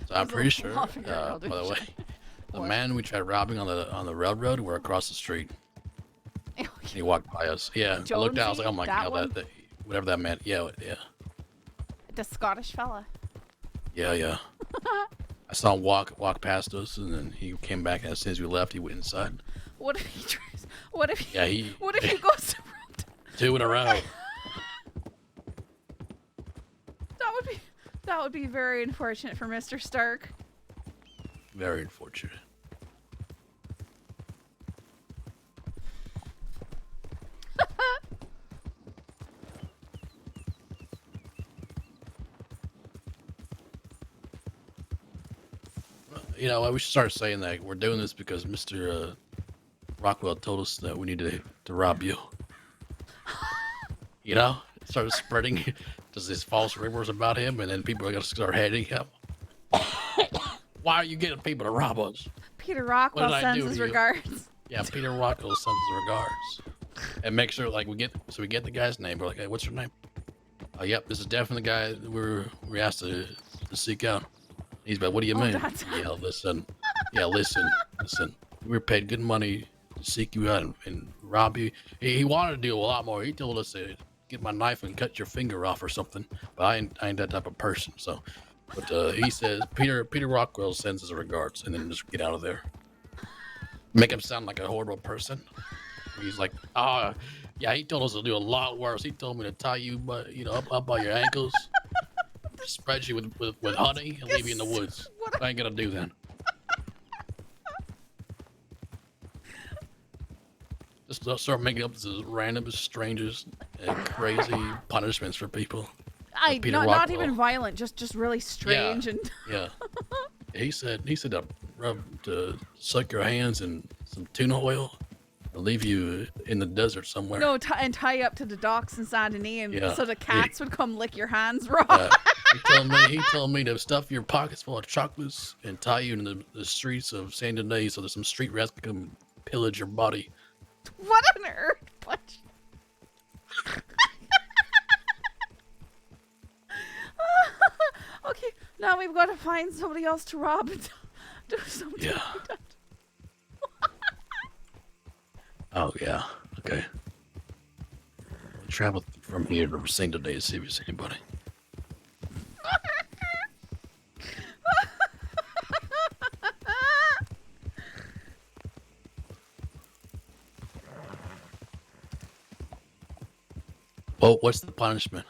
So I'm Those pretty little sure, laughing girl, by the dude. way, the What? man we tried robbing on the railroad were across the street. He walked by us. Yeah, I looked out. I was like, oh my Jonesy, god, that that whatever that meant. Yeah, yeah, The Scottish fella. yeah. I saw him walk past us, and then he came back. And as soon as we left, he went inside. What if he tries? What if he? Yeah, What if he goes to? 2 in a row. That would be very unfortunate for Mr. Stark. Very unfortunate. You know, we should start saying that we're doing this because Mr. Rockwell told us that we need to rob you. You know, start spreading just these false rumors about him, and then people are gonna start hating him. Why are you getting people to rob us? Peter Rockwell What did I sends do his to you? regards. Yeah, Peter Rockwell sends his regards, and make sure like we get the guy's name. We're like, hey, what's your name? Oh, yep, this is definitely the guy that we're asked to seek out. He's like, what do you mean? that's- Yeah, listen. We were paid good money to seek you out and rob you. He wanted to do a lot more. He told us to get my knife and cut your finger off or something. But I ain't that type of person. So, but he says Peter Rockwell sends his regards, and then just get out of there. Make him sound like a horrible person. He's like, yeah, he told us to do a lot worse. He told me to tie you, up by your ankles, spread you with honey, and leave you in the woods. I ain't gonna do that. Just start making up these random, strangers, and crazy punishments for people. Like Peter Not Rockwell. even violent, just really strange and. Yeah. He said to suck your hands in some tuna oil and leave you in the desert somewhere. No, and tie you up to the docks in Saint Denis, and Yeah. so the cats would come lick your hands raw. He told me to stuff your pockets full of chocolates and tie you in the streets of Saint Denis so that some street rats can come pillage your body. What on earth, Butch? Okay, now we've got to find somebody else to rob and do something. Yeah. Like that. Oh yeah. Okay. We'll travel from here to Saint Denis to see if there's anybody. Well, what's the punishment?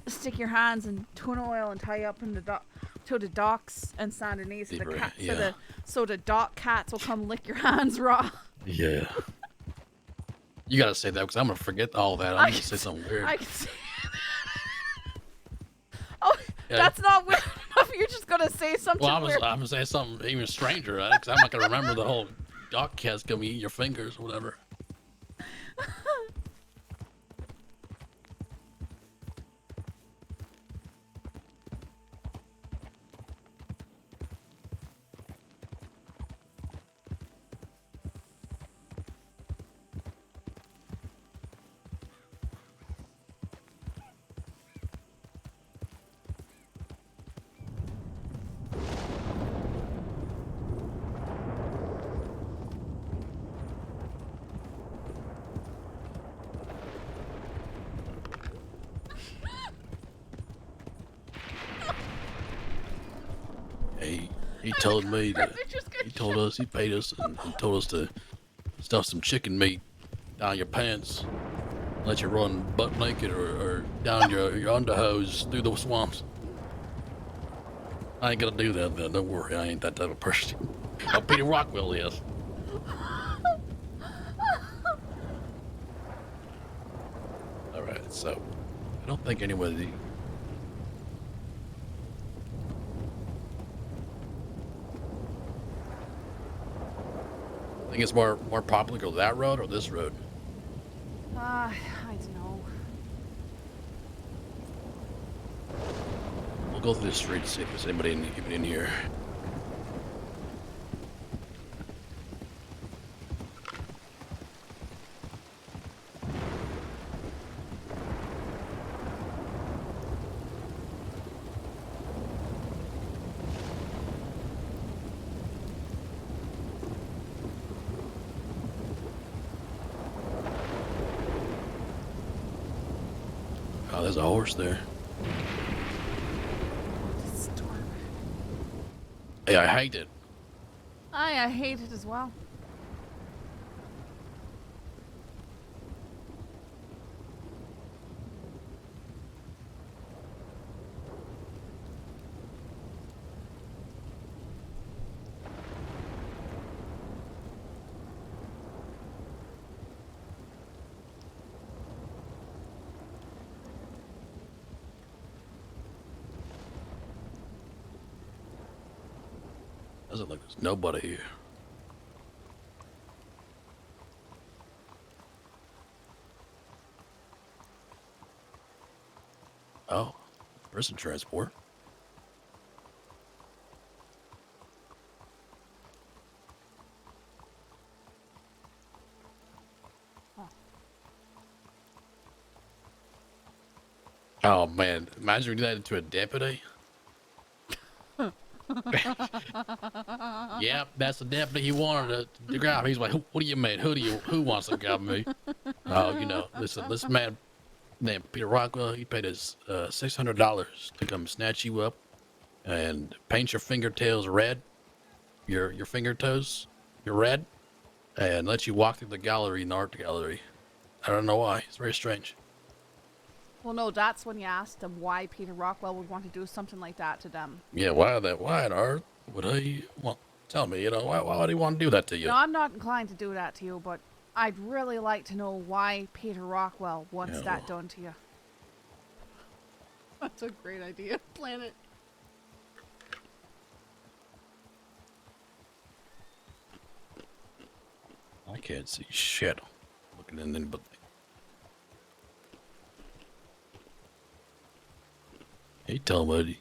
stick your hands in tuna oil and tie you up in the to the docks and stand underneath so the Deeper, cat, yeah. so the dock cats will come lick your hands raw. Yeah. You gotta say that because I'm gonna forget all that. I'm gonna say something weird. I can see. Oh, Yeah. that's not weird enough. You're just gonna say something Well, weird. I'm gonna say something even stranger, right? Because I'm not gonna remember the whole dock cat's gonna eat your fingers or whatever. He told me that he told us he paid us and told us to stuff some chicken meat down your pants, let you run butt naked or down your underhose through the swamps. I ain't gonna do that, man. Don't worry, I ain't that type of person. Oh, Peter Rockwell is. All right, so I don't think anybody. I think it's more popular to go that road or this road. I don't know. We'll go through the street to see if there's anybody even in here. Oh, there's a horse there. Hey, I hate it. I hate it as well. Doesn't look like there's nobody here. Oh, prison transport. Oh man, imagine we did that to a deputy. Yep, that's the deputy he wanted to grab. He's like, what do you mean? Who wants to grab me? Oh, you know, listen, this man named Peter Rockwell, he paid us $600 to come snatch you up and paint your fingertails red, your finger toes, your red, and let you walk through the gallery in the art gallery. I don't know why. It's very strange. Well, no, that's when you asked them why Peter Rockwell would want to do something like that to them. Yeah, why on earth would he want? Tell me, why would he want to do that to you? No, I'm not inclined to do that to you, but I'd really like to know why Peter Rockwell wants that done to you. That's a great idea. Plan it. I can't see shit. Looking in anybody. Hey, tell buddy.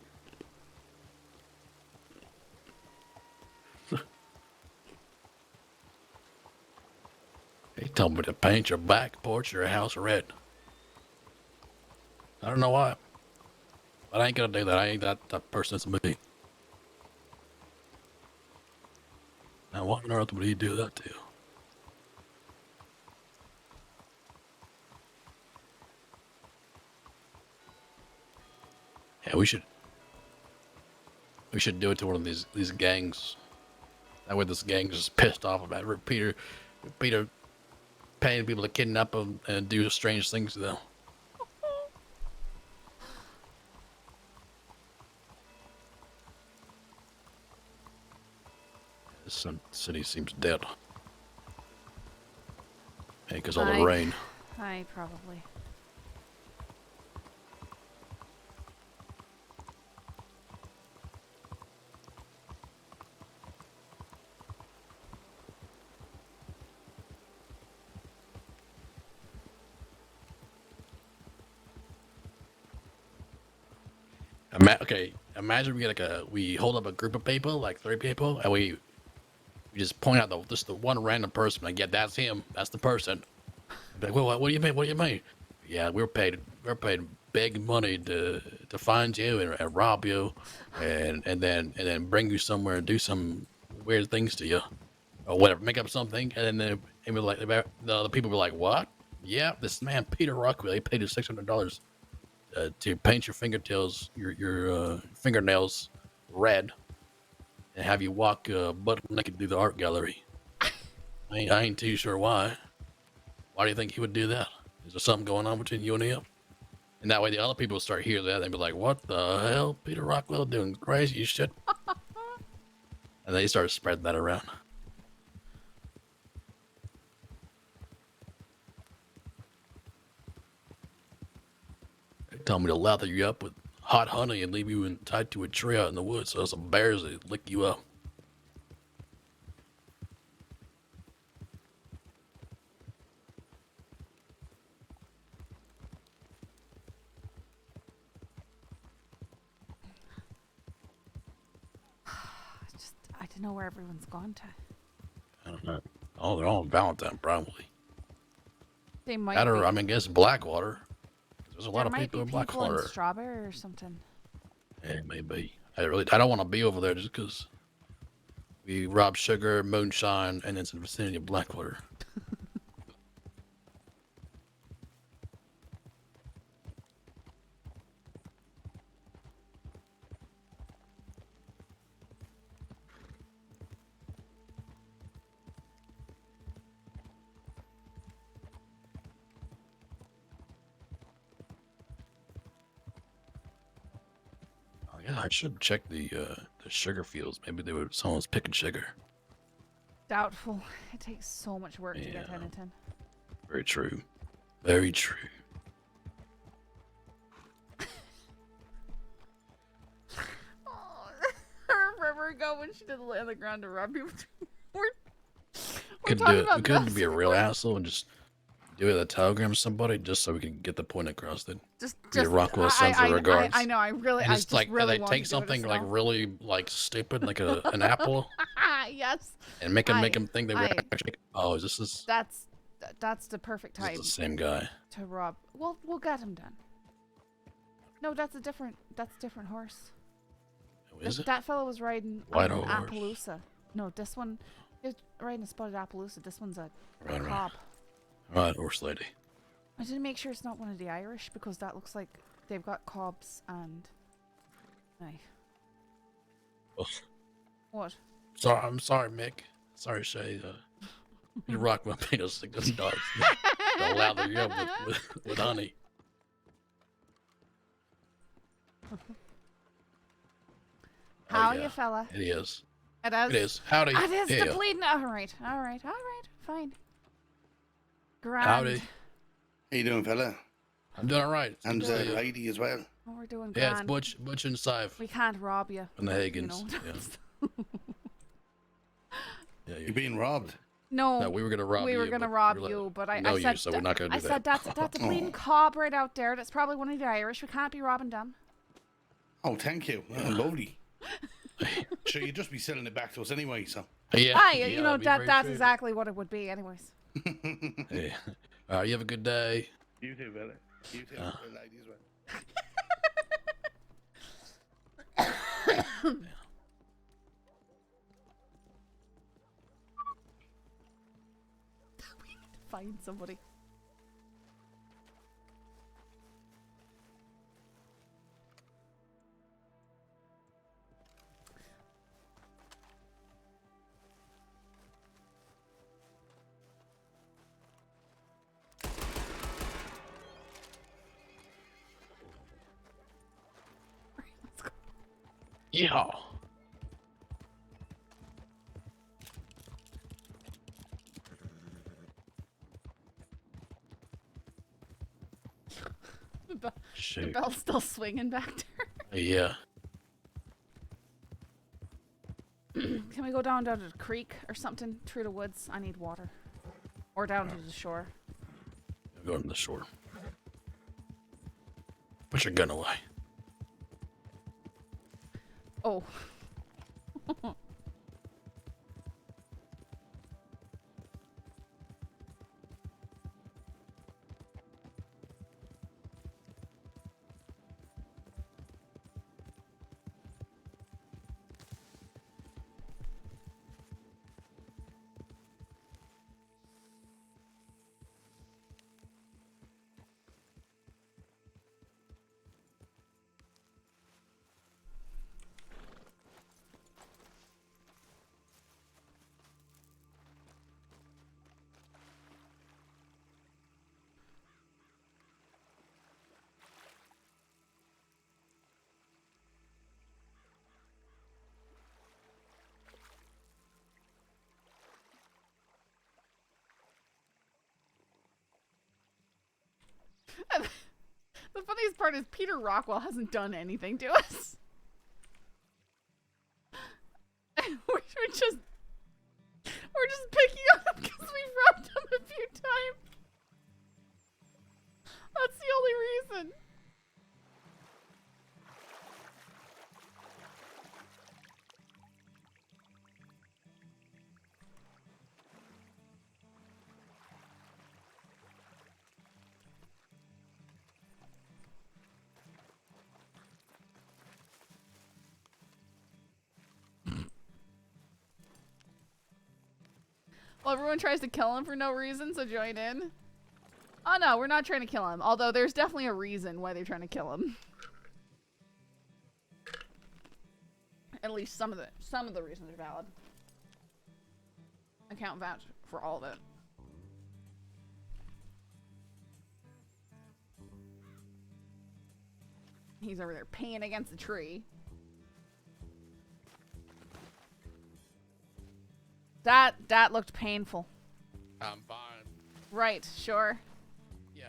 He told me to paint your back porch or your house red. I don't know why. But I ain't gonna do that. I ain't that person. It's me. Now, what on earth would he do that to you? Yeah, we should do it to one of these gangs. That way this gang is just pissed off about Peter paying people to kidnap them and do strange things to them. This city seems dead. Hey, because all the rain. I probably. Okay, imagine we hold up a group of people, like 3 people, and we just point out just the one random person. Like, yeah, that's him. That's the person. Be like, well, what do you mean? What do you mean? Yeah, we're paid big money to find you and rob you, and then bring you somewhere and do some weird things to you, or whatever. Make up something, and then the other people were like, what? Yeah, this man Peter Rockwell, he paid you $600 to paint your fingernails red and have you walk butt naked through the art gallery. I ain't too sure why. Why do you think he would do that? Is there something going on between you and him? And that way the other people start hearing that and be like, what the hell? Peter Rockwell doing crazy shit. And they start spreading that around. They told me to lather you up with hot honey and leave you tied to a tree out in the woods so some bears would lick you up. I don't know where everyone's gone to. I don't know. Oh, they're all in Valentine, probably. They might. I mean, I guess Blackwater. There's a lot of people in There might be people Blackwater. in Strawberry or something. Yeah, maybe. I don't want to be over there just because we rob sugar, moonshine, and it's in the vicinity of Blackwater. Yeah, I should check the sugar fields. Maybe someone's picking sugar. Doubtful. It takes so much work to get 10 and 10. Very true. Very true. I remember ago when she did lay on the ground to rob people. We're We talking about couldn't this. be a real asshole and just do it a telegram to somebody just so we can get the point across. That Rockwell sends her regards. I know. I really just really they want take to do it something as like well. really stupid, like an apple, Yes. and make them think they were actually. Oh, is this? That's the perfect This time. is the same guy. To rob. We'll get him done. No, that's a different horse. Oh, is it? That fellow was riding White an horse. Appaloosa. No, this one is riding a spotted Appaloosa. This one's a Right. cob. Right, horse lady. I didn't make sure it's not one of the Irish because that looks like they've got cobs and. Aye. Oh. What? I'm sorry, Mick. Sorry, Shay. You rock my penis like this dogs. Don't lather you up with honey. How yeah. you fella? It is. It is. It is. Howdy. It is Yeah. depleting. All right. Fine. Grand. Howdy. How you doing, fella? I'm doing all right. And lady as well. Oh, we're doing Yeah, grand. it's Butch and Sadhbh. We can't rob you. And the Hagens. Yeah. You're being robbed. No, we were gonna rob you. We were gonna but rob we're you, but I know said you, so we're not gonna do I that. said that's a bleeding cob right out there. That's probably one of the Irish. We can't be robbing them. Oh, thank you. Oh, lovely. Sure, you'd just be selling it back to us anyway, so. Yeah. You know that's exactly what it would be, anyways. Yeah. All right. You have a good day. You too, fella. You too, lady as well. We need to find somebody. Yeah. The Shoot. bell's still swinging back there. Yeah. Can we go down to the creek or something through the woods? I need water. Or down to the shore. Go to the shore. Put your gun away. Oh. The funniest part is Peter Rockwell hasn't done anything to us. we're just picking on him because we've robbed him a few times. That's the only reason. Well, everyone tries to kill him for no reason, so join in. Oh no, we're not trying to kill him. Although there's definitely a reason why they're trying to kill him. At least some of the reasons are valid. I can't vouch for all of it. He's over there peeing against the tree. That looked painful. I'm fine. Right, sure. Yeah.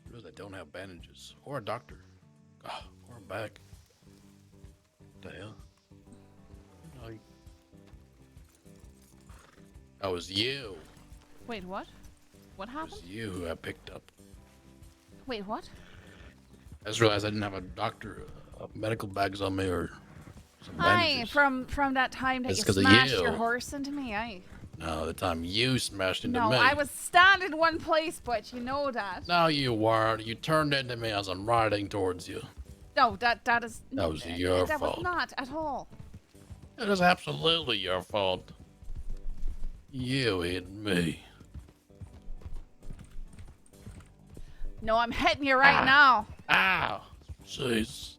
Really, they don't have bandages or a doctor. Oh, or a back. What the hell? No, that was you. Wait, what? What It happened? was you who I picked up. Wait, what? I just realized I didn't have a doctor, medical bags on me or some Aye, bandages. from that time that It's you 'cause of smashed you. your horse into me, aye. No, the time you smashed into No, me. I was standing in one place, but you know that. No, you weren't. You turned into me as I'm riding towards you. No, that is. That was your that fault. was not at all. It was absolutely your fault. You hit me. No, I'm hitting you right now. Ow! Jeez.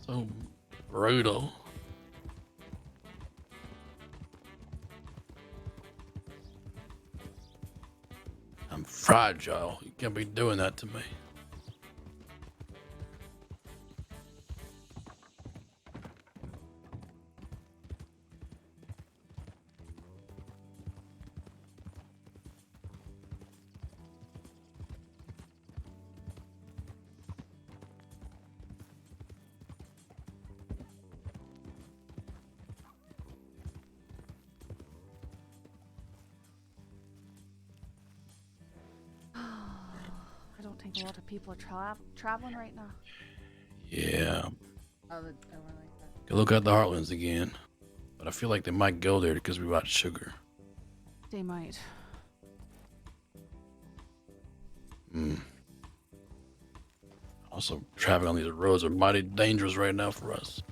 So brutal. I'm fragile. You can't be doing that to me. I don't think a lot of people are traveling right now. Yeah. Oh, they were like that. Go look at the Heartlands again. But I feel like they might go there because we bought sugar. They might. Also, traveling on these roads are mighty dangerous right now for us.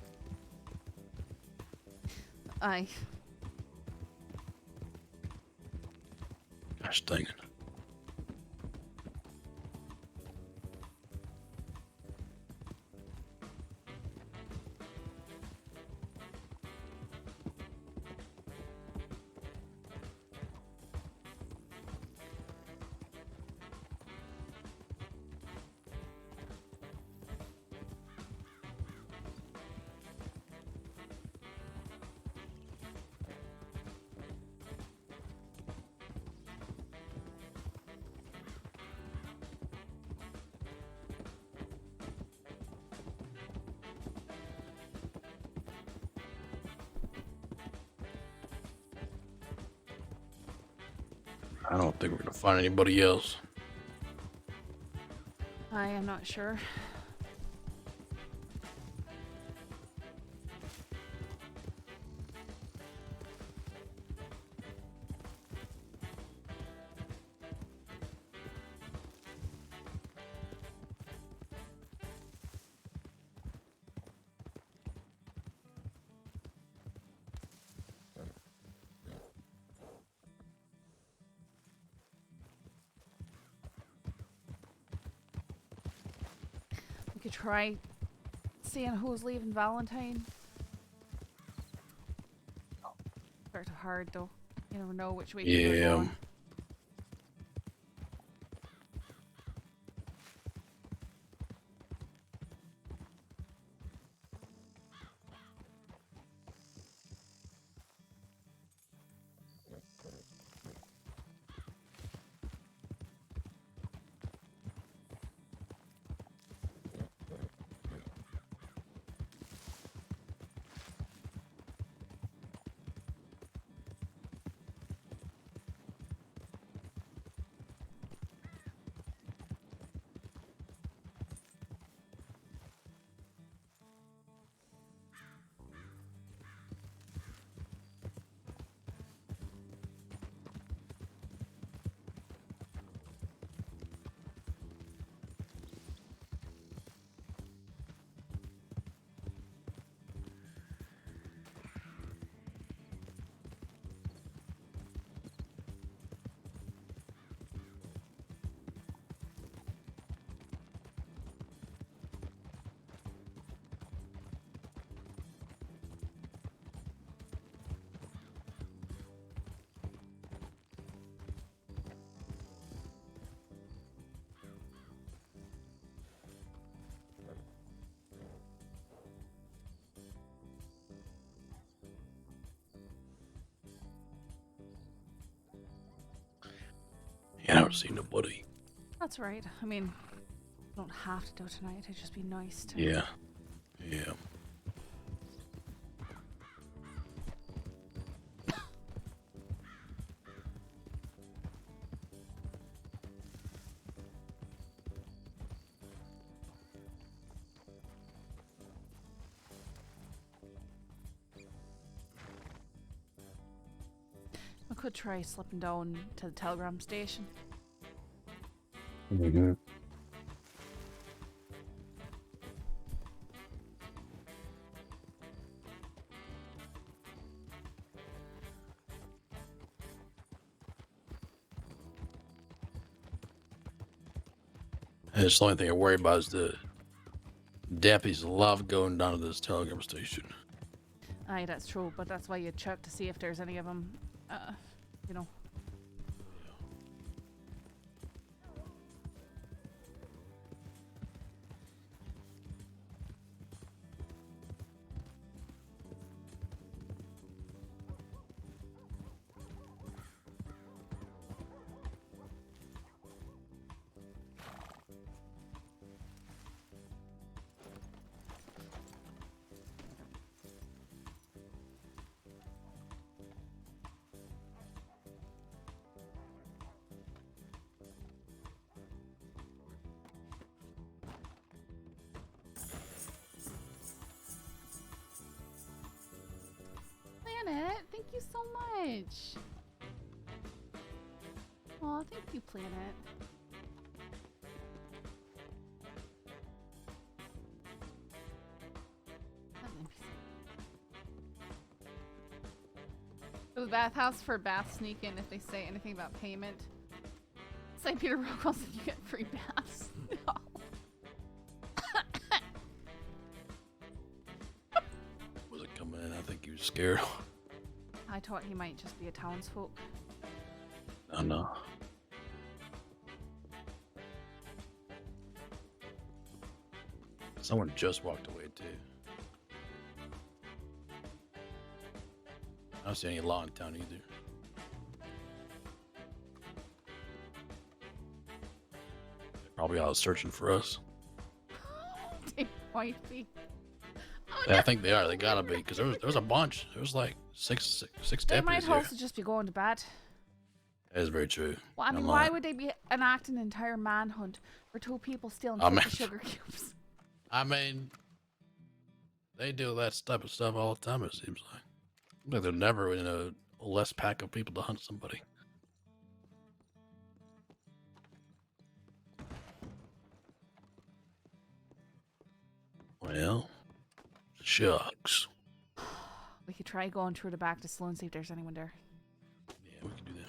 Aye. Gosh dang it. I don't think we're gonna find anybody else. I am not sure. We could try seeing who's leaving Valentine. Sort of hard though. You never know which way people are going. Yeah, I don't see nobody. That's right. I mean, you don't have to do tonight. It'd just be nice to. Yeah. Yeah. I could try slipping down to the telegram station. Mm-hmm. It's the only thing I worry about is the deputies love going down to this telegram station. Aye, that's true, but that's why you check to see if there's any of them, you know. Planet, thank you so much. Aw, thank you, Planet. Go to the bathhouse for bath sneak-in if they say anything about payment. Say Peter Rockwell said you get free baths. No. Was it coming in? I think he was scared. I thought he might just be a townsfolk. I know. Someone just walked away too. I don't see any law in town either. They're probably out searching for us. They might be. Oh, Yeah, I think they are. They gotta be, because there was a bunch. There was like six they deputies might here. also just be going to bed. That is very true. Well, I mean, why would they be enacting an entire manhunt for 2 people stealing 50 sugar cubes? I mean, they do that type of stuff all the time, it seems like. Like they're never in a less pack of people to hunt somebody. Well, shucks. We could try going through the back to Sloan, see if there's anyone there. Yeah, we can do that.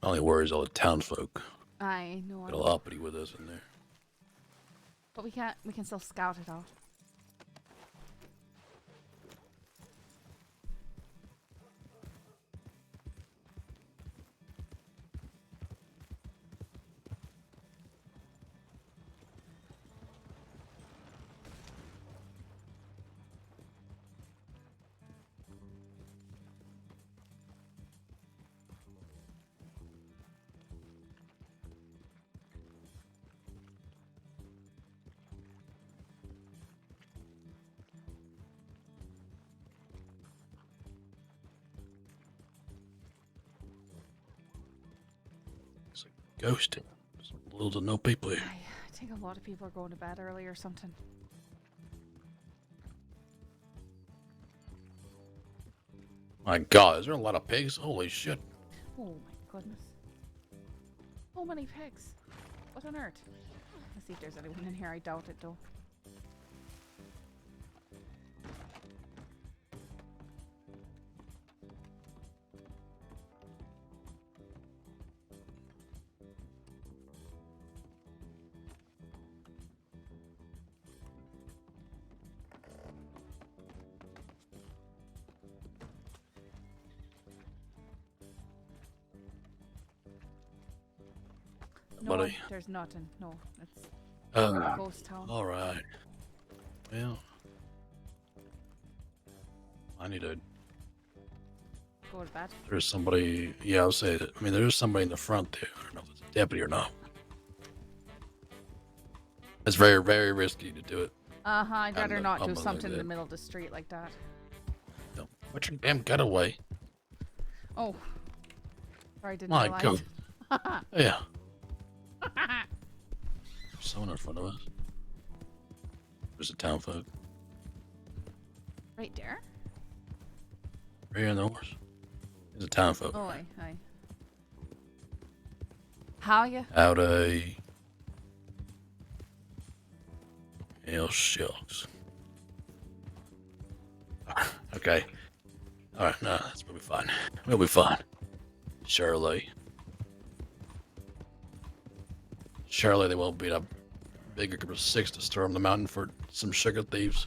Only worries all the townsfolk. I know. Got a little uppity with us in there. But we can still scout it out. Ghosting. There's little to no people here. I think a lot of people are going to bed early or something. My God, is there a lot of pigs? Holy shit. Oh my goodness. So many pigs. What on earth? Let's see if there's anyone in here. I doubt it though. No, Buddy. there's nothing. No, it's Oh, a ghost town. all right. Well, I need to. Go to bed. There's somebody. Yeah, I'll say that. I mean, there's somebody in the front there. I don't know if it's a deputy or not. It's very, very risky to do it. I'd rather I'm not do like something in that. the middle of the street like that. Don't put your damn getaway. Oh. Sorry, didn't My realize. God. Yeah. There's someone in front of us. There's a town folk. Right there? Right here in the horse. There's a town folk. Oh, aye. How are you? Howdy. Hell shucks. Okay. Alright, no, that's we'll be fine. We'll be fine. Surely. Surely they won't beat a bigger group of 6 to storm the mountain for some sugar thieves.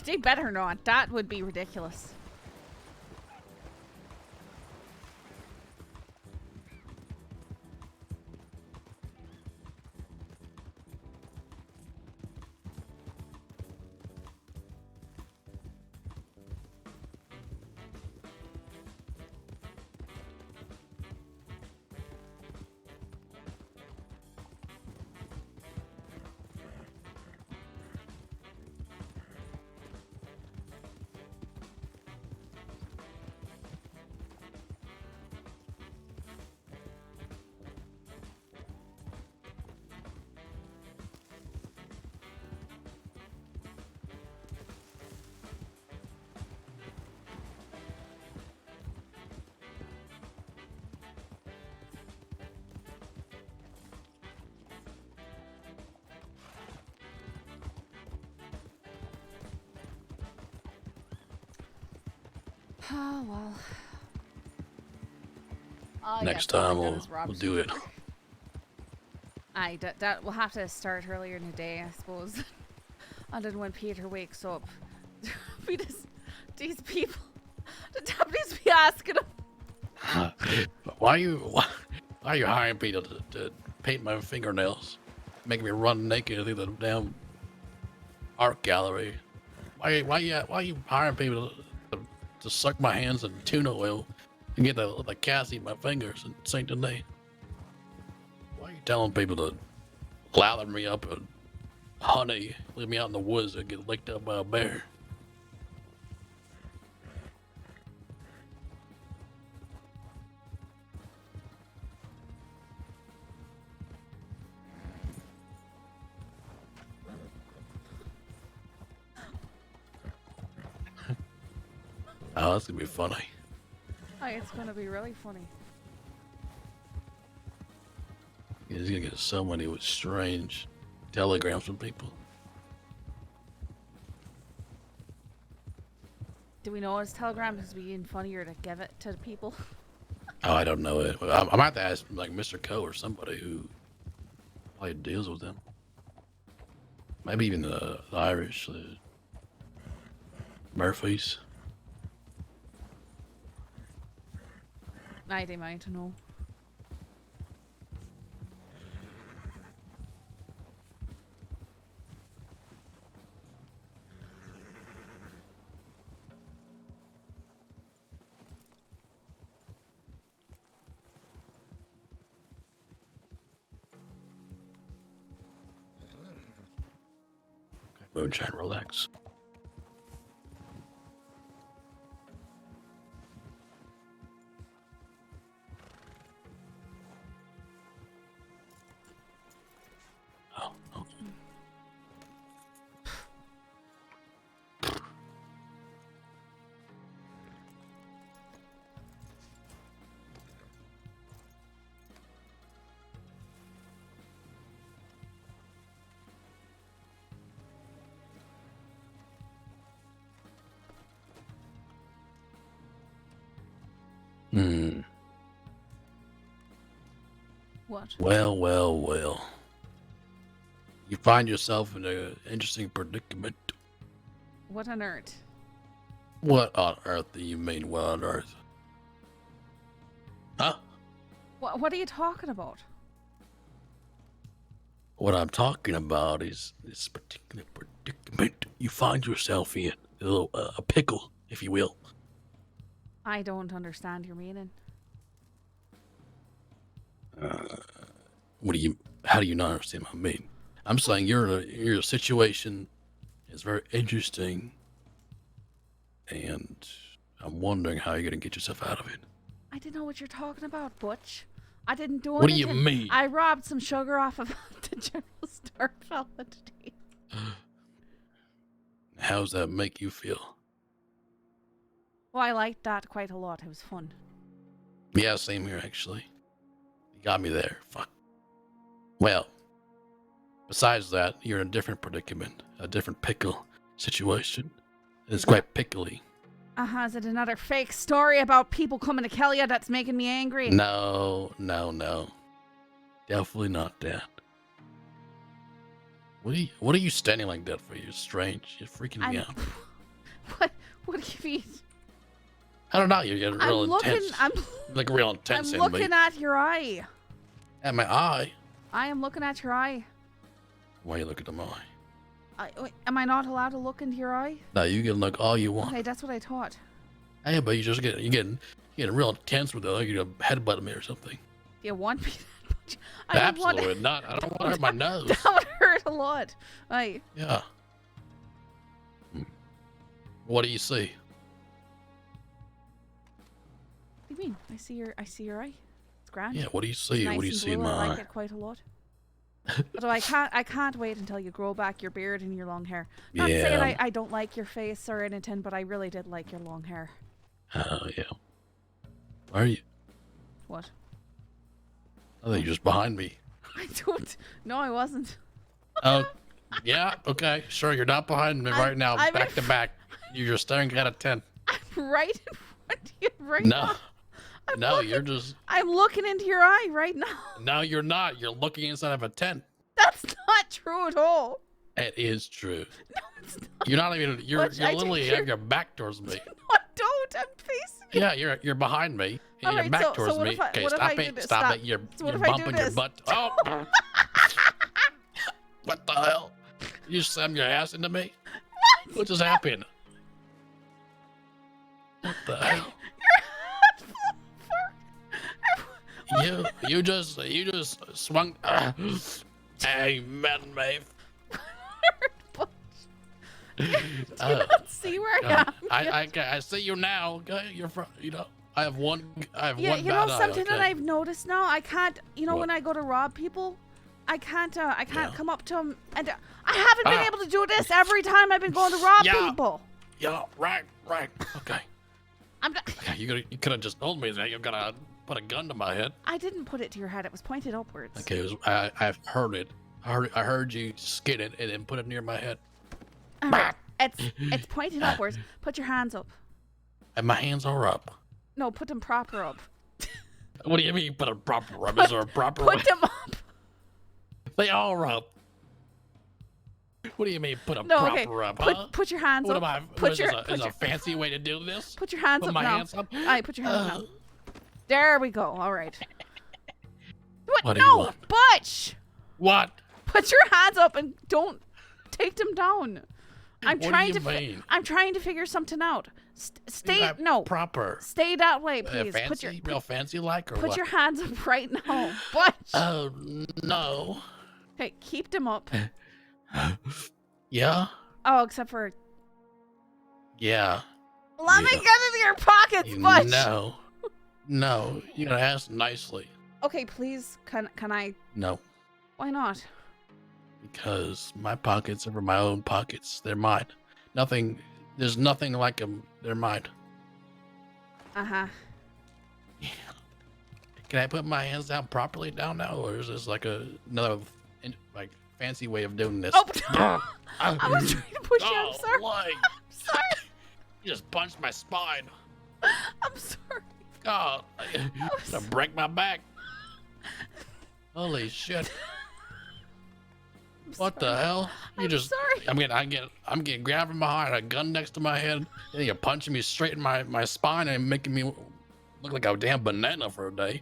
They better not. That would be ridiculous. Oh, well. Oh, Next yeah, time that we'll is Rob's do it. Aye, that we'll have to start earlier in the day, I suppose. And then when Peter wakes up, we just, these people, the deputies be asking him. Why are you hiring people to paint my fingernails? Making me run naked through the damn art gallery. Why are you hiring people to suck my hands in tuna oil and get the Cassie in my fingers in Saint Denis? Why are you telling people to lather me up in Honey, leave me out in the woods and get licked up by a bear. Oh, that's gonna be funny. Oh, it's gonna be really funny. He's gonna get so many with strange telegrams from people. Do we know his telegram is being funnier to give it to people? Oh, I don't know it. I might have to ask like Mr. Coe or somebody who probably deals with them. Maybe even the Irish, Murphys. They might know. Moonshine, relax. Oh, okay. Hmm. What? Well. You find yourself in an interesting predicament. What on earth? What on earth do you mean, what on earth? Huh? What are you talking about? What I'm talking about is this particular predicament you find yourself in. A pickle, if you will. I don't understand your meaning. How do you not understand what I mean? I'm saying your situation is very interesting, and I'm wondering how you're gonna get yourself out of it. I didn't know what you're talking about, Butch. I didn't do What do anything. you mean? I robbed some sugar off of the general store fella today. How does that make you feel? Well, I liked that quite a lot. It was fun. Yeah, same here, actually. You got me there. Fuck. Well, besides that, you're in a different predicament, a different pickle situation. It's quite pickly. Is it another fake story about people coming to kill you that's making me angry? No. Definitely not that. What are you standing like that for? You're strange. You're freaking me out. What do you mean? I don't know. You're getting real intense. I'm like real intense. I'm looking at your eye. At my eye? I am looking at your eye. Why are you looking at my eye? Wait, am I not allowed to look into your eye? No, you can look all you want. Okay, that's what I thought. Hey, but you're getting real intense with it. Like you're gonna headbutt me or something. Do you want me to? Absolutely not. I don't want to hurt my nose. That would hurt a lot. Yeah. What do you see? What do you mean? I see your eye. It's grand. Yeah. What do you see? Nice What do you and see in blue. my I eye? like it quite a lot. But I can't wait until you grow back your beard and your long hair. Not saying I don't like your face or anything, but I really did like your long hair. Oh yeah. Why are you? What? I think you're just behind me. I don't. No, I wasn't. Oh, yeah. Okay, sure. You're not behind me right now. I'm back to back. You're just staring at a 10. I'm right in front of you right No. now. No, you're just. I'm looking into your eye right now. No, you're not. You're looking inside of a tent. That's not true at all. It is true. No, it's not. You're not even. You're Butch, I literally think have your back towards me. No, I don't. I'm facing you. Yeah, you're behind me. And All your right, back so towards what me. if I- Okay, what if I stop do it. this? Stop Stop. it. You're So what you're if I do bumping your this? butt. Oh. What the hell? You slammed your ass into me? What just happened? What the hell? You just swung. Hey, man, mate. Do you not see where I am? I see you now. Okay, you're from. You know, I have one. Yeah, one you know bad something eye, that okay? I've noticed now. I can't. You know, What? when I go to rob people, I can't come up to them, and I haven't been able to do this every time I've been going to rob people. Yeah, right. Okay. Okay, you could have just told me that you're gonna put a gun to my head. I didn't put it to your head. It was pointed upwards. Okay, I've heard it. I heard you skid it and then put it near my head. All right. It's pointed upwards. Put your hands up. And my hands are up. No, put them proper up. What do you mean put a proper up? Is there a proper Put way? them up. They are up. What do you mean put a No, proper okay. up, huh? Put your hands What up. am I? Put What is your this, is a fancy way to do this? Put your hands Put up my now. hands up? All right, put your hands up. There we go. All right. What do you No, want? Butch. What? Put your hands up and don't take them down. I'm What trying do to. you mean? I'm trying to figure something out. Stay Not no. proper. Stay that way, please. Fancy, real fancy like or Put what? your hands up right now, Butch. Oh no. Okay, keep them up. Yeah. Oh, except for. Yeah. Let me get into your pockets, Butch. No. You gotta ask nicely. Okay, please. Can I? No. Why not? Because my pockets are for my own pockets. They're mine. There's nothing like them. They're mine. Uh-huh. Can I put my hands down properly down now, or is this like another like fancy way of doing this? Oh, I was trying to push you. I'm sorry. Why? I'm sorry. You just punched my spine. I'm sorry. God, I'm gonna break my back. Holy shit. What the hell? I'm sorry. I'm getting grabbed from behind, a gun next to my head, and you're punching me straight in my spine and making me look like a damn banana for a day.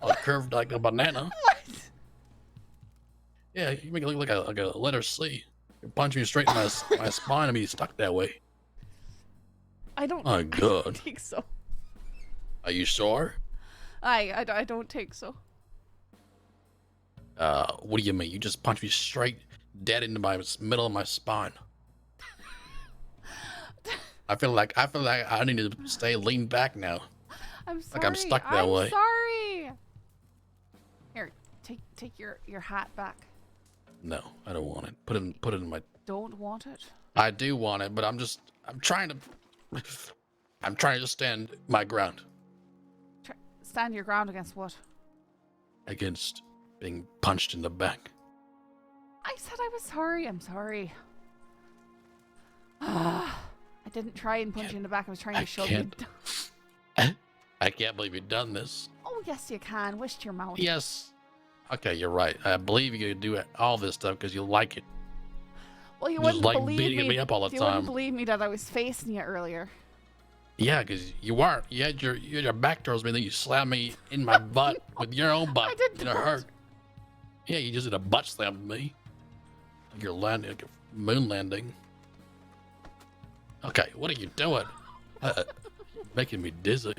All curved like a banana. What? Yeah, you make it look like a letter C. You're punching me straight in my spine and be stuck that way. I don't. Oh, I good. don't think so. Are you sure? I don't think so. What do you mean? You just punched me straight dead into my middle of my spine. I feel like I need to stay lean back now. I'm sorry. Like I'm stuck that way. I'm sorry. Here, take your hat back. No, I don't want it. Put it in my. Don't want it. I do want it, but I'm trying to stand my ground Stand your ground against what? against being punched in the back. I said I was sorry. I'm sorry. I didn't try and punch you in the back. I was trying to show you. I can't believe you've done this. Oh, yes, you can. Wish to your mouth. Yes. Okay, you're right. I believe you do all this stuff because you like it. Well, you You wouldn't just like believe beating me up all the You wouldn't time. believe me that I was facing you earlier. Yeah, because you weren't. You had your back towards me, then you slammed me in my butt with your own butt. I did and it not. hurt. Yeah, you just did a butt slam to me. Like you're landing, like a moon landing. Okay, what are you doing? Making me dizzy.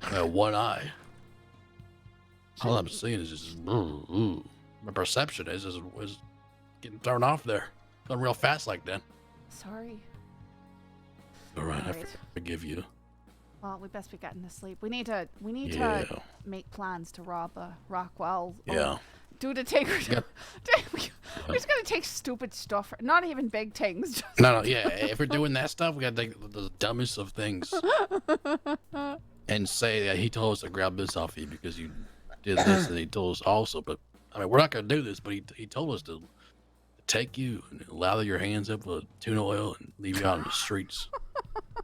I have one eye. All I'm seeing is just my perception is getting thrown off there. Going real fast like that. Sorry. All right, I Alright. forgive you. Well, we best be getting to sleep. We need to Yeah. make plans to rob Rockwell. Yeah. Do the take. Yep. We're just gonna take stupid stuff. Not even big things. Just No, yeah. If we're doing that stuff, we gotta take the dumbest of things and say that he told us to grab this off you because you did this, and he told us also. But I mean, we're not gonna do this. But he told us to take you and lather your hands up with tuna oil and leave you out in the streets.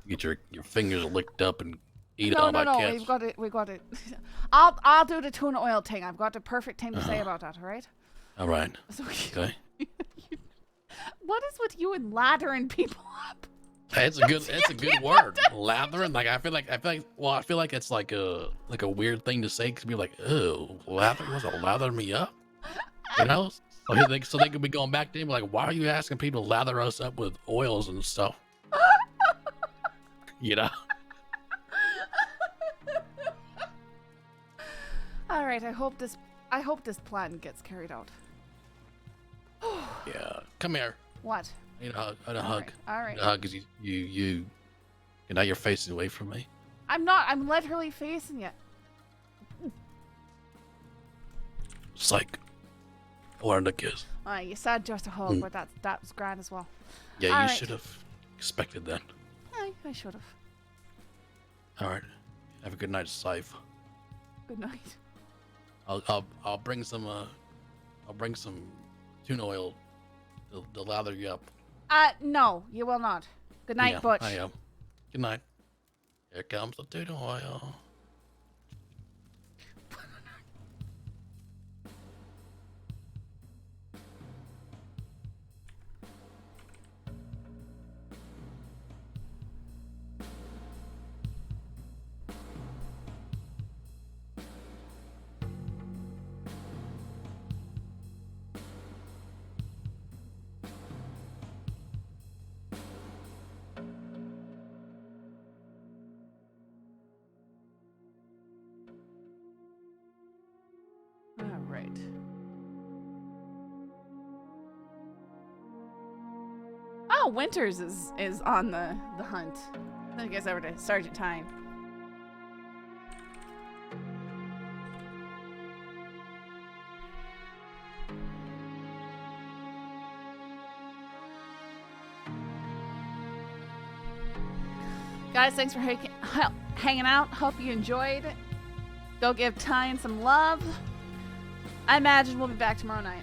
Get your fingers licked up and eat no, on by cats. We've got it. I'll do the tuna oil thing. I've got the perfect thing to say about that. All right. All right. So, Okay. what is with you and lathering people up? It's a good word. Lathering. Like I feel like it's like a weird thing to say because be like, oh, lather me up. You know? So they could be going back to him like, why are you asking people to lather us up with oils and stuff? You know? All right. I hope this plan gets carried out. Yeah. come here. What? I need a hug. I need a All hug. right, all right. I need a hug because you. Now you're facing away from me. I'm not. I'm literally facing you. Psych. I wanted a kiss. You said just a hug, but that was grand as well. Yeah, All you right. should have expected that. I should have. All right. Have a good night, Scythe. Good night. I'll bring some tuna oil to lather you up. No, you will not. Good night, Yeah, Butch. I am. Good night. Here comes the tuna oil. All right. Oh, Winters is on the hunt. I guess over to Sergeant Tyne. Guys, thanks for hanging out. Hope you enjoyed. Go give Tyne some love. I imagine we'll be back tomorrow night.